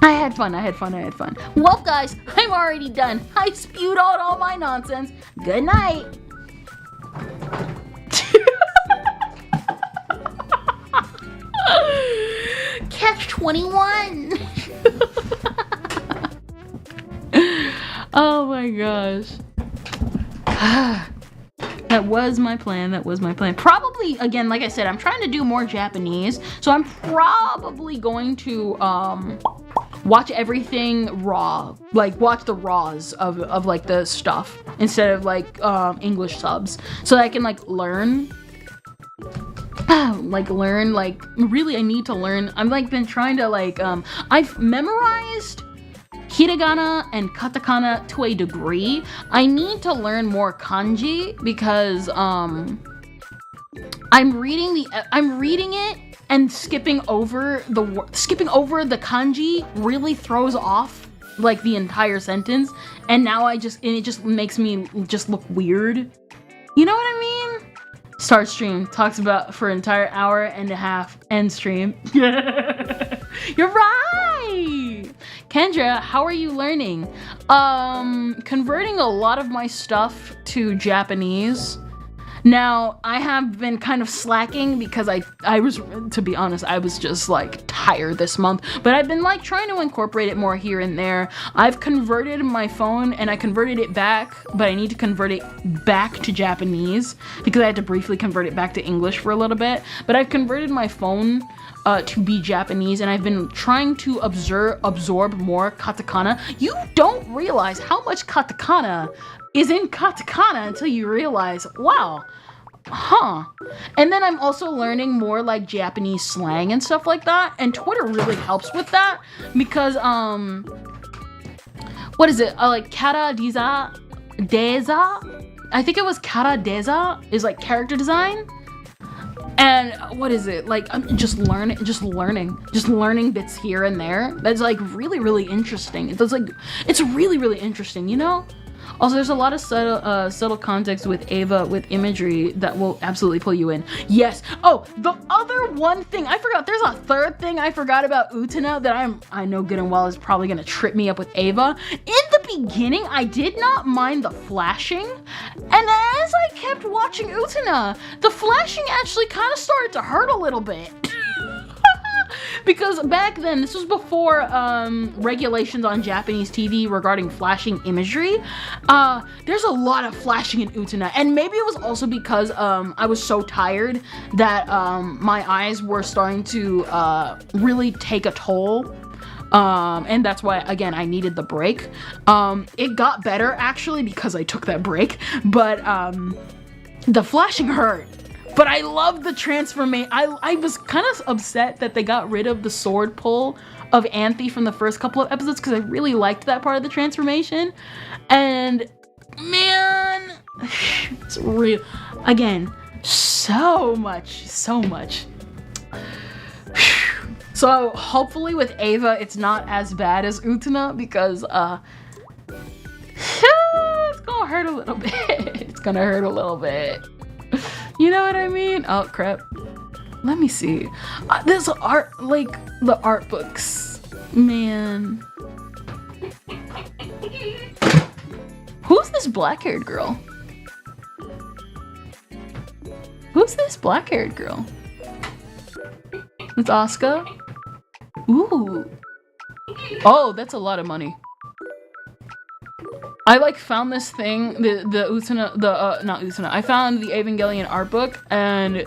I had fun. Well, guys, I'm already done. I spewed out all my nonsense. Good night. Catch 21. Oh my gosh. That was my plan. Probably, again, like I said, I'm trying to do more Japanese, so I'm probably going to watch everything raw, like watch the raws of like the stuff instead of like English subs, so that I can like learn. Really I need to learn. I'm like been trying to like I've memorized hiragana and katakana to a degree. I need to learn more kanji because I'm reading it and skipping over the kanji really throws off like the entire sentence, and now it just makes me just look weird. You know what I mean? Start stream, talks about for an entire hour and a half, end stream. You're right! Kendra, how are you learning? Converting a lot of my stuff to Japanese. Now, I have been kind of slacking because I was, to be honest, I was just like tired this month, but I've been like trying to incorporate it more here and there. I've converted my phone and I converted it back, but I need to convert it back to Japanese because I had to briefly convert it back to English for a little bit, but I've converted my phone to be Japanese, and I've been trying to absorb more katakana. You don't realize how much katakana is in katakana until you realize, wow, and then I'm also learning more like Japanese slang and stuff like that, and Twitter really helps with that because what is it, like kara deza, I think it was kara deza is like character design. And what is it? Like, I'm just learning bits here and there. That's like really interesting. It's really interesting, you know? Also, there's a lot of subtle context with Ava with imagery that will absolutely pull you in. Yes. Oh, the other one thing I forgot. There's a third thing I forgot about Utena that I know good and well is probably gonna trip me up with Ava. In the beginning, I did not mind the flashing, and as I kept watching Utena, the flashing actually kind of started to hurt a little bit. Because back then, this was before regulations on Japanese TV regarding flashing imagery. There's a lot of flashing in Utena, and maybe it was also because I was so tired that my eyes were starting to really take a toll. And that's why, again, I needed the break. It got better, actually, because I took that break, but the flashing hurt. But I love the transformation. I was kind of upset that they got rid of the sword pull of Anthe from the first couple of episodes because I really liked that part of the transformation. And man, it's real. Again, so much. So hopefully with Ava, it's not as bad as Utena because it's gonna hurt a little bit. You know what I mean? Oh crap. Let me see. There's art, like the art books. Man. Who's this black-haired girl? It's Asuka? Ooh. Oh, that's a lot of money. I like found this thing, the Utena, not Utena. I found the Evangelion art book, and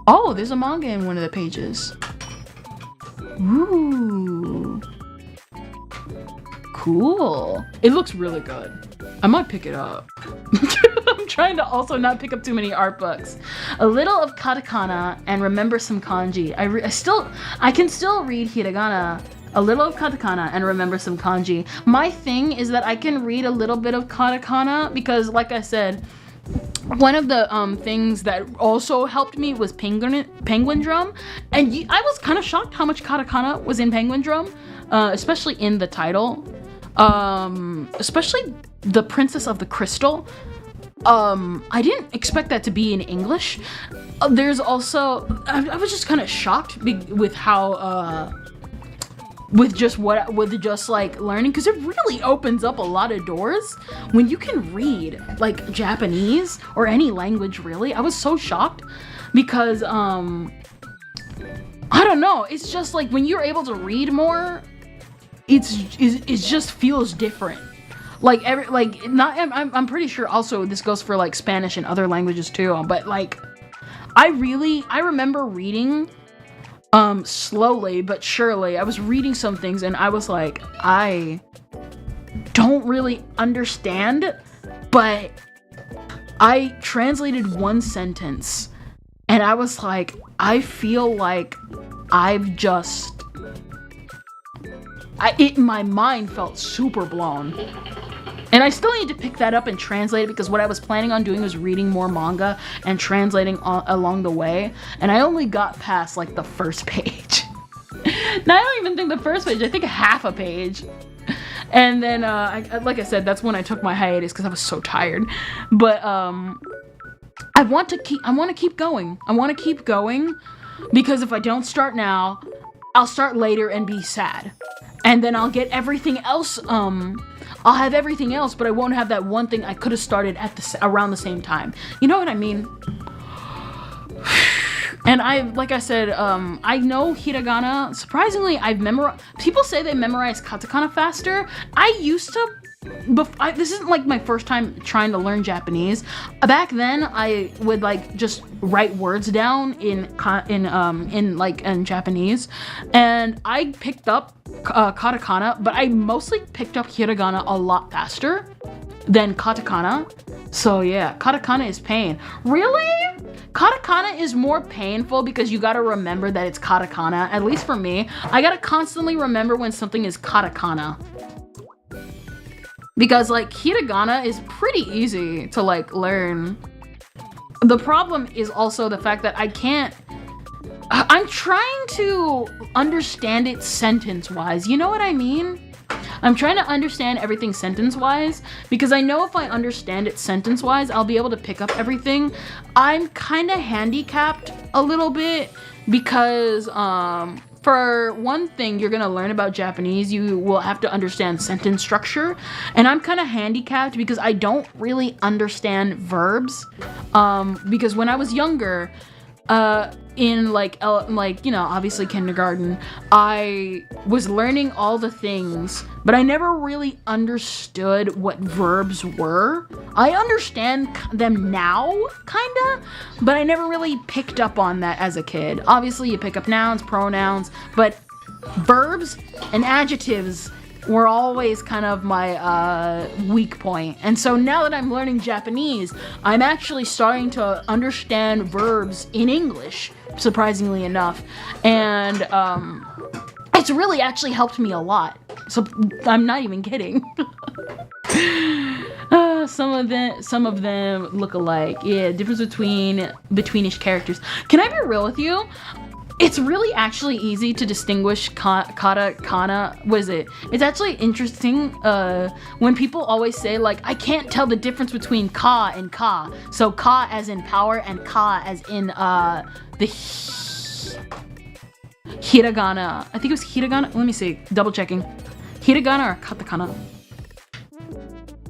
oh, there's a manga in one of the pages. Ooh, cool. It looks really good. I might pick it up. I'm trying to also not pick up too many art books. A little of katakana and remember some kanji. I can still read hiragana. A little of katakana and remember some kanji. My thing is that I can read a little bit of katakana because, like I said, one of the things that also helped me was Penguin Drum, and I was kind of shocked how much katakana was in Penguin Drum, especially in the title, especially the Princess of the Crystal. I didn't expect that to be in English. There's also, I was just kind of shocked with how, with just like learning, because it really opens up a lot of doors when you can read like Japanese or any language really. I was so shocked because, I don't know, it's just like when you're able to read more, it just feels different. Like I'm pretty sure also this goes for like Spanish and other languages too, but like I remember reading slowly but surely. I was reading some things and I was like, I don't really understand, but I translated one sentence and I was like, I feel like my mind felt super blown. And I still need to pick that up and translate it, because what I was planning on doing was reading more manga and translating along the way. And I only got past like the first page. Now I don't even think the first page, I think half a page. And then, like I said, that's when I took my hiatus because I was so tired. But I want to keep going. I want to keep going because if I don't start now, I'll start later and be sad. And then I'll get everything else, I'll have everything else, but I won't have that one thing I could have started at around the same time. You know what I mean? And like I said, I know hiragana. Surprisingly, people say they memorize katakana faster. I used to, this isn't like my first time trying to learn Japanese. Back then, I would like just write words down in Japanese, and I picked up katakana, but I mostly picked up hiragana a lot faster than katakana. So yeah, katakana is pain. Really? Katakana is more painful because you gotta remember that it's katakana. At least for me, I gotta constantly remember when something is katakana. Because like hiragana is pretty easy to like learn. The problem is also the fact that I'm trying to understand it sentence-wise. You know what I mean? I'm trying to understand everything sentence-wise because I know if I understand it sentence-wise, I'll be able to pick up everything. I'm kind of handicapped a little bit because, for one thing, you're gonna learn about Japanese, you will have to understand sentence structure. And I'm kind of handicapped because I don't really understand verbs. Because when I was younger, in obviously kindergarten, I was learning all the things, but I never really understood what verbs were. I understand them now, kinda, but I never really picked up on that as a kid. Obviously, you pick up nouns, pronouns, but verbs and adjectives were always kind of my weak point. And so now that I'm learning Japanese, I'm actually starting to understand verbs in English, surprisingly enough. And it's really actually helped me a lot. So I'm not even kidding. Some of them look alike. Yeah, difference betweenish characters. Can I be real with you? It's really actually easy to distinguish kata, kana. What is it? It's actually interesting when people always say, like, I can't tell the difference between ka and ka. So ka as in power and ka as in the hiragana. I think it was hiragana. Let me see. Double checking. Hiragana or katakana?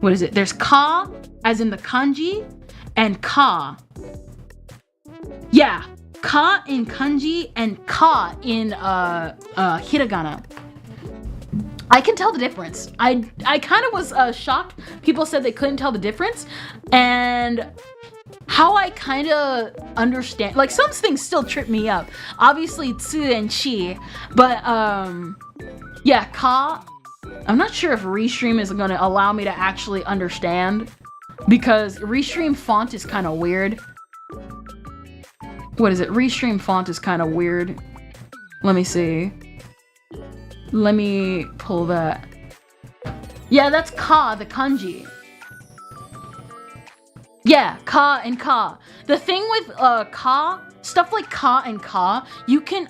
What is it? There's ka as in the kanji and ka. Yeah. Ka in kanji and ka in hiragana. I can tell the difference. I kind of was shocked. People said they couldn't tell the difference. And how I kind of understand, like some things still trip me up. Obviously tsu and chi. But yeah, ka. I'm not sure if Restream is going to allow me to actually understand. Because Restream font is kind of weird. What is it? Restream font is kind of weird. Let me see. Let me pull that. Yeah, that's ka, the kanji. Yeah, ka and ka. The thing with ka, stuff like ka and ka,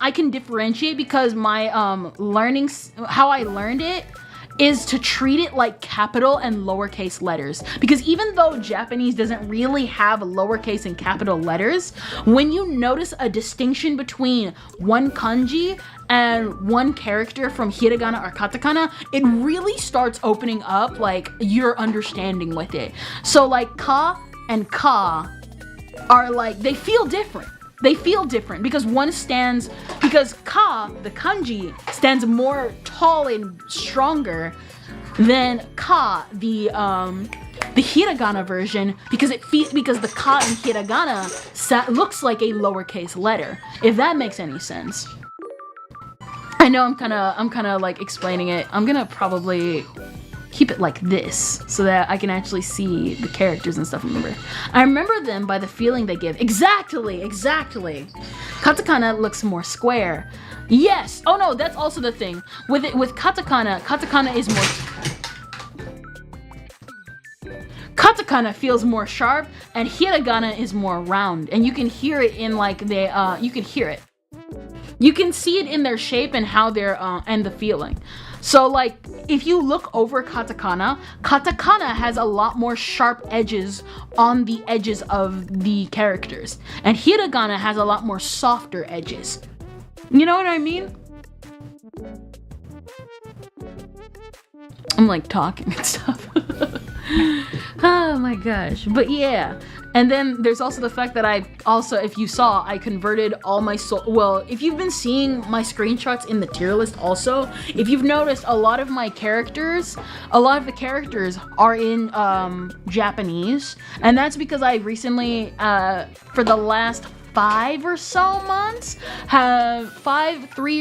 I can differentiate because my how I learned it is to treat it like capital and lowercase letters. Because even though Japanese doesn't really have lowercase and capital letters, when you notice a distinction between one kanji and one character from hiragana or katakana, it really starts opening up like your understanding with it. So like ka and ka are like, they feel different. They feel different because because ka, the kanji, stands more tall and stronger than ka, the hiragana version, because the ka in hiragana looks like a lowercase letter, if that makes any sense. I know I'm kind of like explaining it. I'm gonna probably keep it like this so that I can actually see the characters and stuff. I remember them by the feeling they give. Exactly. Katakana looks more square. Yes. Oh no, that's also the thing. With katakana is more... Katakana feels more sharp and hiragana is more round. And you can hear it in like you can hear it. You can see it in their shape and how they're, and the feeling. So like, if you look over katakana has a lot more sharp edges on the edges of the characters. And hiragana has a lot more softer edges. You know what I mean? I'm like talking and stuff. Oh my gosh. But yeah. And then there's also the fact that if you saw, I converted all my if you've been seeing my screenshots in the tier list also, if you've noticed, a lot of the characters are in Japanese. And that's because I recently, for the last 3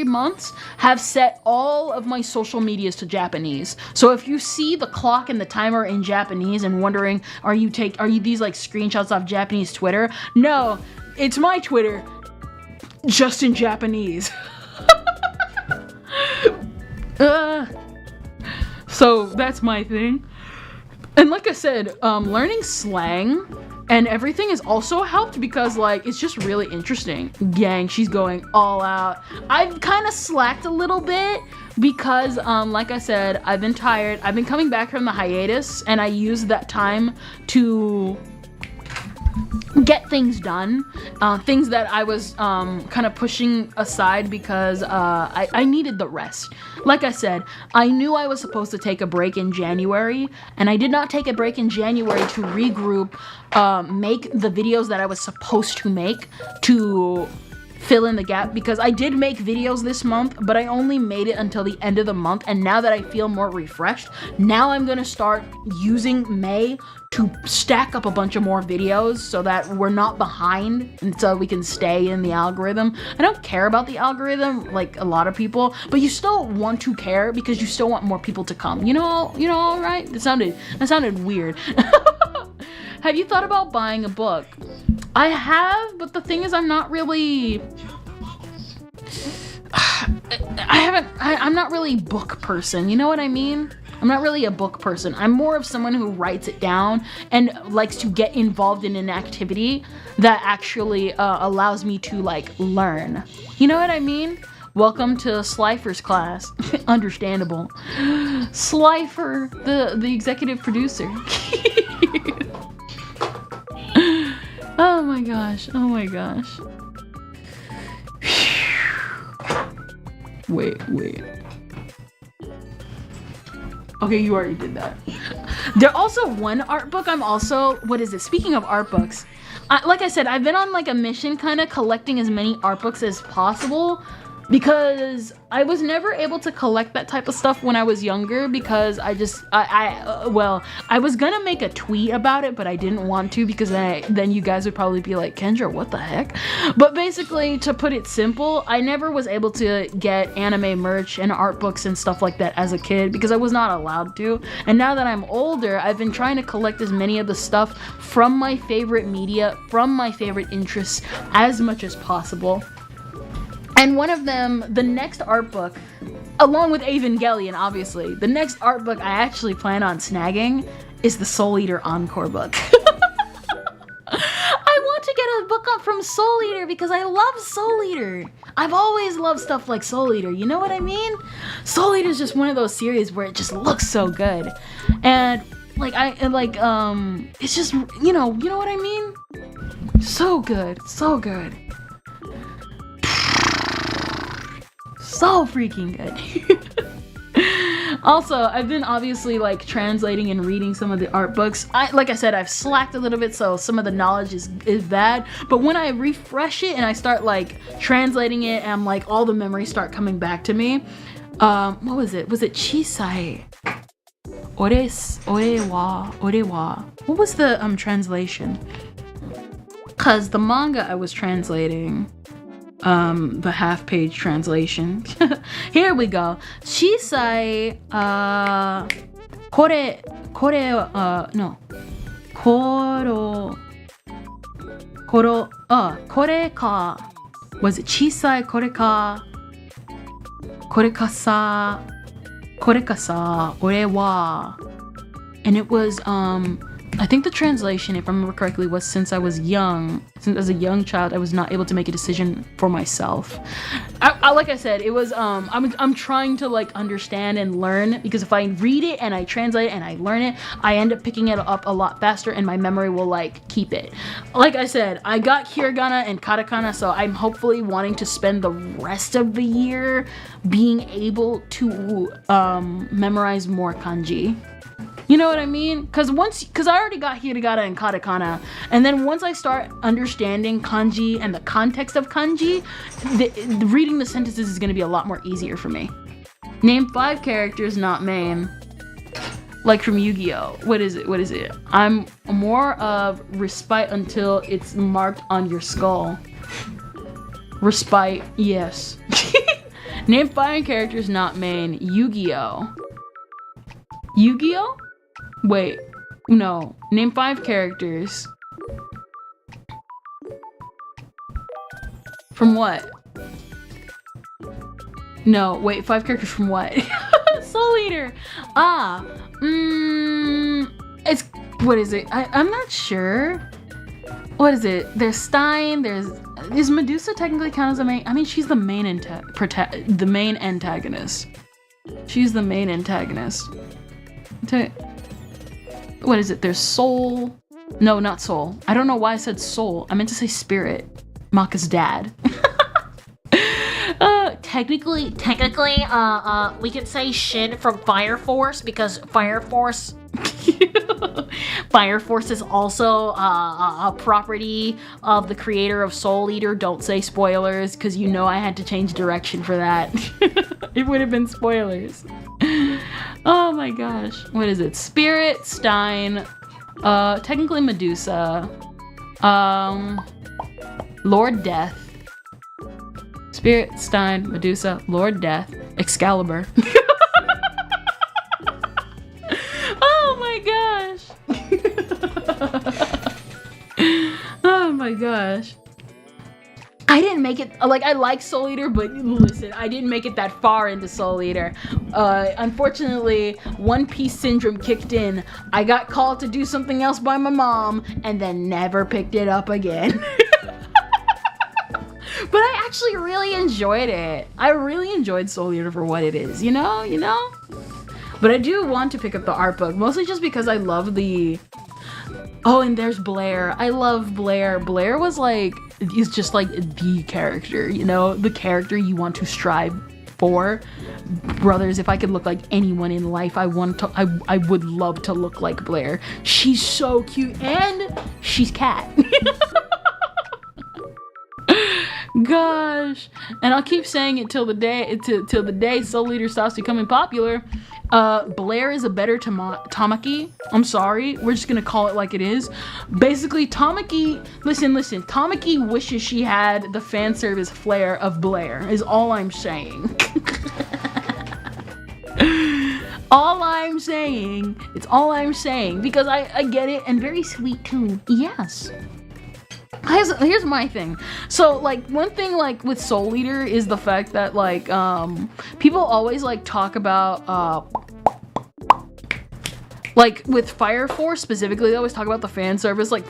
months, have set all of my social medias to Japanese. So if you see the clock and the timer in Japanese and wondering, are you these like screenshots off Japanese Twitter? No, it's my Twitter, just in Japanese. So that's my thing. And like I said, learning slang and everything has also helped because like, it's just really interesting. Gang, she's going all out. I've kind of slacked a little bit because like I said, I've been tired. I've been coming back from the hiatus and I used that time to get things done, things that I was kind of pushing aside because I needed the rest. Like I said, I knew I was supposed to take a break in January, and I did not take a break in January to regroup, make the videos that I was supposed to make to fill in the gap, because I did make videos this month, but I only made it until the end of the month. And now that I feel more refreshed, now I'm gonna start using May to stack up a bunch of more videos so that we're not behind and so we can stay in the algorithm. I don't care about the algorithm like a lot of people, but you still want to care because you still want more people to come. You know, right? That sounded weird. Have you thought about buying a book? I have, but the thing is, I'm not really... I'm not really a book person, you know what I mean? I'm not really a book person. I'm more of someone who writes it down and likes to get involved in an activity that actually allows me to like learn. You know what I mean? Welcome to Slifer's class. Understandable. Slifer, the executive producer. Oh my gosh. Oh my gosh. Wait. Okay, you already did that. There also one art book what is it? Speaking of art books, like I said, I've been on like a mission kind of collecting as many art books as possible because I was never able to collect that type of stuff when I was younger because I was gonna make a tweet about it, but I didn't want to because then you guys would probably be like, Kendra, what the heck? But basically, to put it simple, I never was able to get anime merch and art books and stuff like that as a kid because I was not allowed to. And now that I'm older, I've been trying to collect as many of the stuff from my favorite media, from my favorite interests as much as possible. And one of them, the next art book, along with Evangelion, obviously, the next art book I actually plan on snagging is the Soul Eater Encore book. I want to get a book from Soul Eater because I love Soul Eater. I've always loved stuff like Soul Eater. You know what I mean? Soul Eater is just one of those series where it just looks so good, and it's just you know what I mean? So good, so good, so freaking good. Also, I've been obviously like translating and reading some of the art books. Like I said, I've slacked a little bit, so some of the knowledge is bad. But when I refresh it and I start like translating it, and like all the memories start coming back to me. What was it? Was it Chisai? Orewa. What was the translation? Cause the manga I was translating. The half-page translation. Here we go. Chisai, kore ka. Was it chisai kore ka sa, ore wa. And it was, I think the translation, if I remember correctly, was since as a young child, I was not able to make a decision for myself. Like I said, it was, I'm trying to like understand and learn, because if I read it and I translate it and I learn it, I end up picking it up a lot faster and my memory will like keep it. Like I said, I got hiragana and katakana, so I'm hopefully wanting to spend the rest of the year being able to memorize more kanji. You know what I mean? Because I already got hiragana and katakana, and then once I start understanding kanji and the context of kanji, reading the sentences is going to be a lot more easier for me. Name 5 characters not main. Like from Yu-Gi-Oh! What is it? I'm more of respite until it's marked on your skull. Respite, yes. Name 5 characters not main. Yu-Gi-Oh! Yu-Gi-Oh? Wait, no. Name 5 characters. From what? No, wait, 5 characters from what? Soul Eater! It's, what is it? I'm not sure. What is it? There's Stein, is Medusa technically count as a main? I mean, she's the main antagonist. She's the main antagonist. What is it? There's Soul. No, not Soul. I don't know why I said Soul. I meant to say Spirit. Maka's dad. Technically, we could say Shin from Fire Force, because Fire Force is also a property of the creator of Soul Eater. Don't say spoilers, because you know I had to change direction for that. It would have been spoilers. Oh my gosh. What is it? Spirit, Stein, technically Medusa, Lord Death. Spirit, Stein, Medusa, Lord Death, Excalibur. Oh my gosh. Oh my gosh. I didn't make it, like, I like Soul Eater, but listen, I didn't make it that far into Soul Eater. Unfortunately, One Piece syndrome kicked in. I got called to do something else by my mom, and then never picked it up again. But I actually really enjoyed it. I really enjoyed Soul Eater for what it is, you know? But I do want to pick up the art book, mostly just because I love the... Oh, and there's Blair. I love Blair. Blair was like, is just like the character, you know? The character you want to strive for. Brothers, if I could look like anyone in life, I would love to look like Blair. She's so cute, and she's cat. Gosh. And I'll keep saying it till the day Soul Eater stops becoming popular. Blair is a better Tamaki. I'm sorry. We're just gonna call it like it is. Basically, Tamaki, listen, Tamaki wishes she had the fan service flair of Blair, is all I'm saying. All I'm saying, because I get it, and very sweet too. Yes. Here's my thing. So, like, one thing, like, with Soul Eater is the fact that, like, people always, like, talk about, Like with Fire Force specifically, they always talk about the fan service. Like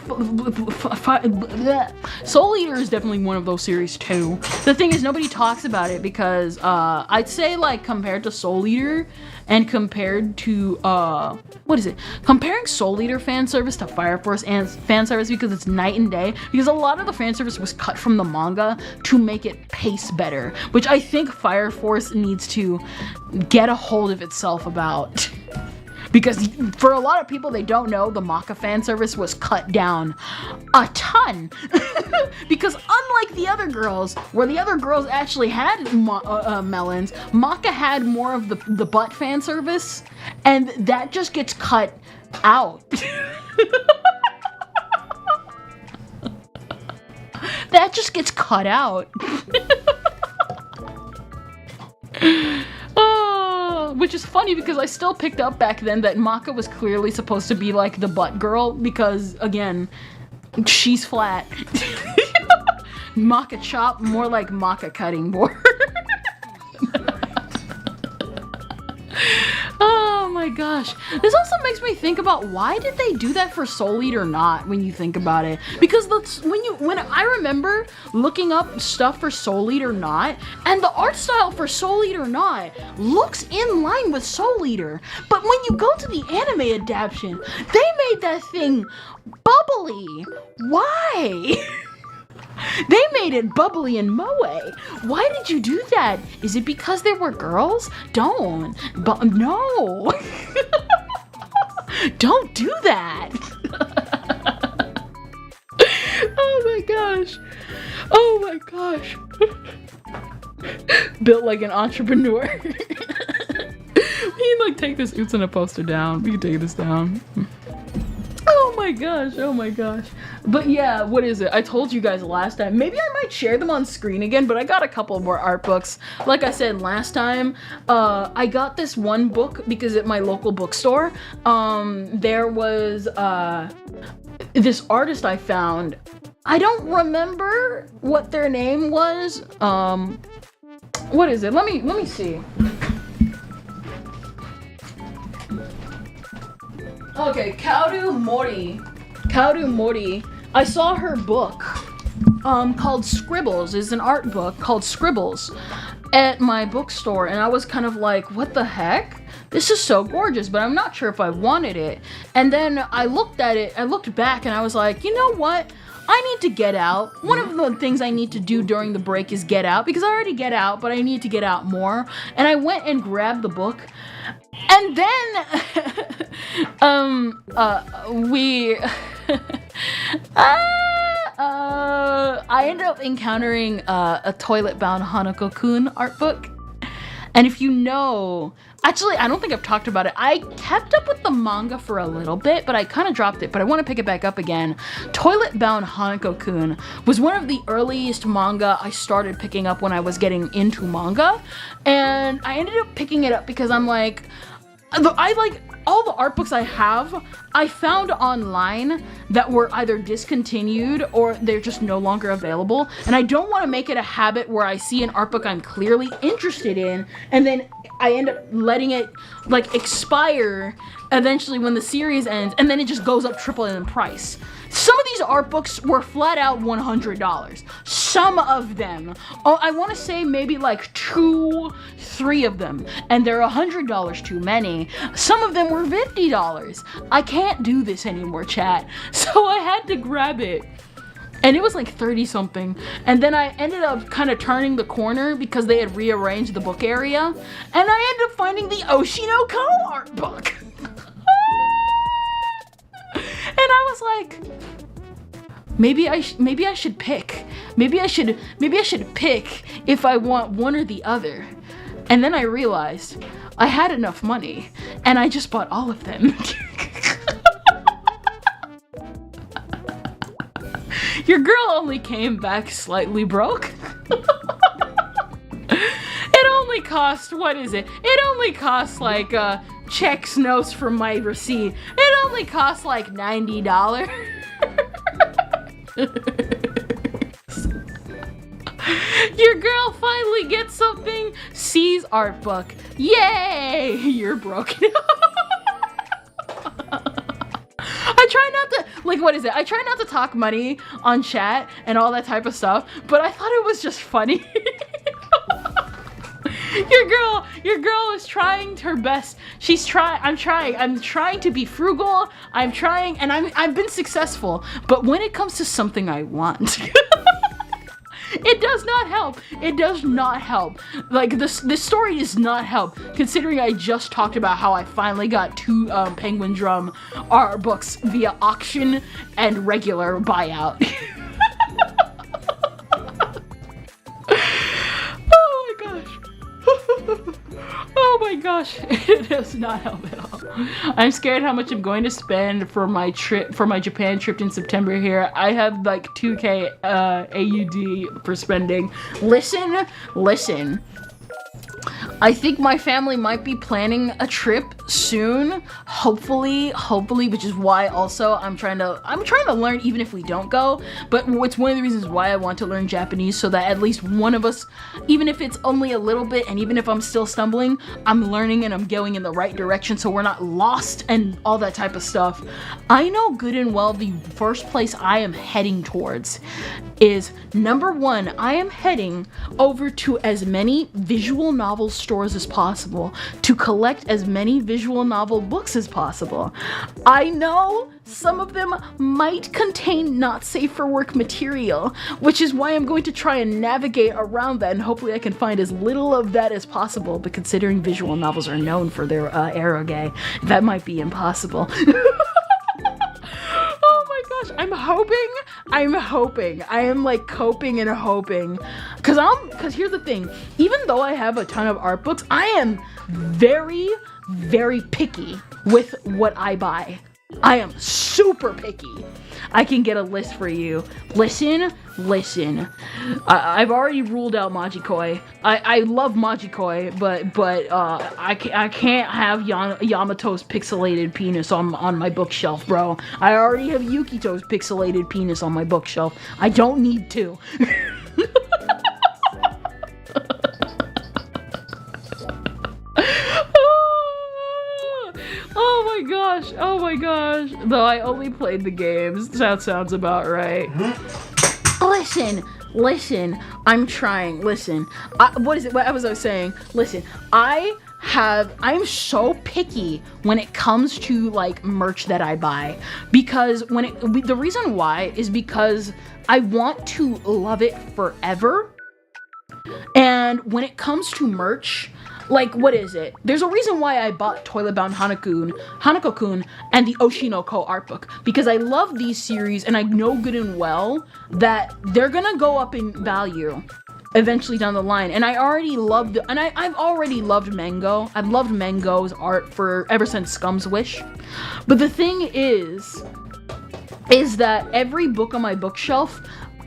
Soul Eater is definitely one of those series too. The thing is, nobody talks about it because I'd say like compared to Soul Eater and compared to comparing Soul Eater fan service to Fire Force and fan service, because it's night and day, because a lot of the fan service was cut from the manga to make it pace better, which I think Fire Force needs to get a hold of itself about. Because for a lot of people, they don't know the Maka fan service was cut down a ton. Because unlike the other girls, where the other girls actually had melons, Maka had more of the butt fan service, and that just gets cut out. That just gets cut out. Which is funny because I still picked up back then that Maka was clearly supposed to be like the butt girl because, again, she's flat. Maka chop, more like Maka cutting board. Oh my gosh. This also makes me think about why did they do that for Soul Eater not, when you think about it. Because when I remember looking up stuff for Soul Eater not, and the art style for Soul Eater not looks in line with Soul Eater. But when you go to the anime adaptation, they made that thing bubbly. Why? They made it bubbly and moe. Why did you do that? Is it because there were girls? Don't. But no. Don't do that. Oh my gosh. Oh my gosh. Built like an entrepreneur. We can like take this Utsuna poster down. We can take this down. Oh my gosh, oh my gosh. But yeah, what is it? I told you guys last time. Maybe I might share them on screen again, but I got a couple more art books. Like I said last time, I got this one book because at my local bookstore, there was this artist I found. I don't remember what their name was. What is it? Let me see. Okay, Kaoru Mori. I saw her book called Scribbles. It's an art book called Scribbles at my bookstore, and I was kind of like, what the heck? This is so gorgeous, but I'm not sure if I wanted it. And then I looked at it, I looked back, and I was like, you know what? I need to get out. One of the things I need to do during the break is get out, because I already get out, but I need to get out more. And I went and grabbed the book. And then I ended up encountering a toilet-bound Hanako-kun art book. And if you know, actually, I don't think I've talked about it. I kept up with the manga for a little bit, but I kind of dropped it, but I want to pick it back up again. Toilet-bound Hanako-kun was one of the earliest manga I started picking up when I was getting into manga. And I ended up picking it up because I'm like, I like all the art books I have, I found online that were either discontinued or they're just no longer available. And I don't want to make it a habit where I see an art book I'm clearly interested in and then I end up letting it like expire eventually when the series ends, and then it just goes up triple in price. Some of these art books were flat out $100. Some of them, I want to say maybe like 2-3 of them, and they're $100 too many. Some of them were $50. I can't do this anymore, chat. So I had to grab it. And it was like 30 something. And then I ended up kind of turning the corner because they had rearranged the book area. And I ended up finding the Oshinoko art book. And I was like, maybe I should pick. Maybe I should pick if I want one or the other. And then I realized I had enough money and I just bought all of them. Your girl only came back slightly broke. It only cost, what is it? It only cost like checks notes from my receipt. It only cost like $90. Your girl finally gets something, sees art book. Yay! You're broken. like, what is it? I try not to talk money on chat and all that type of stuff, but I thought it was just funny. Your girl is trying her best. I'm trying to be frugal. I'm trying, and I've been successful. But when it comes to something I want, it does not help. It does not help. Like, this story does not help, considering I just talked about how I finally got 2 Penguin Drum art books via auction and regular buyout. Oh my gosh, it does not help at all. I'm scared how much I'm going to spend for my Japan trip in September here. I have like 2k AUD for spending. Listen. I think my family might be planning a trip soon, hopefully, which is why also I'm trying to learn even if we don't go, but it's one of the reasons why I want to learn Japanese, so that at least one of us, even if it's only a little bit, and even if I'm still stumbling, I'm learning and I'm going in the right direction so we're not lost and all that type of stuff. I know good and well the first place I am heading towards is, number 1, I am heading over to as many visual novel stores as possible to collect as many visual novel books as possible. I know some of them might contain not safe for work material, which is why I'm going to try and navigate around that, and hopefully I can find as little of that as possible, but considering visual novels are known for their eroge, that might be impossible. I'm hoping. I am like coping and hoping. Cause here's the thing, even though I have a ton of art books, I am very, very picky with what I buy. I am super picky. I can get a list for you. Listen. I've already ruled out Majikoi. I love Majikoi, but I can't have Yamato's pixelated penis on my bookshelf, bro. I already have Yukito's pixelated penis on my bookshelf. I don't need to. Oh my gosh. Though I only played the games. That sounds about right. Listen. I'm trying. Listen. What is it? What was I saying? Listen. I'm so picky when it comes to like merch that I buy, because the reason why is because I want to love it forever. And when it comes to merch, like, what is it? There's a reason why I bought Toilet Bound Hanako-kun and the Oshinoko art book, because I love these series and I know good and well that they're gonna go up in value eventually down the line. And I've already loved Mango. I've loved Mango's art ever since Scum's Wish. But the thing is that every book on my bookshelf,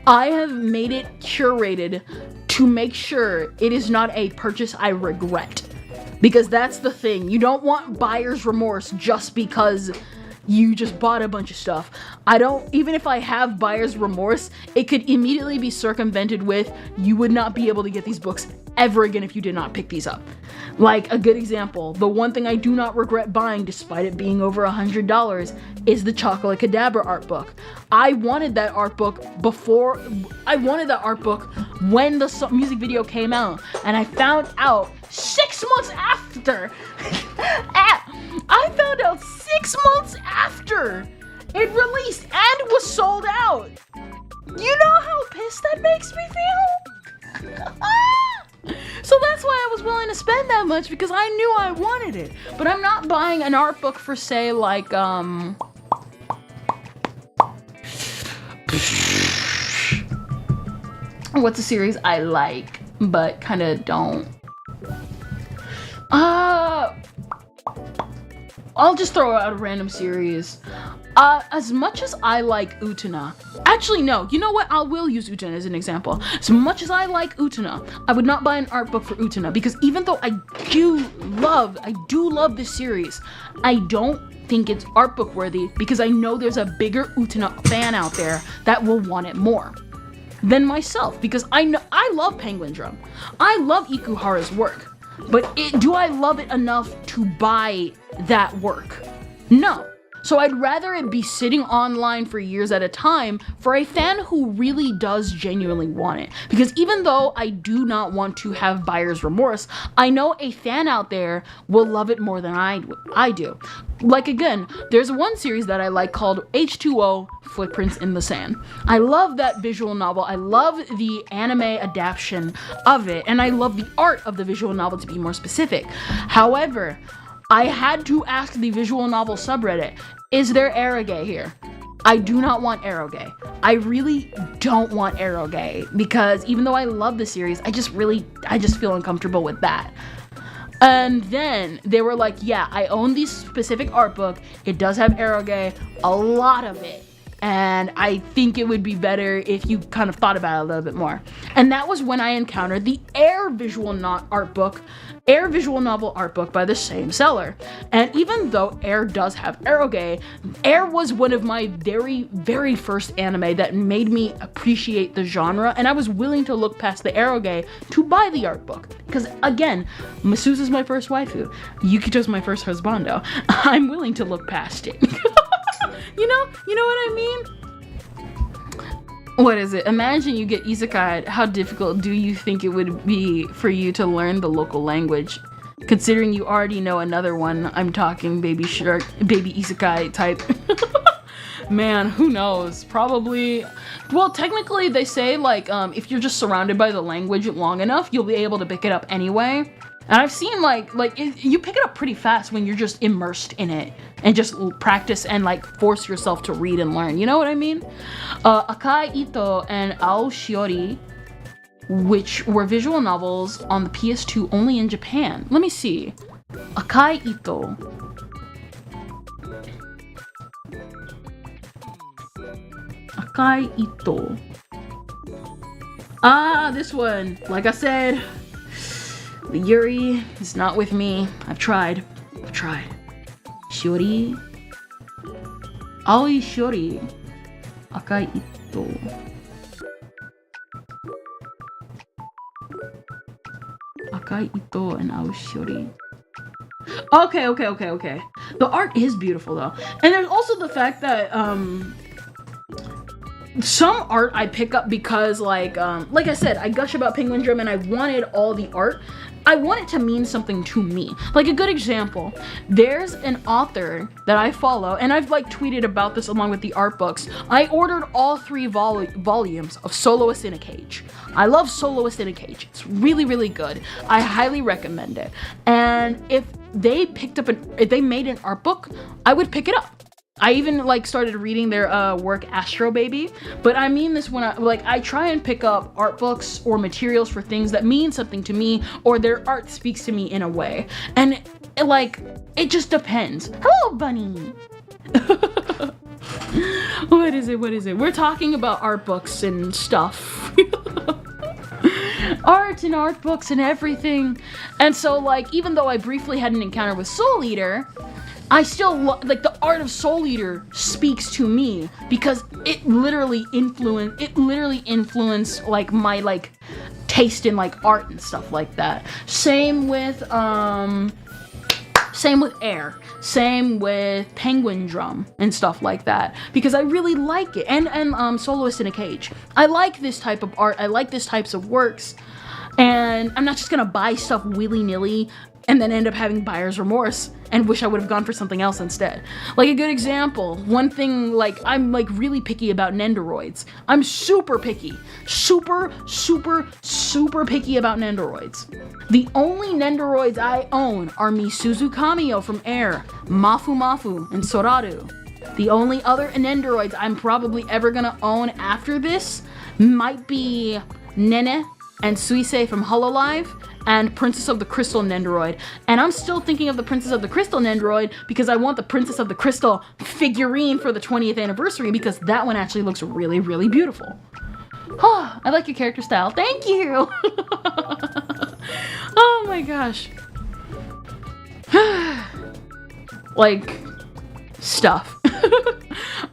I have made it curated to make sure it is not a purchase I regret. Because that's the thing. You don't want buyer's remorse just because you just bought a bunch of stuff. Even if I have buyer's remorse, it could immediately be circumvented with, you would not be able to get these books ever again if you did not pick these up. Like, a good example, the one thing I do not regret buying, despite it being over $100, is the Chocolate Cadabra art book. I wanted that art book when the music video came out, and I found out 6 months after. I found out 6 months after it released and was sold out. You know how pissed that makes me feel? So that's why I was willing to spend that much, because I knew I wanted it. But I'm not buying an art book for, say, like, what's a series I like, but kind of don't? I'll just throw out a random series. As much as I like Utena, actually no, you know what? I will use Utena as an example. As much as I like Utena, I would not buy an art book for Utena, because even though I do love this series, I don't think it's art book worthy, because I know there's a bigger Utena fan out there that will want it more than myself, because I love Penguin Drum. I love Ikuhara's work, but do I love it enough to buy that work? No. So I'd rather it be sitting online for years at a time for a fan who really does genuinely want it. Because even though I do not want to have buyer's remorse, I know a fan out there will love it more than I do. Like, again, there's one series that I like called H2O Footprints in the Sand. I love that visual novel. I love the anime adaptation of it, and I love the art of the visual novel, to be more specific. However, I had to ask the visual novel subreddit, is there eroge here? I do not want eroge. I really don't want eroge, because even though I love the series, I just feel uncomfortable with that. And then they were like, yeah, I own this specific art book. It does have eroge, a lot of it. And I think it would be better if you kind of thought about it a little bit more. And that was when I encountered the Air visual novel art book by the same seller. And even though Air does have eroge, Air was one of my very, very first anime that made me appreciate the genre, and I was willing to look past the eroge to buy the art book. Because again, Masuza's my first waifu, Yukito's my first husbando. I'm willing to look past it. You know what I mean? What is it? Imagine you get isekai. How difficult do you think it would be for you to learn the local language? Considering you already know another one, I'm talking baby shark, baby isekai type. Man, who knows? Probably. Well, technically they say like if you're just surrounded by the language long enough, you'll be able to pick it up anyway. And I've seen you pick it up pretty fast when you're just immersed in it and just practice and like force yourself to read and learn. You know what I mean? Akai Ito and Ao Shiori, which were visual novels on the PS2 only in Japan. Let me see. Akai Ito. Akai Ito. Ah, this one. Like I said, the Yuri is not with me. I've tried. Shiori. Aoi Shiori. Akai Ito. Akai Ito and Aoi Shiori. Okay. The art is beautiful though. And there's also the fact that some art I pick up because like I said, I gush about Penguin Drum and I wanted all the art. I want it to mean something to me. Like a good example, there's an author that I follow, and I've like tweeted about this along with the art books. I ordered all 3 volumes of Soloist in a Cage. I love Soloist in a Cage. It's really, really good. I highly recommend it. And if they made an art book, I would pick it up. I even like started reading their work Astro Baby, but I mean this when I try and pick up art books or materials for things that mean something to me or their art speaks to me in a way. And it just depends. Hello, bunny. What is it? We're talking about art books and stuff. Art and art books and everything. And so like even though I briefly had an encounter with Soul Eater, I still like the art of Soul Eater speaks to me because it literally influenced like my like taste in like art and stuff like that. Same with Air, same with Penguin Drum and stuff like that because I really like it. And Soloist in a Cage. I like this type of art. I like this types of works, and I'm not just gonna buy stuff willy-nilly and then end up having buyer's remorse and wish I would have gone for something else instead. Like a good example, one thing, like I'm like really picky about Nendoroids. I'm super picky. Super picky about Nendoroids. The only Nendoroids I own are Misuzu Kamio from Air, Mafu, and Soraru. The only other Nendoroids I'm probably ever gonna own after this might be Nene and Suisei from HOTLINE, and Princess of the Crystal Nendoroid. And I'm still thinking of the Princess of the Crystal Nendoroid because I want the Princess of the Crystal figurine for the 20th anniversary because that one actually looks really, really beautiful. Oh, I like your character style. Thank you. Oh my gosh. Like, stuff.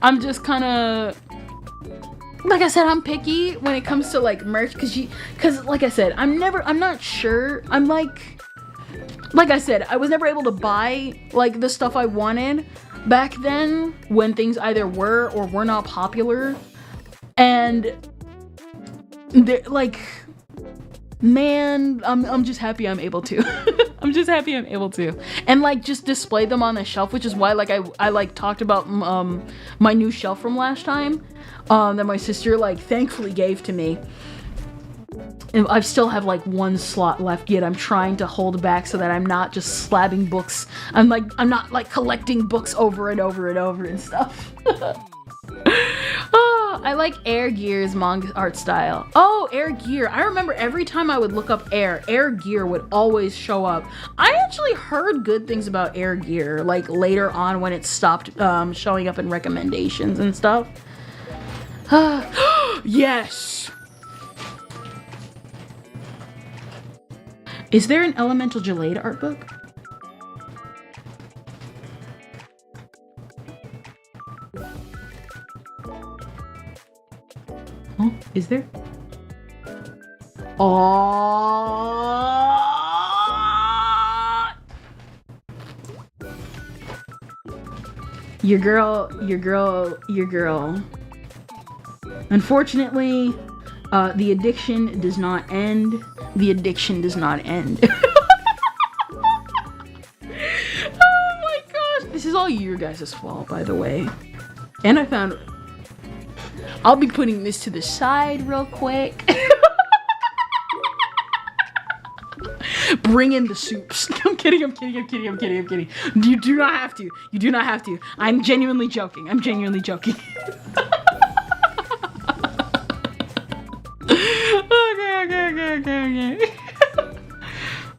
I'm just kind of... Like I said, I'm picky when it comes to like merch because like I said, I'm not sure. I'm like I said, I was never able to buy like the stuff I wanted. back then when things either were or were not popular. And like, man, I'm just happy I'm able to. I'm just happy I'm able to. And like just display them on the shelf, which is why like I like talked about my new shelf from last time that my sister like thankfully gave to me. And I still have like one slot left, yet I'm trying to hold back so that I'm not just slabbing books. I'm not like collecting books over and over and over and stuff. Oh, I like Air Gear's manga art style. Oh, Air Gear. I remember every time I would look up Air Gear would always show up. I actually heard good things about Air Gear, like later on when it stopped showing up in recommendations and stuff. Yes! Is there an Elemental Gelade art book? Huh? Is there? Oh! Your girl. Unfortunately, the addiction does not end. The addiction does not end. Oh my gosh. This is all your guys' fault, by the way. And I found... I'll be putting this to the side real quick. Bring in the soups. I'm kidding. You do not have to. You do not have to. I'm genuinely joking. Okay.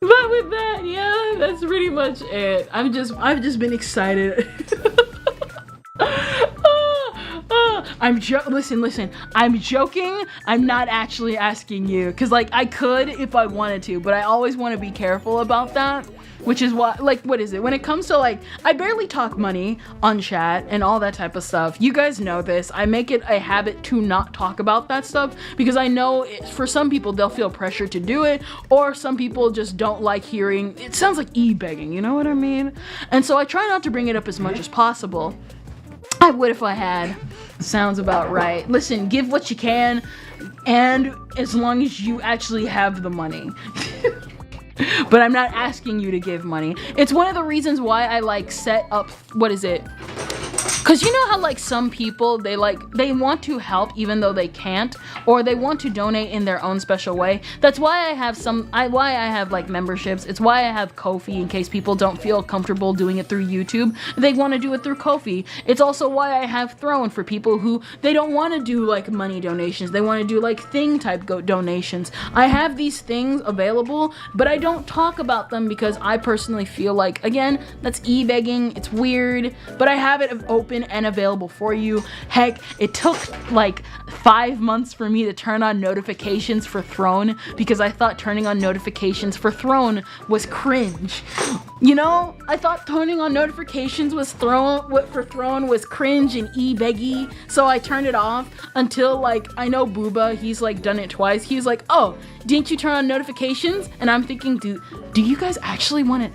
But with that, yeah, that's pretty much it. I've just been excited. Listen, I'm joking. I'm not actually asking you, because like I could if I wanted to, but I always want to be careful about that, which is why, like, what is it when it comes to like, I barely talk money on chat and all that type of stuff. You guys know this. I make it a habit to not talk about that stuff because I know for some people they'll feel pressure to do it, or some people just don't like hearing it. Sounds like e-begging, you know what I mean? And so I try not to bring it up as much as possible. I would if I had. Sounds about right. Listen, give what you can, and as long as you actually have the money. But I'm not asking you to give money. It's one of the reasons why I like set up, what is it? Because you know how like some people, they want to help even though they can't, or they want to donate in their own special way. That's why I have why I have like memberships. It's why I have Ko-fi in case people don't feel comfortable doing it through YouTube. They want to do it through Ko-fi. It's also why I have Throne for people who, they don't want to do like money donations. They want to do like thing type donations. I have these things available, but I don't talk about them because I personally feel like, again, that's e-begging. It's weird, but I have it open and available for you. Heck, it took like 5 months for me to turn on notifications for Throne because I thought turning on notifications for Throne was cringe. You know, I thought turning on notifications for Throne was cringe and e-beggy, so I turned it off until like, I know Booba, he's like done it twice. He's like, oh, didn't you turn on notifications? And I'm thinking, do you guys actually want to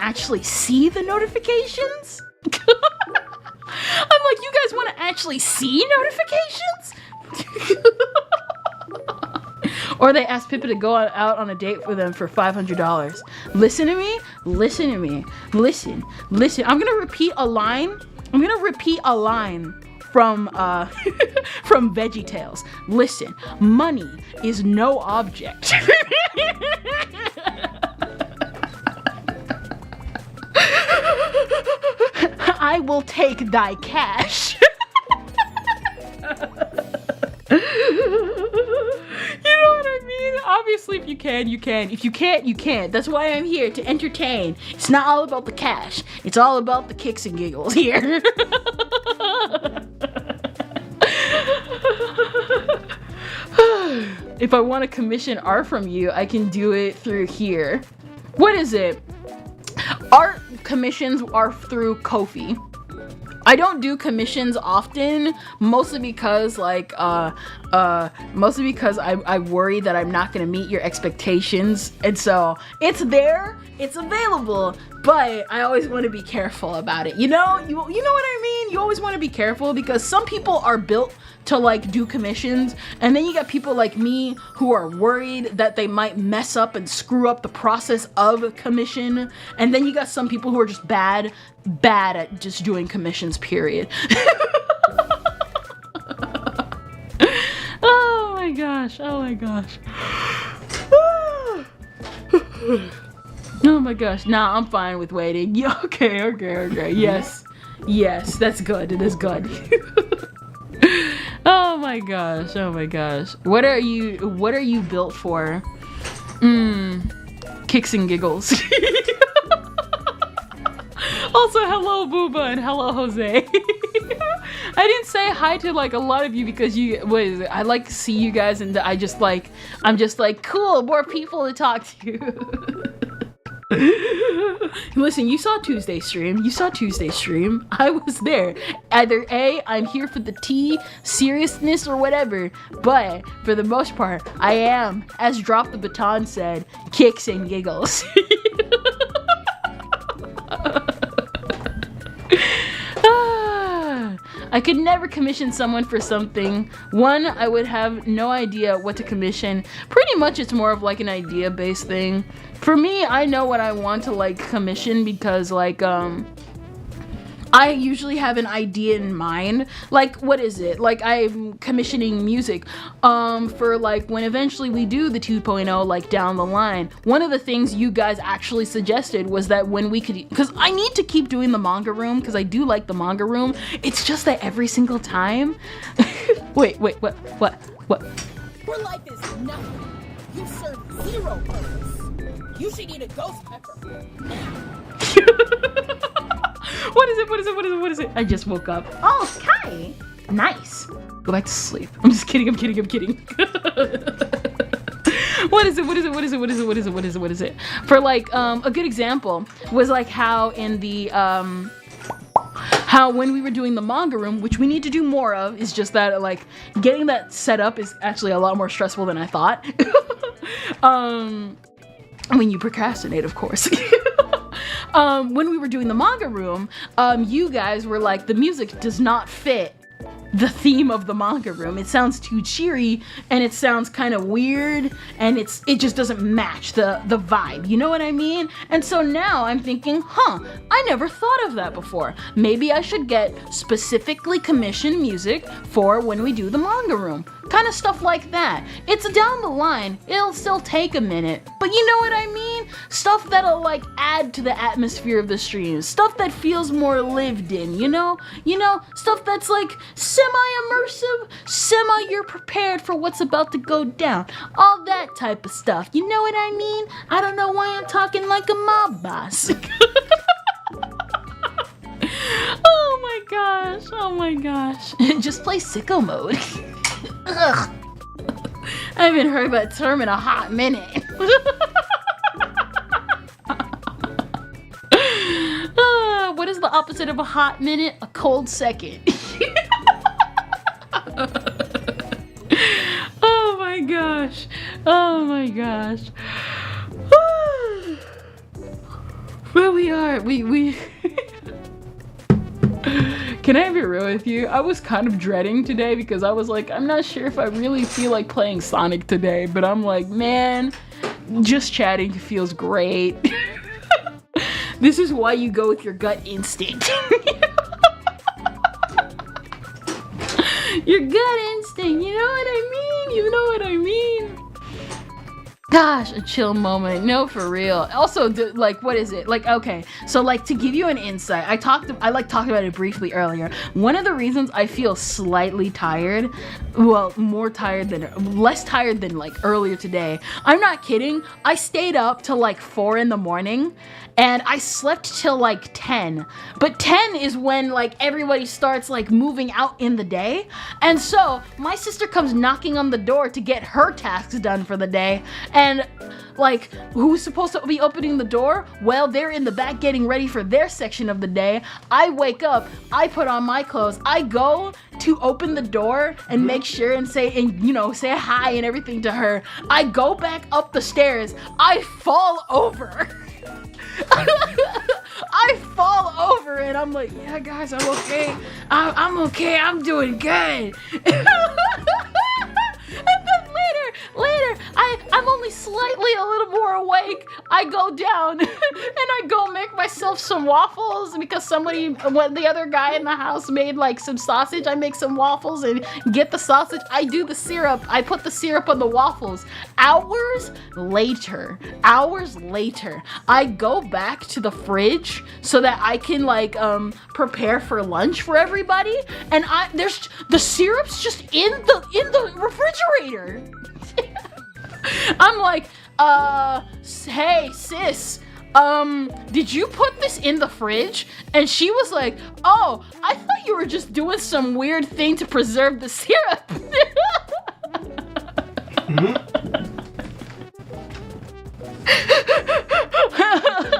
actually see the notifications? I'm like, you guys want to actually see notifications? Or they asked Pippa to go out on a date with them for $500. Listen to me. Listen. I'm gonna repeat a line. From from VeggieTales. Listen, money is no object. I will take thy cash. You know what I mean? Obviously, if you can, you can. If you can't, you can't. That's why I'm here, to entertain. It's not all about the cash. It's all about the kicks and giggles here. If I want to commission art from you, I can do it through here. What is it? Art commissions are through Ko-fi. I don't do commissions often, mostly because I worry that I'm not gonna meet your expectations. And so it's there, it's available, but I always want to be careful about it. You know what I mean? You always want to be careful because some people are built to like do commissions, and then you got people like me who are worried that they might mess up and screw up the process of a commission, and then you got some people who are just bad at just doing commissions, period. Oh my gosh, oh my gosh. Oh my gosh, nah, I'm fine with waiting. Yeah, okay. Yes, that's good, it is good. Oh my gosh. What are you built for? Kicks and giggles. Also, hello Booba and hello Jose. I didn't say hi to like a lot of you because I like to see you guys, and I'm just like cool, more people to talk to. Listen, you saw Tuesday stream. I was there. Either A, I'm here for the tea, seriousness, or whatever. But for the most part, I am, as Drop the Baton said, kicks and giggles. I could never commission someone for something. One, I would have no idea what to commission. Pretty much it's more of like an idea-based thing. For me, I know what I want to like commission because like I usually have an idea in mind. Like, what is it? Like, I'm commissioning music for like when eventually we do the 2.0 like down the line. One of the things you guys actually suggested was that when we could, because I need to keep doing the manga room because I do like the manga room. It's just that every single time. Wait, what? Your life is nothing. You serve zero purpose. You should eat a ghost pepper now. What is it? I just woke up. Oh, Kai. Nice. Go back to sleep. I'm just kidding. What is it? For like, a good example was like how in the, how when we were doing the manga room, which we need to do more of, is just that like getting that set up is actually a lot more stressful than I thought. When you procrastinate, of course. When we were doing the manga room, you guys were like, the music does not fit the theme of the manga room. It sounds too cheery and it sounds kind of weird and it just doesn't match the vibe. You know what I mean? And so now I'm thinking, I never thought of that before. Maybe I should get specifically commissioned music for when we do the manga room. Kind of stuff like that. It's down the line. It'll still take a minute. But you know what I mean? Stuff that'll like add to the atmosphere of the stream. Stuff that feels more lived in, you know? Stuff that's like semi-immersive, you're prepared for what's about to go down. All that type of stuff. You know what I mean? I don't know why I'm talking like a mob boss. Oh my gosh. Just play sicko mode. Ugh. I haven't heard that term in a hot minute. What is the opposite of a hot minute? A cold second. Oh my gosh. Where we are, we Can I be real with you? I was kind of dreading today because I was like, I'm not sure if I really feel like playing Sonic today, but I'm like, man, just chatting feels great. This is why you go with your gut instinct. Your gut instinct, you know what I mean? Gosh, a chill moment. No, for real. Also, like, what is it? Like, okay, so like to give you an insight, I talked about it briefly earlier. One of the reasons I feel slightly tired, well, less tired than like earlier today. I'm not kidding. I stayed up till like 4 a.m. and I slept till like 10. But 10 is when like everybody starts like moving out in the day. And so my sister comes knocking on the door to get her tasks done for the day. And like, who's supposed to be opening the door? Well, they're in the back getting ready for their section of the day. I wake up, I put on my clothes, I go to open the door and make sure and say hi and everything to her. I go back up the stairs, I fall over. I fall over and I'm like, yeah, guys, I'm okay. I'm okay. I'm doing good. And then later, I'm only slightly a little more awake. I go down and I go make myself some waffles because the other guy in the house made like some sausage. I make some waffles and get the sausage. I do the syrup. I put the syrup on the waffles. Hours later, I go back to the fridge so that I can like prepare for lunch for everybody. And there's the syrup's just in the refrigerator. I'm like, hey sis, did you put this in the fridge? And she was like, oh, I thought you were just doing some weird thing to preserve the syrup.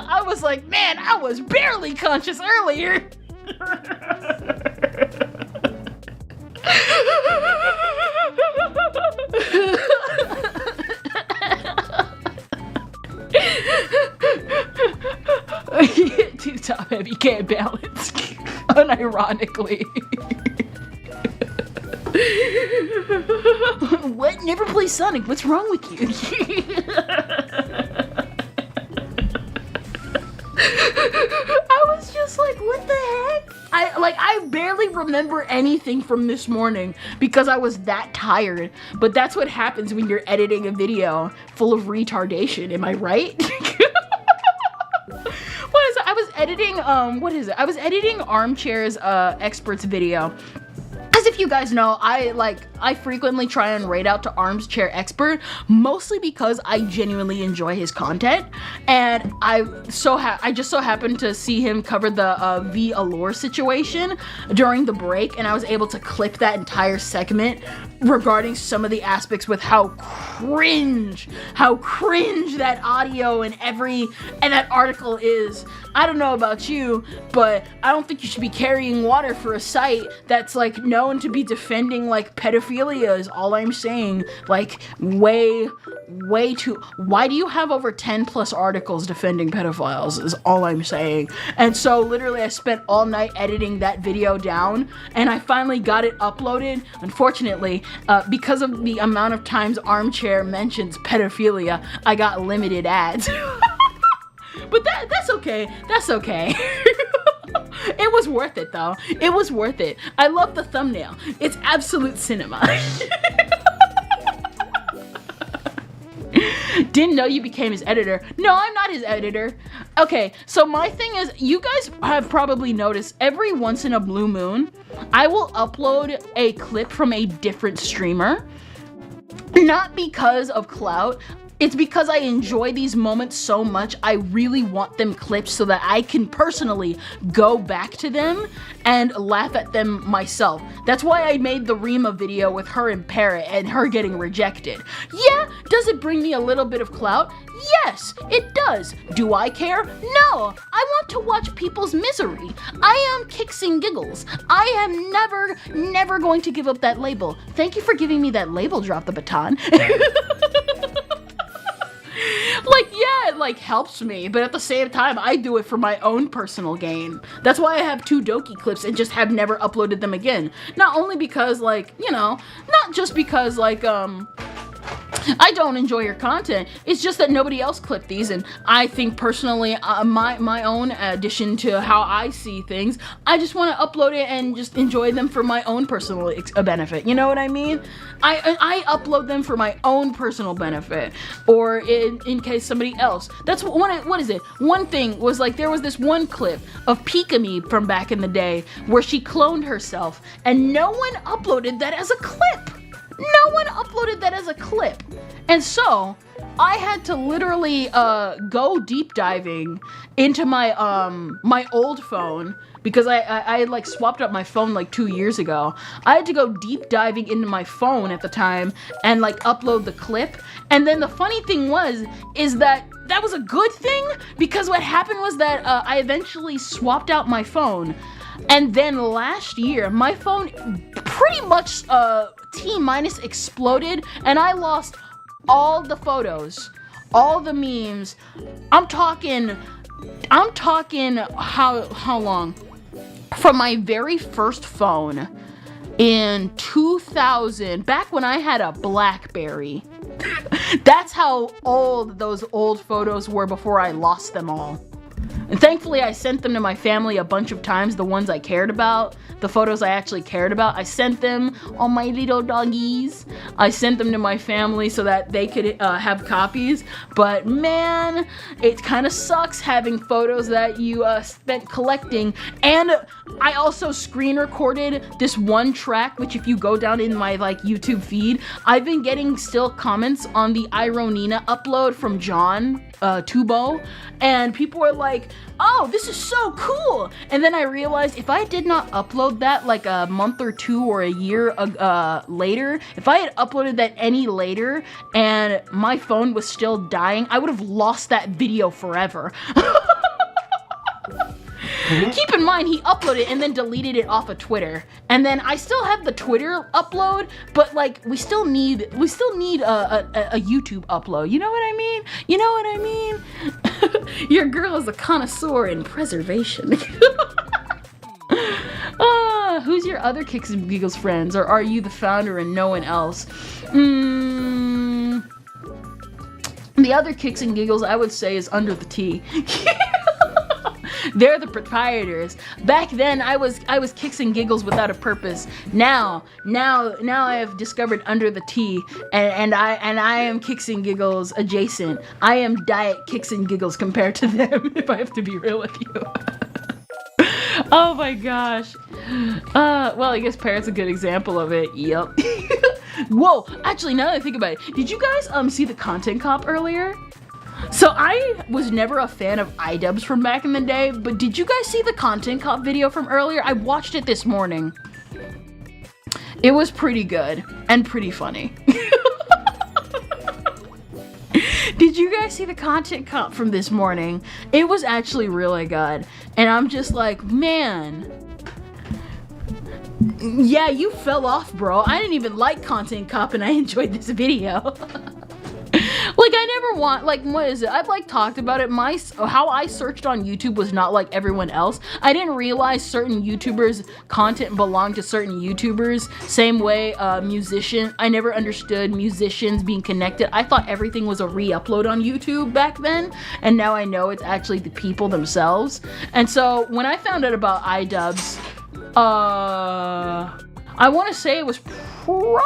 I was like, man, I was barely conscious earlier. Too top heavy, can't balance. Unironically. What? Never play Sonic. What's wrong with you? I was just like, what the heck? I barely remember anything from this morning because I was that tired. But that's what happens when you're editing a video full of retardation. Am I right? I was editing, I was editing Armchair's experts video. As if you guys know, I frequently try and rate out to Armchair Expert, mostly because I genuinely enjoy his content, and I just so happened to see him cover the V Allure situation during the break, and I was able to clip that entire segment regarding some of the aspects with how cringe that audio and that article is. I don't know about you, but I don't think you should be carrying water for a site that's like known to be defending like pedophilia is all I'm saying. Like way too. Why do you have over 10 plus articles defending pedophiles is all I'm saying. And so literally I spent all night editing that video down, and I finally got it uploaded. Unfortunately, because of the amount of times Armchair mentions pedophilia, I got limited ads. But that's okay. That's okay. It was worth it though. It was worth it. I love the thumbnail. It's absolute cinema. Didn't know you became his editor. No, I'm not his editor. Okay, so my thing is, you guys have probably noticed every once in a blue moon, I will upload a clip from a different streamer. Not because of clout. It's because I enjoy these moments so much. I really want them clipped so that I can personally go back to them and laugh at them myself. That's why I made the Rima video with her and Parrot and her getting rejected. Yeah, does it bring me a little bit of clout? Yes, it does. Do I care? No, I want to watch people's misery. I am kicks and giggles. I am never going to give up that label. Thank you for giving me that label, drop the baton. Like, yeah, it like helps me, but at the same time, I do it for my own personal gain. That's why I have 2 Doki clips and just have never uploaded them again. Not only because, like, you know, not just because, like, I don't enjoy your content. It's just that nobody else clipped these, and I think personally, my own addition to how I see things, I just want to upload it and just enjoy them for my own personal benefit. You know what I mean? I upload them for my own personal benefit, or in case somebody else. That's what is it? One thing was like there was this one clip of Pika-Me from back in the day where she cloned herself, and no one uploaded that as a clip. No one uploaded that as a clip. And so I had to literally go deep diving into my my old phone, because I had like swapped up my phone like 2 years ago. I had to go deep diving into my phone at the time and like upload the clip. And then the funny thing is that was a good thing, because what happened was that I eventually swapped out my phone. And then last year, my phone pretty much T- exploded, and I lost all the photos, all the memes. I'm talking I'm talking how long? From my very first phone in 2000, back when I had a BlackBerry. That's how old those old photos were before I lost them all. And thankfully I sent them to my family a bunch of times, the ones I cared about, the photos I actually cared about. I sent them, all my little doggies. I sent them to my family so that they could have copies. But man, it kind of sucks having photos that you spent collecting. And I also screen recorded this one track, which if you go down in my like YouTube feed, I've been getting still comments on the Ironina upload from John Tubo, and people are like, oh, this is so cool. And then I realized if I did not upload that like a month or two or a year later, if I had uploaded that any later and my phone was still dying, I would have lost that video forever. Keep in mind, he uploaded and then deleted it off of Twitter. And then I still have the Twitter upload, but like we still need a YouTube upload. You know what I mean? You know what I mean? Your girl is a connoisseur in preservation. Who's your other Kicks and Giggles friends, or are you the founder and no one else? The other Kicks and Giggles I would say is Under the T. They're the proprietors. Back then, I was Kicks and Giggles without a purpose. Now I have discovered Under the T, and I am Kicks and Giggles adjacent. I am Diet Kicks and Giggles compared to them, if I have to be real with you. Oh my gosh. Well, I guess Parrot's a good example of it. Yep. Whoa, actually, now that I think about it, did you guys see the Content Cop earlier? So I was never a fan of iDubbbz from back in the day, but did you guys see the Content Cop video from earlier? I watched it this morning. It was pretty good and pretty funny. Did you guys see the Content Cop from this morning? It was actually really good. And I'm just like, man. Yeah, you fell off, bro. I didn't even like Content Cop and I enjoyed this video. Like, I never want, like, what is it? I've, like, talked about it. How I searched on YouTube was not like everyone else. I didn't realize certain YouTubers' content belonged to certain YouTubers. Same way, I never understood musicians being connected. I thought everything was a re-upload on YouTube back then. And now I know it's actually the people themselves. And so, when I found out about iDubbbz, I want to say it was probably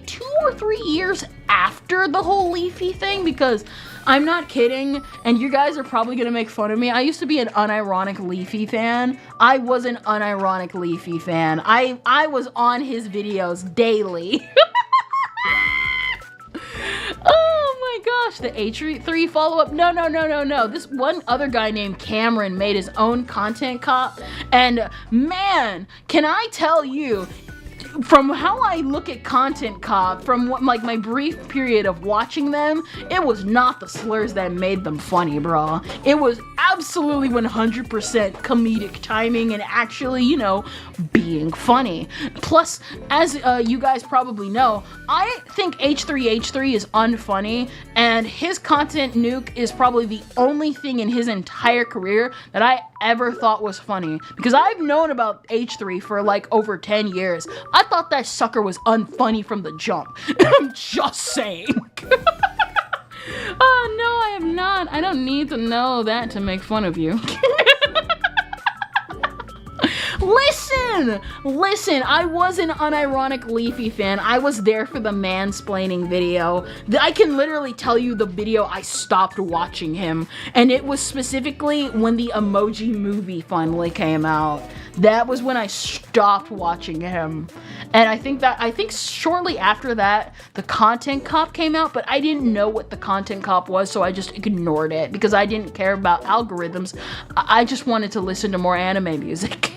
2 or 3 years after the whole Leafy thing, because I'm not kidding, and you guys are probably gonna make fun of me. I used to be an unironic Leafy fan. I was an unironic Leafy fan. I was on his videos daily. Oh my gosh, the H3 follow-up. No. This one other guy named Cameron made his own Content Cop, and man, can I tell you, from how I look at Content Cop, from what, like, my brief period of watching them, it was not the slurs that made them funny, bro. It was absolutely 100% comedic timing and actually, you know, being funny. Plus, as you guys probably know, I think H3H3 is unfunny, and his content nuke is probably the only thing in his entire career that I ever thought was funny, because I've known about H3 for like over 10 years. I thought that sucker was unfunny from the jump. I'm just saying. Oh no, I am not. I don't need to know that to make fun of you. Listen, I was an unironic Leafy fan. I was there for the mansplaining video. I can literally tell you the video I stopped watching him, and it was specifically when the Emoji Movie finally came out. That was when I stopped watching him. And I think shortly after that, the Content Cop came out, but I didn't know what the Content Cop was, so I just ignored it because I didn't care about algorithms. I just wanted to listen to more anime music.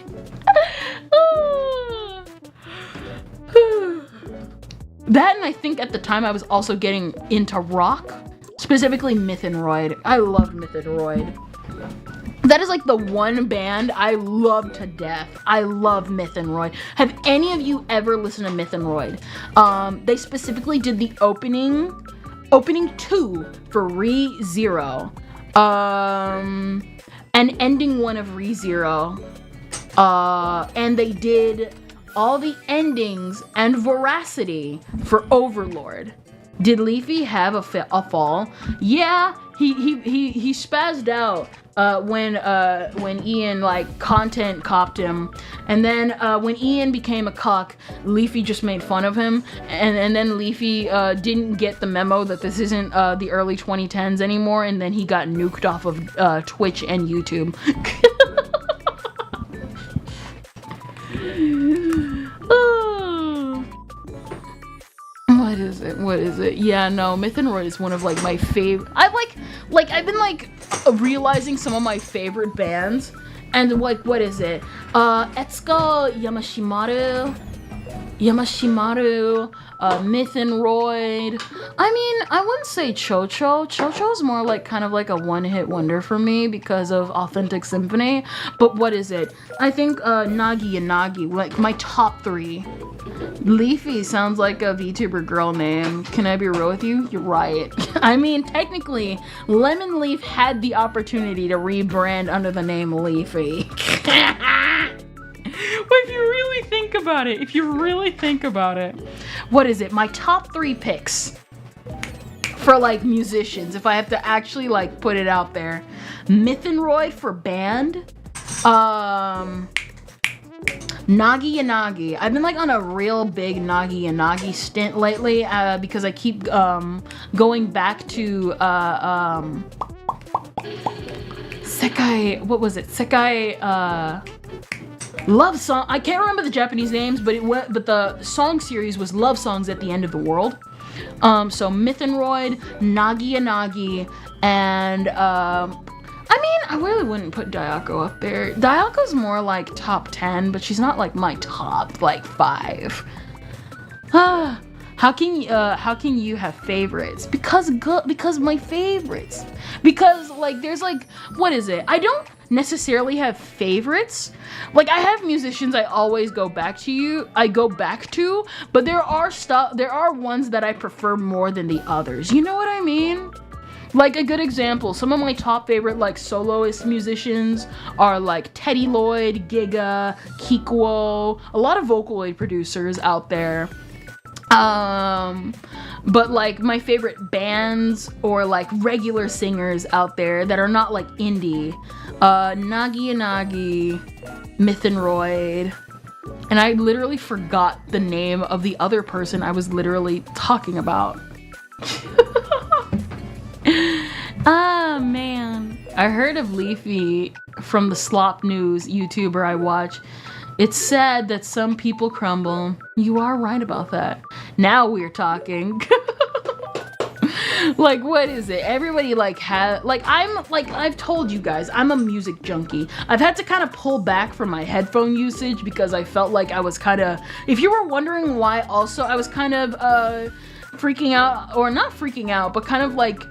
That, and I think at the time I was also getting into rock, specifically Myth and Roid. I loved Myth and Roid. That is like the one band I love to death. I love Myth and Roid. Have any of you ever listened to Myth and Roid? They specifically did the opening 2 for Re:Zero. and ending one of ReZero. And they did all the endings and Veracity for Overlord. Did Leafy have a fall? Yeah, he spazzed out when Ian like content copped him, and then when Ian became a cuck, Leafy just made fun of him, and then Leafy didn't get the memo that this isn't the early 2010s anymore, and then he got nuked off of Twitch and YouTube. What is it? Yeah, no, Myth and Roy is one of like my favorite. I've been like realizing some of my favorite bands, and like, what is it? Etsuko Yamashimaro, Myth and Royd. I mean, I wouldn't say Chocho. Chocho's more like kind of like a one-hit wonder for me because of Authentic Symphony. But what is it? I think Nagi Yanagi, like my top 3. Leafy sounds like a VTuber girl name. Can I be real with you? You're right. I mean, technically, Lemon Leaf had the opportunity to rebrand under the name Leafy. But if you really think about it, what is it? My top 3 picks for like musicians, if I have to actually like put it out there. Myth and Roy for band. Nagi Yanagi. I've been like on a real big Nagi Yanagi stint lately because I keep going back to Sekai, what was it? Sekai Love Song. I can't remember the Japanese names, but the song series was Love Songs at the End of the World. So Myth and Royd, Nagi Yanagi, and I mean, I really wouldn't put Dayako up there. Dayako's more like top 10, but she's not like my top like 5. How can you have favorites? Because my favorites. Because like there's like, what is it? I don't necessarily have favorites. Like I have musicians I always go back to, but there are ones that I prefer more than the others. You know what I mean? Like a good example, some of my top favorite like soloist musicians are like Teddy Lloyd, Giga, Kikuo, a lot of Vocaloid producers out there. But like my favorite bands or like regular singers out there that are not like indie, Nagi Yanagi, Myth and Royd, and I literally forgot the name of the other person I was literally talking about. Ah, man. I heard of Leafy from the Slop News YouTuber I watch. It's sad that some people crumble. You are right about that. Now we're talking. Like, what is it? Everybody I've told you guys, I'm a music junkie. I've had to kind of pull back from my headphone usage because I felt like I was kind of, if you were wondering why also, I was kind of freaking out, or not freaking out, but kind of like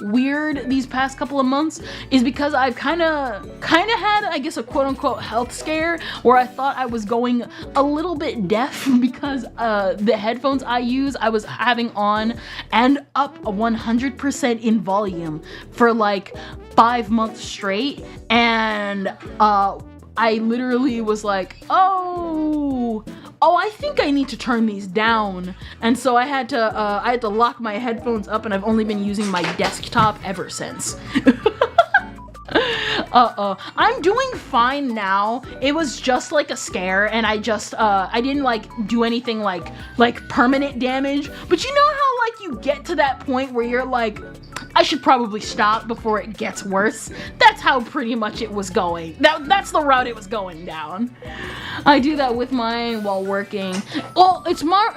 weird these past couple of months, is because I've kind of had, I guess, a quote-unquote health scare where I thought I was going a little bit deaf because the headphones I use I was having on and up 100% in volume for like 5 months straight, and I literally was like, oh, I think I need to turn these down. And so I had to lock my headphones up, and I've only been using my desktop ever since. I'm doing fine now. It was just like a scare, and I didn't like do anything like permanent damage. But you know how like you get to that point where you're like, I should probably stop before it gets worse. That's how pretty much it was going. That's the route it was going down. I do that with mine while working. Well, it's more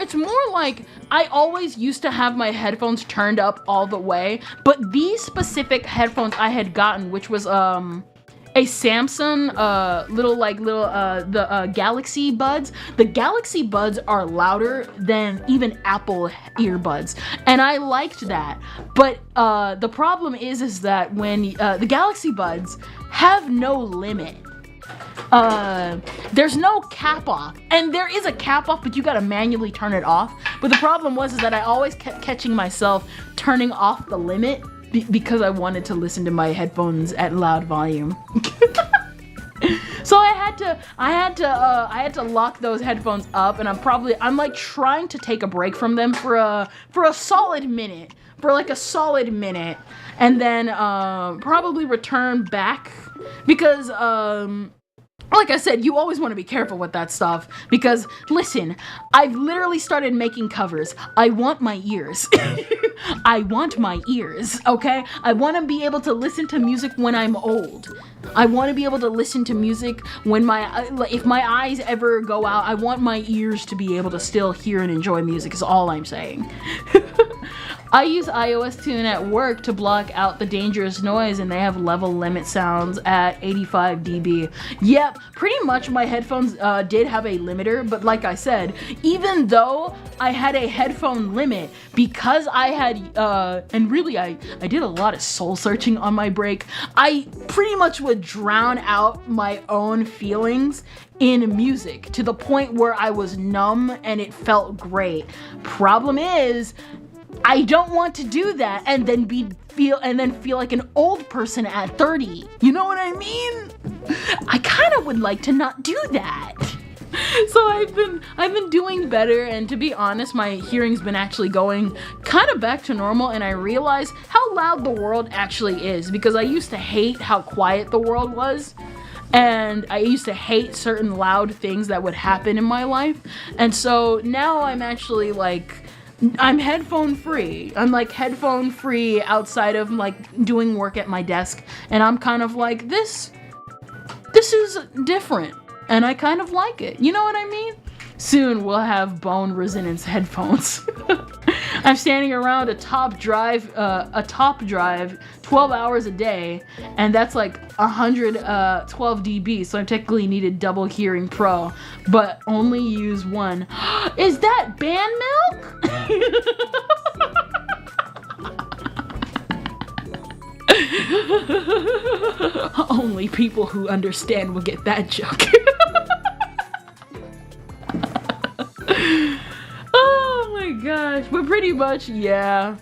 like I always used to have my headphones turned up all the way, but these specific headphones I had gotten, which was a Samsung the Galaxy Buds. The Galaxy Buds are louder than even Apple earbuds, and I liked that. But the problem is that when the Galaxy Buds have no limit. There's no cap off, and there is a cap off, but you gotta manually turn it off. But the problem was that I always kept catching myself turning off the limit because I wanted to listen to my headphones at loud volume. So I had to lock those headphones up, and I'm like trying to take a break from them for a solid minute, and then probably return back because like I said, you always want to be careful with that stuff because, listen, I've literally started making covers. I want my ears. I want my ears, okay? I want to be able to listen to music when I'm old. I want to be able to listen to music when if my eyes ever go out, I want my ears to be able to still hear and enjoy music is all I'm saying. I use iOS Tune at work to block out the dangerous noise, and they have level limit sounds at 85 dB. Yep, pretty much my headphones did have a limiter, but like I said, even though I had a headphone limit, because I had, and really I did a lot of soul searching on my break, I pretty much would drown out my own feelings in music to the point where I was numb and it felt great. Problem is, I don't want to do that and then feel like an old person at 30. You know what I mean? I kind of would like to not do that. So I've been doing better, and to be honest, my hearing's been actually going kind of back to normal, and I realize how loud the world actually is, because I used to hate how quiet the world was. And I used to hate certain loud things that would happen in my life. And so now I'm actually like, I'm headphone free. I'm like headphone free outside of like doing work at my desk. And I'm kind of like, this is different. And I kind of like it. You know what I mean? Soon we'll have bone resonance headphones. I'm standing around a top drive 12 hours a day, and that's like 112 dB, so I technically need a double hearing pro, but only use one. Is that band milk? Only people who understand will get that joke. Oh my gosh, but pretty much, yeah.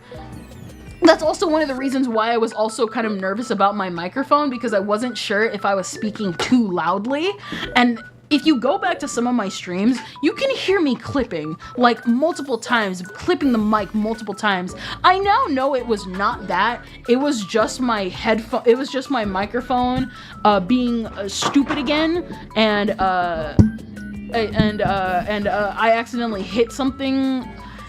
That's also one of the reasons why I was also kind of nervous about my microphone, because I wasn't sure if I was speaking too loudly. And if you go back to some of my streams, you can hear me clipping like multiple times, clipping the mic multiple times. I now know it was not that. It was just my headphone. It was just my microphone being stupid again, and I accidentally hit something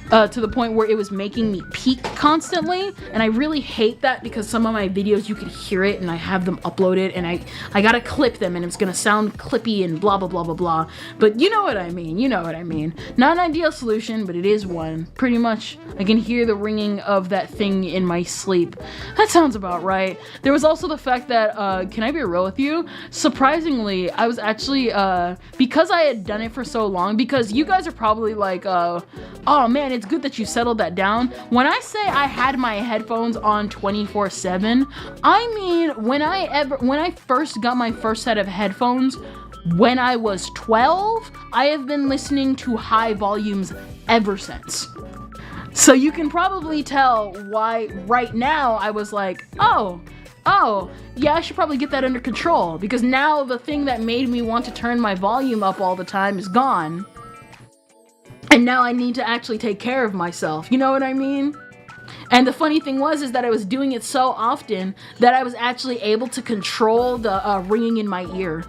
to the point where it was making me peak constantly, and I really hate that, because some of my videos you could hear it and I have them uploaded, and I gotta clip them, and it's gonna sound clippy and blah blah blah blah blah, but you know what I mean, not an ideal solution, but it is one. Pretty much I can hear the ringing of that thing in my sleep. That sounds about right. There was also the fact that can I be real with you, surprisingly I was actually because I had done it for so long, because you guys are probably like oh man, it's good that you settled that down. When I say I had my headphones on 24/7, I mean when I first got my first set of headphones when I was 12, I have been listening to high volumes ever since. So you can probably tell why right now I was like, oh, yeah, I should probably get that under control, because now the thing that made me want to turn my volume up all the time is gone. And now I need to actually take care of myself. You know what I mean? And the funny thing was that I was doing it so often that I was actually able to control the ringing in my ear.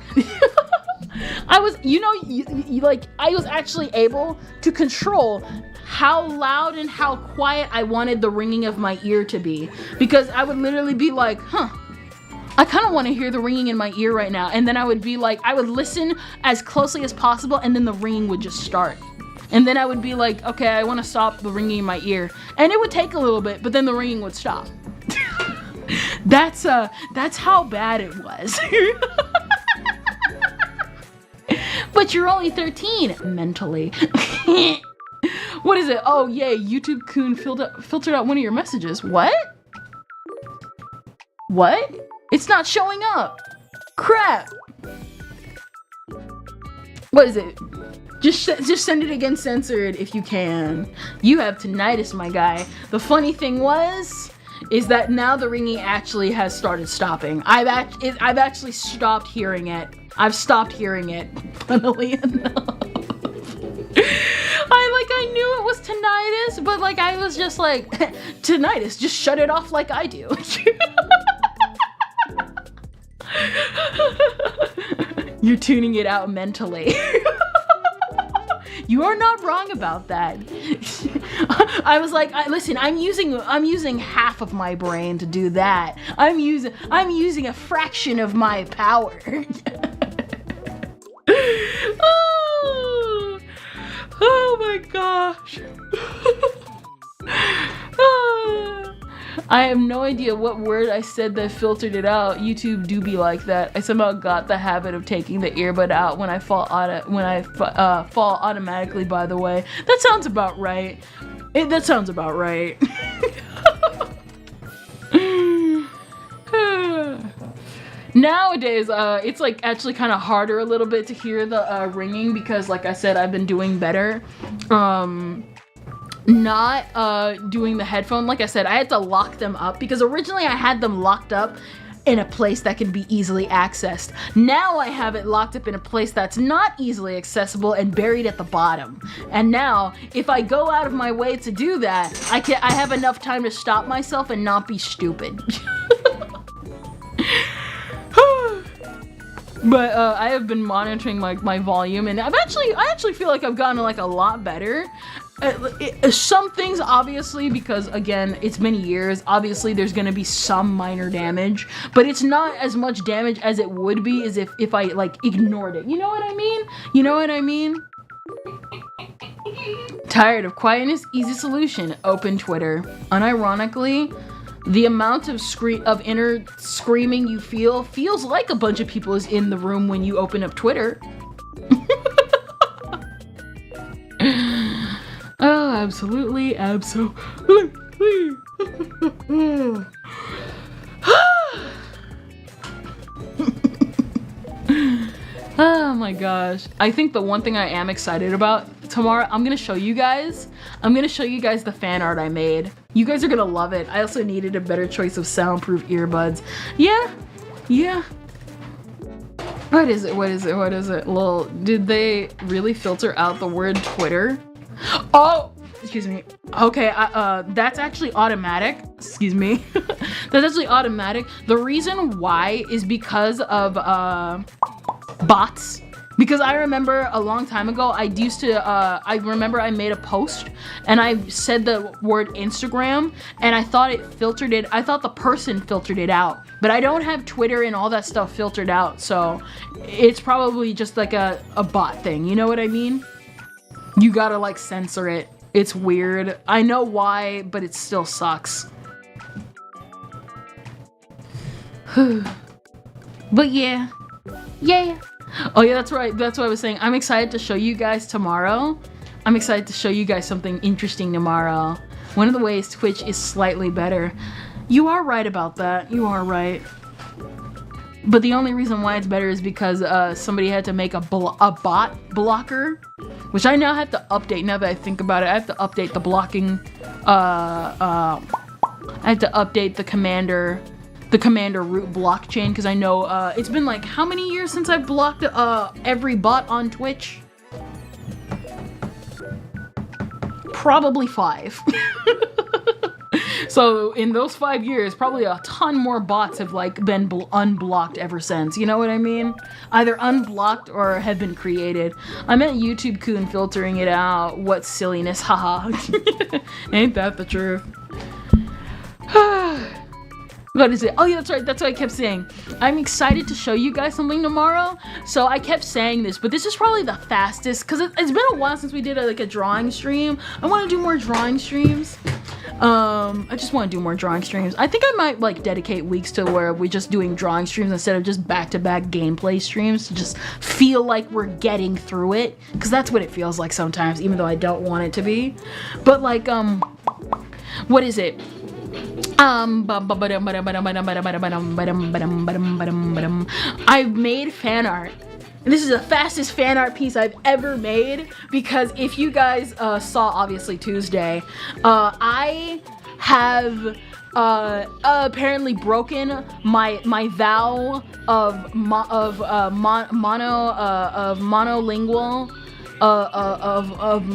I was, I was actually able to control how loud and how quiet I wanted the ringing of my ear to be. Because I would literally be like, I kind of want to hear the ringing in my ear right now. And then I would be like, I would listen as closely as possible, and then the ringing would just start. And then I would be like, okay, I want to stop the ringing in my ear. And it would take a little bit, but then the ringing would stop. That's how bad it was. But you're only 13 mentally. What is it? Oh, yay, YouTube Coon filtered out one of your messages. What? What? It's not showing up. Crap. What is it? Just send it again censored if you can. You have tinnitus, my guy. The funny thing was is that now the ringing actually has started stopping. I've actually stopped hearing it. I've stopped hearing it, funnily enough. I knew it was tinnitus, but like I was just like, tinnitus, just shut it off like I do. You're tuning it out mentally. You are not wrong about that. I was like, listen, I'm using half of my brain to do that. I'm using a fraction of my power. Oh my gosh. I have no idea what word I said that filtered it out. YouTube do be like that. I somehow got the habit of taking the earbud out when I fall automatically, by the way. That sounds about right. That sounds about right. Nowadays, it's like actually kind of harder a little bit to hear the ringing because, like I said, I've been doing better. Not doing the headphone. Like I said, I had to lock them up because originally I had them locked up in a place that can be easily accessed. Now I have it locked up in a place that's not easily accessible and buried at the bottom. And now, if I go out of my way to do that, I have enough time to stop myself and not be stupid. But I have been monitoring my volume, and I actually feel like I've gotten like a lot better. Some things, obviously, because again, it's been years, obviously there's gonna be some minor damage, but it's not as much damage as it would be as if I like ignored it. You know what I mean? You know what I mean? Tired of quietness? Easy solution. Open Twitter. Unironically, the amount of inner screaming you feels like a bunch of people is in the room when you open up Twitter. Oh, absolutely, absolutely. Oh my gosh. I think the one thing I am excited about tomorrow, I'm gonna show you guys the fan art I made. You guys are gonna love it. I also needed a better choice of soundproof earbuds. Yeah. What is it? Lol, did they really filter out the word Twitter? Oh, excuse me. Okay, that's actually automatic. Excuse me. That's actually automatic. The reason why is because of bots. Because I remember a long time ago, I remember I made a post and I said the word Instagram and I thought the person filtered it out. But I don't have Twitter and all that stuff filtered out, so it's probably just like a bot thing, you know what I mean? You gotta like censor it. It's weird. I know why, but it still sucks. But yeah. Oh yeah, that's right. That's what I was saying. I'm excited to show you guys tomorrow. I'm excited to show you guys something interesting tomorrow. One of the ways Twitch is slightly better. You are right about that. You are right. But the only reason why it's better is because somebody had to make a bot blocker, which I now have to update. Now that I think about it, I have to update the blocking. I have to update the commander root blockchain because I know it's been like how many years since I've blocked every bot on Twitch? Probably 5. So in those 5 years, probably a ton more bots have like been unblocked ever since. You know what I mean? Either unblocked or have been created. I meant YouTube Coon filtering it out. What silliness, haha. Ain't that the truth? What is it? Oh yeah, that's right. That's what I kept saying. I'm excited to show you guys something tomorrow. So I kept saying this, but this is probably the fastest because it's been a while since we did a drawing stream. I want to do more drawing streams. I just want to do more drawing streams. I think I might like dedicate weeks to where we're just doing drawing streams instead of just back-to-back gameplay streams to just feel like we're getting through it, because that's what it feels like sometimes, even though I don't want it to be. But like what is it? I've made fan art. And this is the fastest fan art piece I've ever made, because if you guys saw obviously Tuesday, I have apparently broken my vow of monolingual of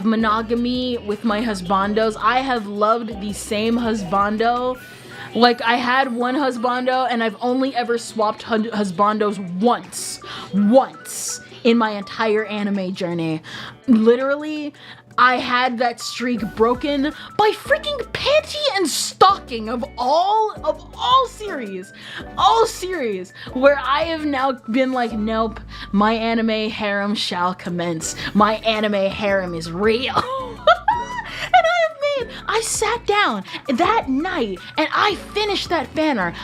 monogamy with my husbandos. I have loved the same husbando. Like, I had one husbando and I've only ever swapped husbandos once in my entire anime journey. Literally, I had that streak broken by freaking Panty and Stocking of all series, where I have now been like, nope, my anime harem shall commence. My anime harem is real. I sat down that night and I finished that fan art.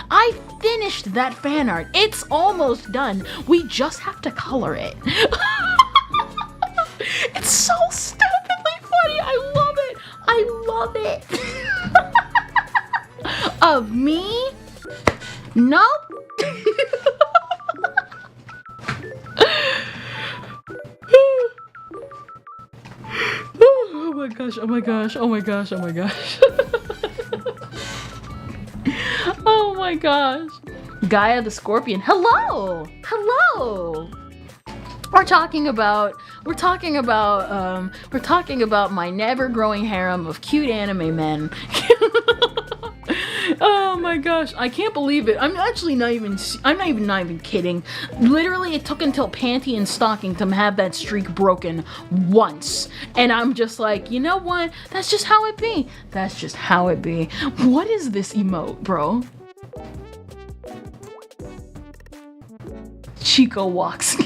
It's almost done. We just have to color it. It's so stupidly funny. I love it. Of me? Nope. Oh my gosh. Oh my gosh. Gaia the Scorpion. Hello. We're talking about my never growing harem of cute anime men. Oh my gosh, I can't believe it. I'm actually not even kidding. Literally, it took until Panty and Stocking to have that streak broken once. And I'm just like, you know what? That's just how it be. What is this emote, bro? Chico walks.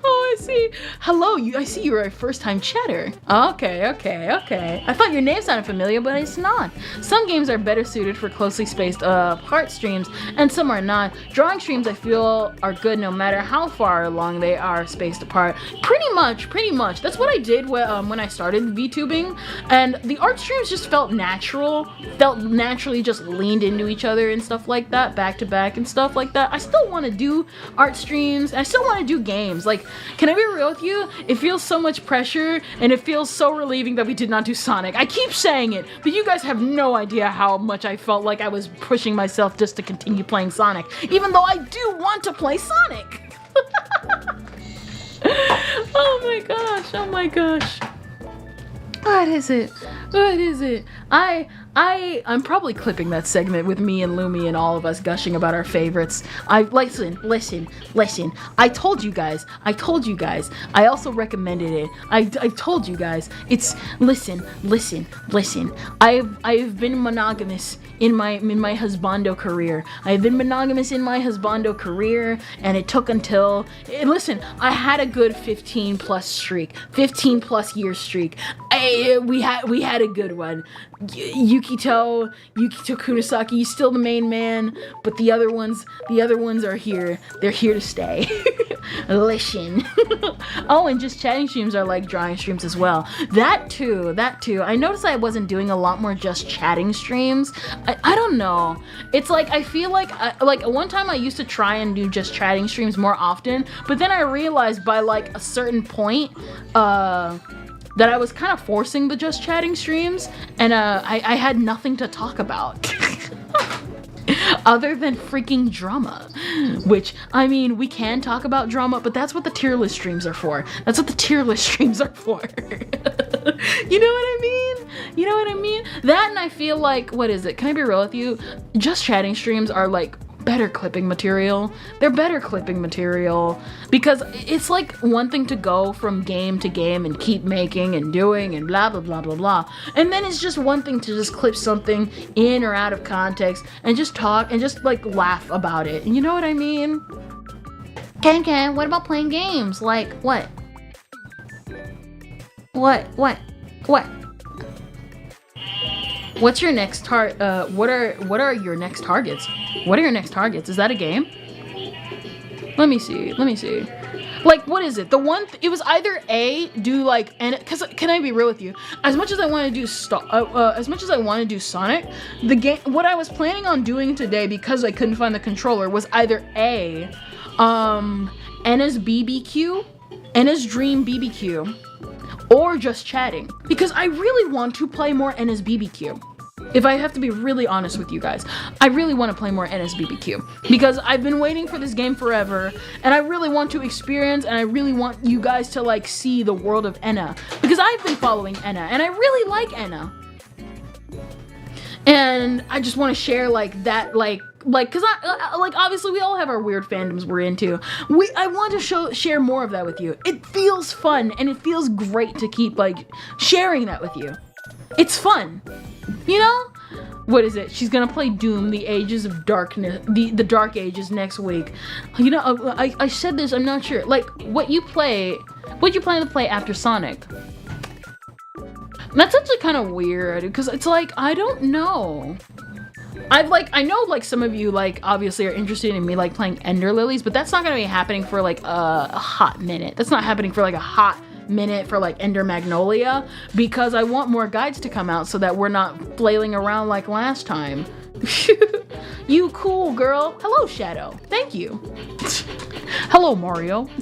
Oh, I see. Hello, I see you're a first-time chatter. Okay. I thought your name sounded familiar, but it's not. Some games are better suited for closely spaced part streams, and some are not. Drawing streams, I feel, are good no matter how far along they are spaced apart. Pretty much. That's what I did when I started VTubing, and the art streams just felt naturally just leaned into each other and stuff like that, back to back and stuff like that. I still want to do art streams, and I still want to do games. Like, can I be real with you? It feels so much pressure, and it feels so relieving that we did not do Sonic. I keep saying it, but you guys have no idea how much I felt like I was pushing myself just to continue playing Sonic, even though I do want to play Sonic. Oh my gosh. What is it? I'm probably clipping that segment with me and Lumi and all of us gushing about our favorites. Listen. I told you guys. I also recommended it. I told you guys. It's listen. I've been monogamous in my husbando career. And it took until I had a good 15 plus year streak. We had a good one. Yukito Kunisaki, still the main man, but the other ones are here. They're here to stay. Listen. Oh, and just chatting streams are like drawing streams as well. That too. I noticed I wasn't doing a lot more just chatting streams. I don't know. It's like, I feel like one time I used to try and do just chatting streams more often, but then I realized by like a certain point, that I was kind of forcing the just chatting streams, and I had nothing to talk about. Other than freaking drama. Which, I mean, we can talk about drama, but that's what the tier list streams are for. You know what I mean? That, and I feel like, what is it? Can I be real with you? Just chatting streams are like better clipping material. They're better clipping material because it's like one thing to go from game to game and keep making and doing and blah blah blah blah blah, and then it's just one thing to just clip something in or out of context and just talk and just like laugh about it. You know what I mean? Ken, what about playing games? Like what? What's your next what are your next targets? What are your next targets? Is that a game? Let me see. Like, what is it? It was either A, do like, and because can I be real with you? As much as I want to do Sonic, the game, what I was planning on doing today because I couldn't find the controller was either A, Enna's Dream BBQ, or just chatting, because I really want to play more NSBBQ. If I have to be really honest with you guys, I really want to play more NSBBQ because I've been waiting for this game forever, and I really want to experience, and I really want you guys to like see the world of Enna, because I've been following Enna and I really like Enna, and I just want to share like that, like because I like, obviously we all have our weird fandoms we're into. I want to share more of that with you. It feels fun and it feels great to keep like sharing that with you. It's fun. You know? What is it? She's gonna play Doom, the Ages of Darkness, the Dark Ages next week. You know, I said this, I'm not sure. Like, what you plan to play after Sonic? That's actually kind of weird, because it's like, I don't know. I know like some of you like obviously are interested in me like playing Ender Lilies, but that's not gonna be happening for like a hot minute. That's not happening for like a hot minute for like Ender Magnolia, because I want more guides to come out so that we're not flailing around like last time. You cool girl. Hello Shadow. Thank you. Hello Mario. Not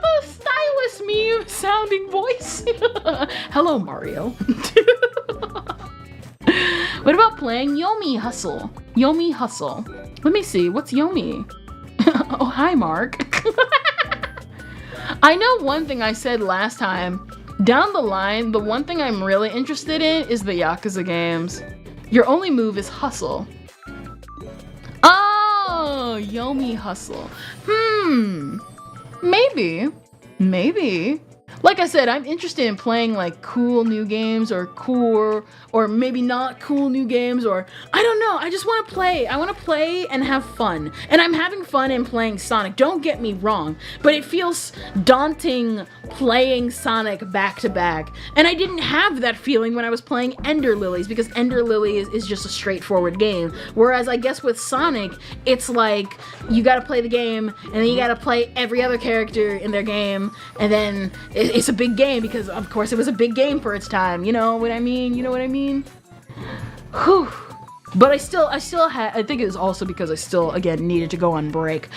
the stylus meme sounding voice. Hello Mario. What about playing Yomi Hustle? Yomi Hustle. Let me see. What's Yomi? Oh, hi, Mark. I know one thing I said last time. Down the line, the one thing I'm really interested in is the Yakuza games. Your only move is hustle. Oh, Yomi Hustle. Maybe. Like I said, I'm interested in playing like cool new games or maybe not cool new games, or I don't know. I just want to play. I want to play and have fun. And I'm having fun in playing Sonic. Don't get me wrong, but it feels daunting playing Sonic back to back. And I didn't have that feeling when I was playing Ender Lilies, because Ender Lilies is just a straightforward game. Whereas I guess with Sonic, it's like you got to play the game and then you got to play every other character in their game, and then it's a big game because, of course, it was a big game for its time. You know what I mean? Whew. But I think it was also because I still, again, needed to go on break.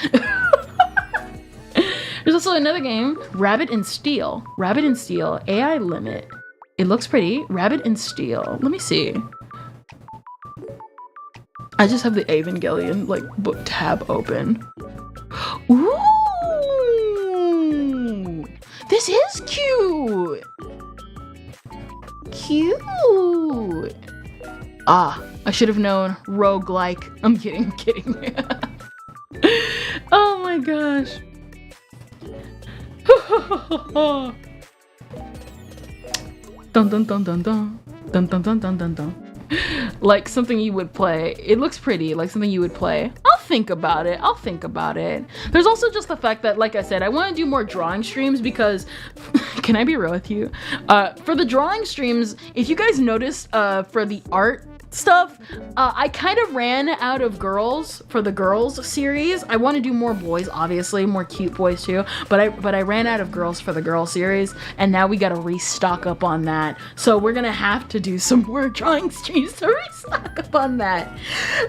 There's also another game, Rabbit and Steel. Rabbit and Steel, AI limit. It looks pretty. Rabbit and Steel. Let me see. I just have the Evangelion, like, book tab open. Ooh! This is cute! Cute! Ah, I should have known. Roguelike. I'm kidding. Oh my gosh. Dun dun dun dun dun. Dun dun dun dun dun dun. Like something you would play. It looks pretty, like something you would play. I'll think about it. There's also just the fact that, like I said, I want to do more drawing streams because, can I be real with you? For the drawing streams, if you guys notice, for the art stuff, I kind of ran out of girls for the girls series. I want to do more boys, obviously, more cute boys too, but I ran out of girls for the girl series, and now we got to restock up on that. So we're gonna have to do some more drawing streams to restock up on that.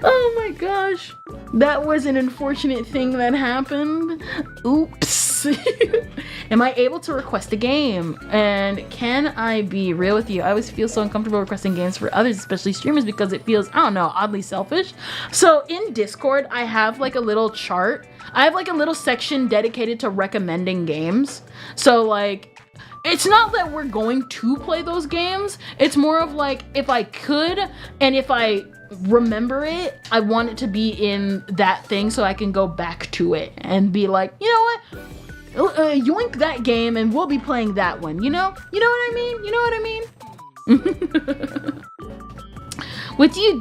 Oh my gosh, that was an unfortunate thing that happened. Oops. Am I able to request a game? And can I be real with you? I always feel so uncomfortable requesting games for others, especially streamers, because it feels, I don't know, oddly selfish. So in Discord, I have like a little chart. I have like a little section dedicated to recommending games. So like, it's not that we're going to play those games. It's more of like, if I could, and if I remember it, I want it to be in that thing so I can go back to it and be like, you know what? Yoink that game and we'll be playing that one, you know? You know what I mean? What you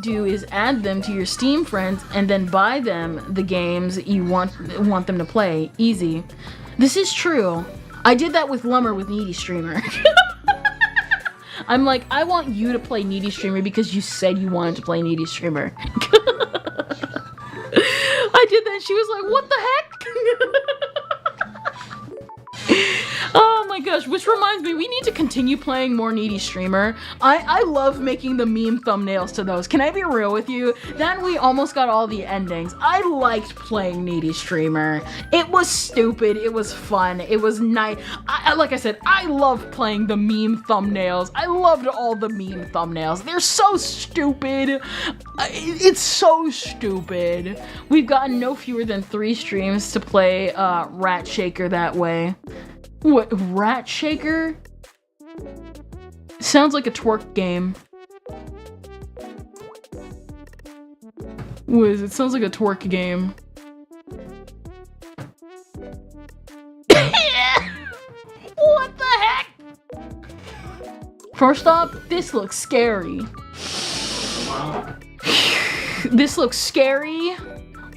do is add them to your Steam friends and then buy them the games you want them to play. Easy. This is true. I did that with Lumber with Needy Streamer. I'm like, I want you to play Needy Streamer because you said you wanted to play Needy Streamer. I did that. She was like, what the heck? Oh my gosh, which reminds me, we need to continue playing more Needy Streamer. I love making the meme thumbnails to those. Can I be real with you? Then we almost got all the endings. I liked playing Needy Streamer. It was stupid, it was fun, it was nice. Like I said, I love playing the meme thumbnails. I loved all the meme thumbnails. They're so stupid. It's so stupid. We've gotten no fewer than 3 streams to play Rat Shaker that way. What, Rat Shaker? Sounds like a twerk game. What is it? Sounds like a twerk game. What the heck? First off, this looks scary. This looks scary.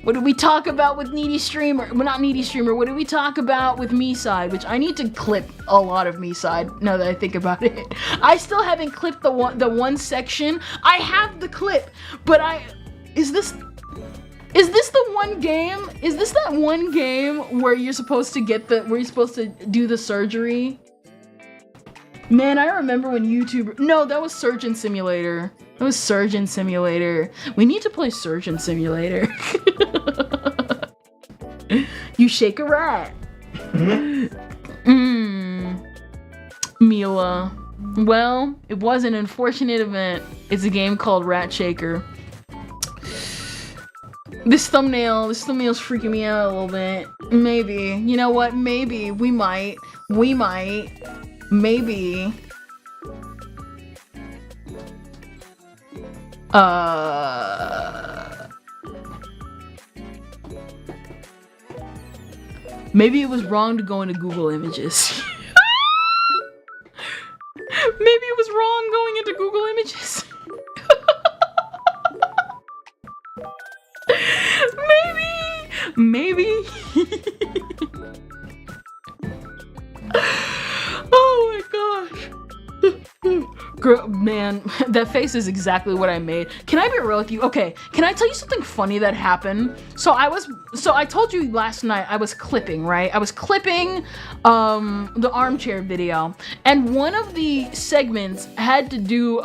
What did we talk about with Needy Streamer? Well, not Needy Streamer. What did we talk about with Me Side? Which I need to clip a lot of Me Side now that I think about it. I still haven't clipped the one section. I have the clip, but is this the one game? Is this that one game where you're supposed to do the surgery? Man, I remember when no, that was Surgeon Simulator. That was Surgeon Simulator. We need to play Surgeon Simulator. You shake a rat. Mila. Well, it was an unfortunate event. It's a game called Rat Shaker. This thumbnail's freaking me out a little bit. Maybe. You know what? Maybe. We might. Maybe. Maybe it was wrong to go into Google Images. Maybe it was wrong going into Google Images. Maybe. Oh my gosh. Girl, man, that face is exactly what I made. Can I be real with you? Okay, can I tell you something funny that happened? So I told you last night I was clipping, right? I was clipping the armchair video, and one of the segments had to do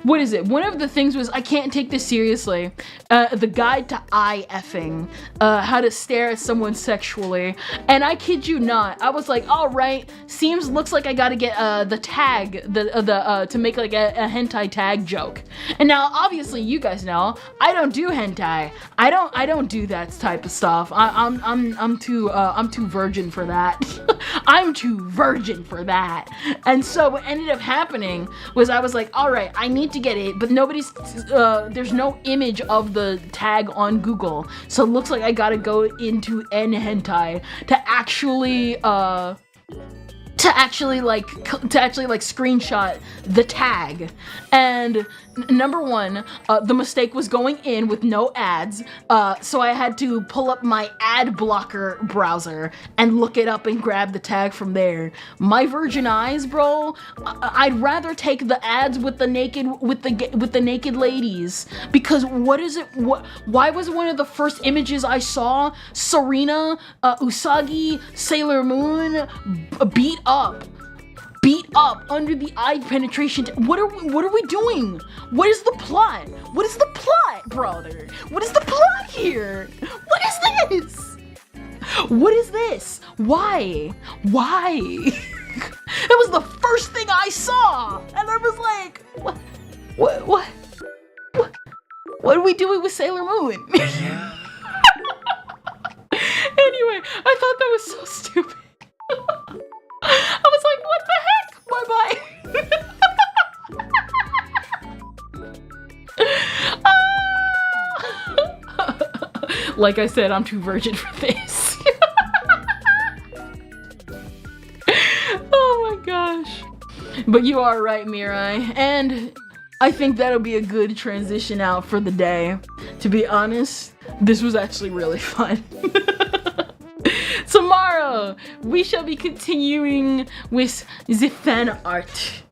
what is it? One of the things was, I can't take this seriously. The guide to eye effing. How to stare at someone sexually. And I kid you not, I was like, all right, looks like I gotta get the tag, to make like a hentai tag joke. And now, obviously, you guys know, I don't do hentai. I don't do that type of stuff. I'm too virgin for that. I'm too virgin for that. And so what ended up happening was, I was like, all right, I need to get it, but there's no image of the tag on Google, so it looks like I gotta go into hentai to actually screenshot the tag. And number one, the mistake was going in with no ads, so I had to pull up my ad blocker browser and look it up and grab the tag from there. My virgin eyes, bro. I'd rather take the ads with the naked ladies, because why was one of the first images I saw Serena, Usagi, Sailor Moon beat up under the eye penetration. What are we doing? What is the plot? What is the plot, brother? What is the plot here? What is this? What is this? Why? That was the first thing I saw, and I was like, what are we doing with Sailor Moon? Anyway, I thought that was so stupid. I was like, what the heck? Bye-bye. Like I said, I'm too virgin for this. Oh my gosh. But you are right, Mirai. And I think that'll be a good transition out for the day. To be honest, this was actually really fun. Tomorrow, we shall be continuing with the fan art.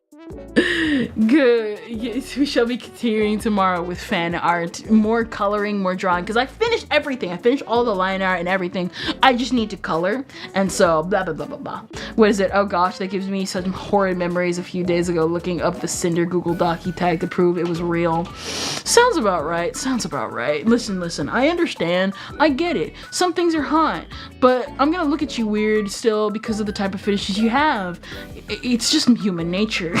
Good. Yes, we shall be continuing tomorrow with fan art, more coloring, more drawing, because I finished everything. I finished all the line art and everything. I just need to color, and so blah blah blah blah blah. What is it? Oh gosh, that gives me such horrid memories a few days ago looking up the Cinder Google Docu tag to prove it was real. Sounds about right. Sounds about right. Listen, I understand. I get it. Some things are hot, but I'm gonna look at you weird still because of the type of fetishes you have. It's just human nature.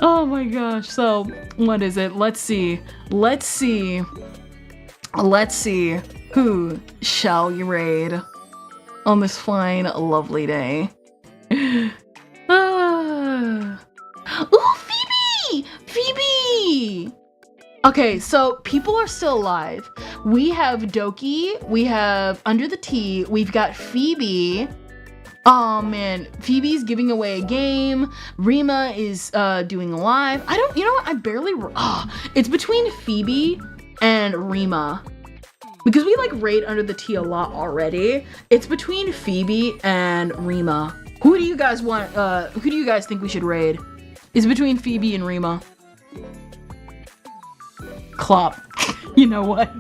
Oh my gosh. So what is it? Let's see who shall you raid on this fine lovely day. Ooh, Phoebe. Okay, so people are still alive. We have Doki, we have Under the Tea, we've got Phoebe. Oh man, Phoebe's giving away a game. Rima is doing live. You know what? I barely. It's between Phoebe and Rima because we like raid Under the Tea a lot already. It's between Phoebe and Rima. Who do you guys want? Who do you guys think we should raid? It's between Phoebe and Rima. Clop. You know what?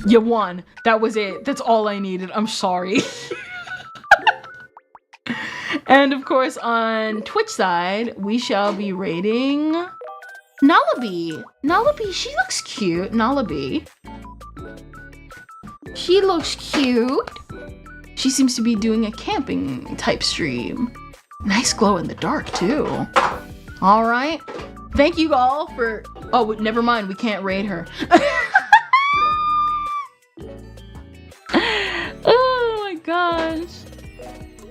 You won. That was it. That's all I needed. I'm sorry. And of course, on Twitch side, we shall be rating Nalabi. She looks cute. Nalabi. She looks cute. She seems to be doing a camping type stream. Nice glow in the dark too. All right. Thank you all for. Oh, never mind. We can't raid her. Oh my gosh.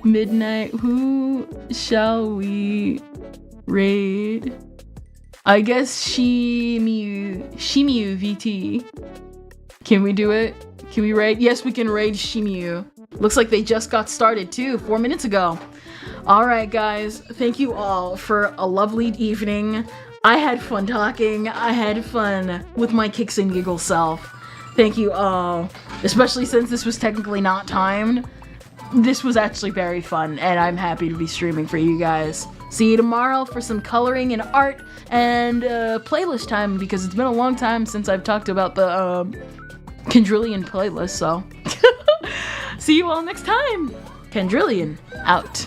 Midnight, who shall we raid? I guess Shimiu VT. Can we do it? Can we raid? Yes, we can raid Shimiu. Looks like they just got started too, 4 minutes ago. All right, guys. Thank you all for a lovely evening. I had fun talking. I had fun with my kicks and giggles self. Thank you all, especially since this was technically not timed. This was actually very fun, and I'm happy to be streaming for you guys. See you tomorrow for some coloring and art and playlist time, because it's been a long time since I've talked about the Kendrillion playlist, so. See you all next time. Kendrillion, out.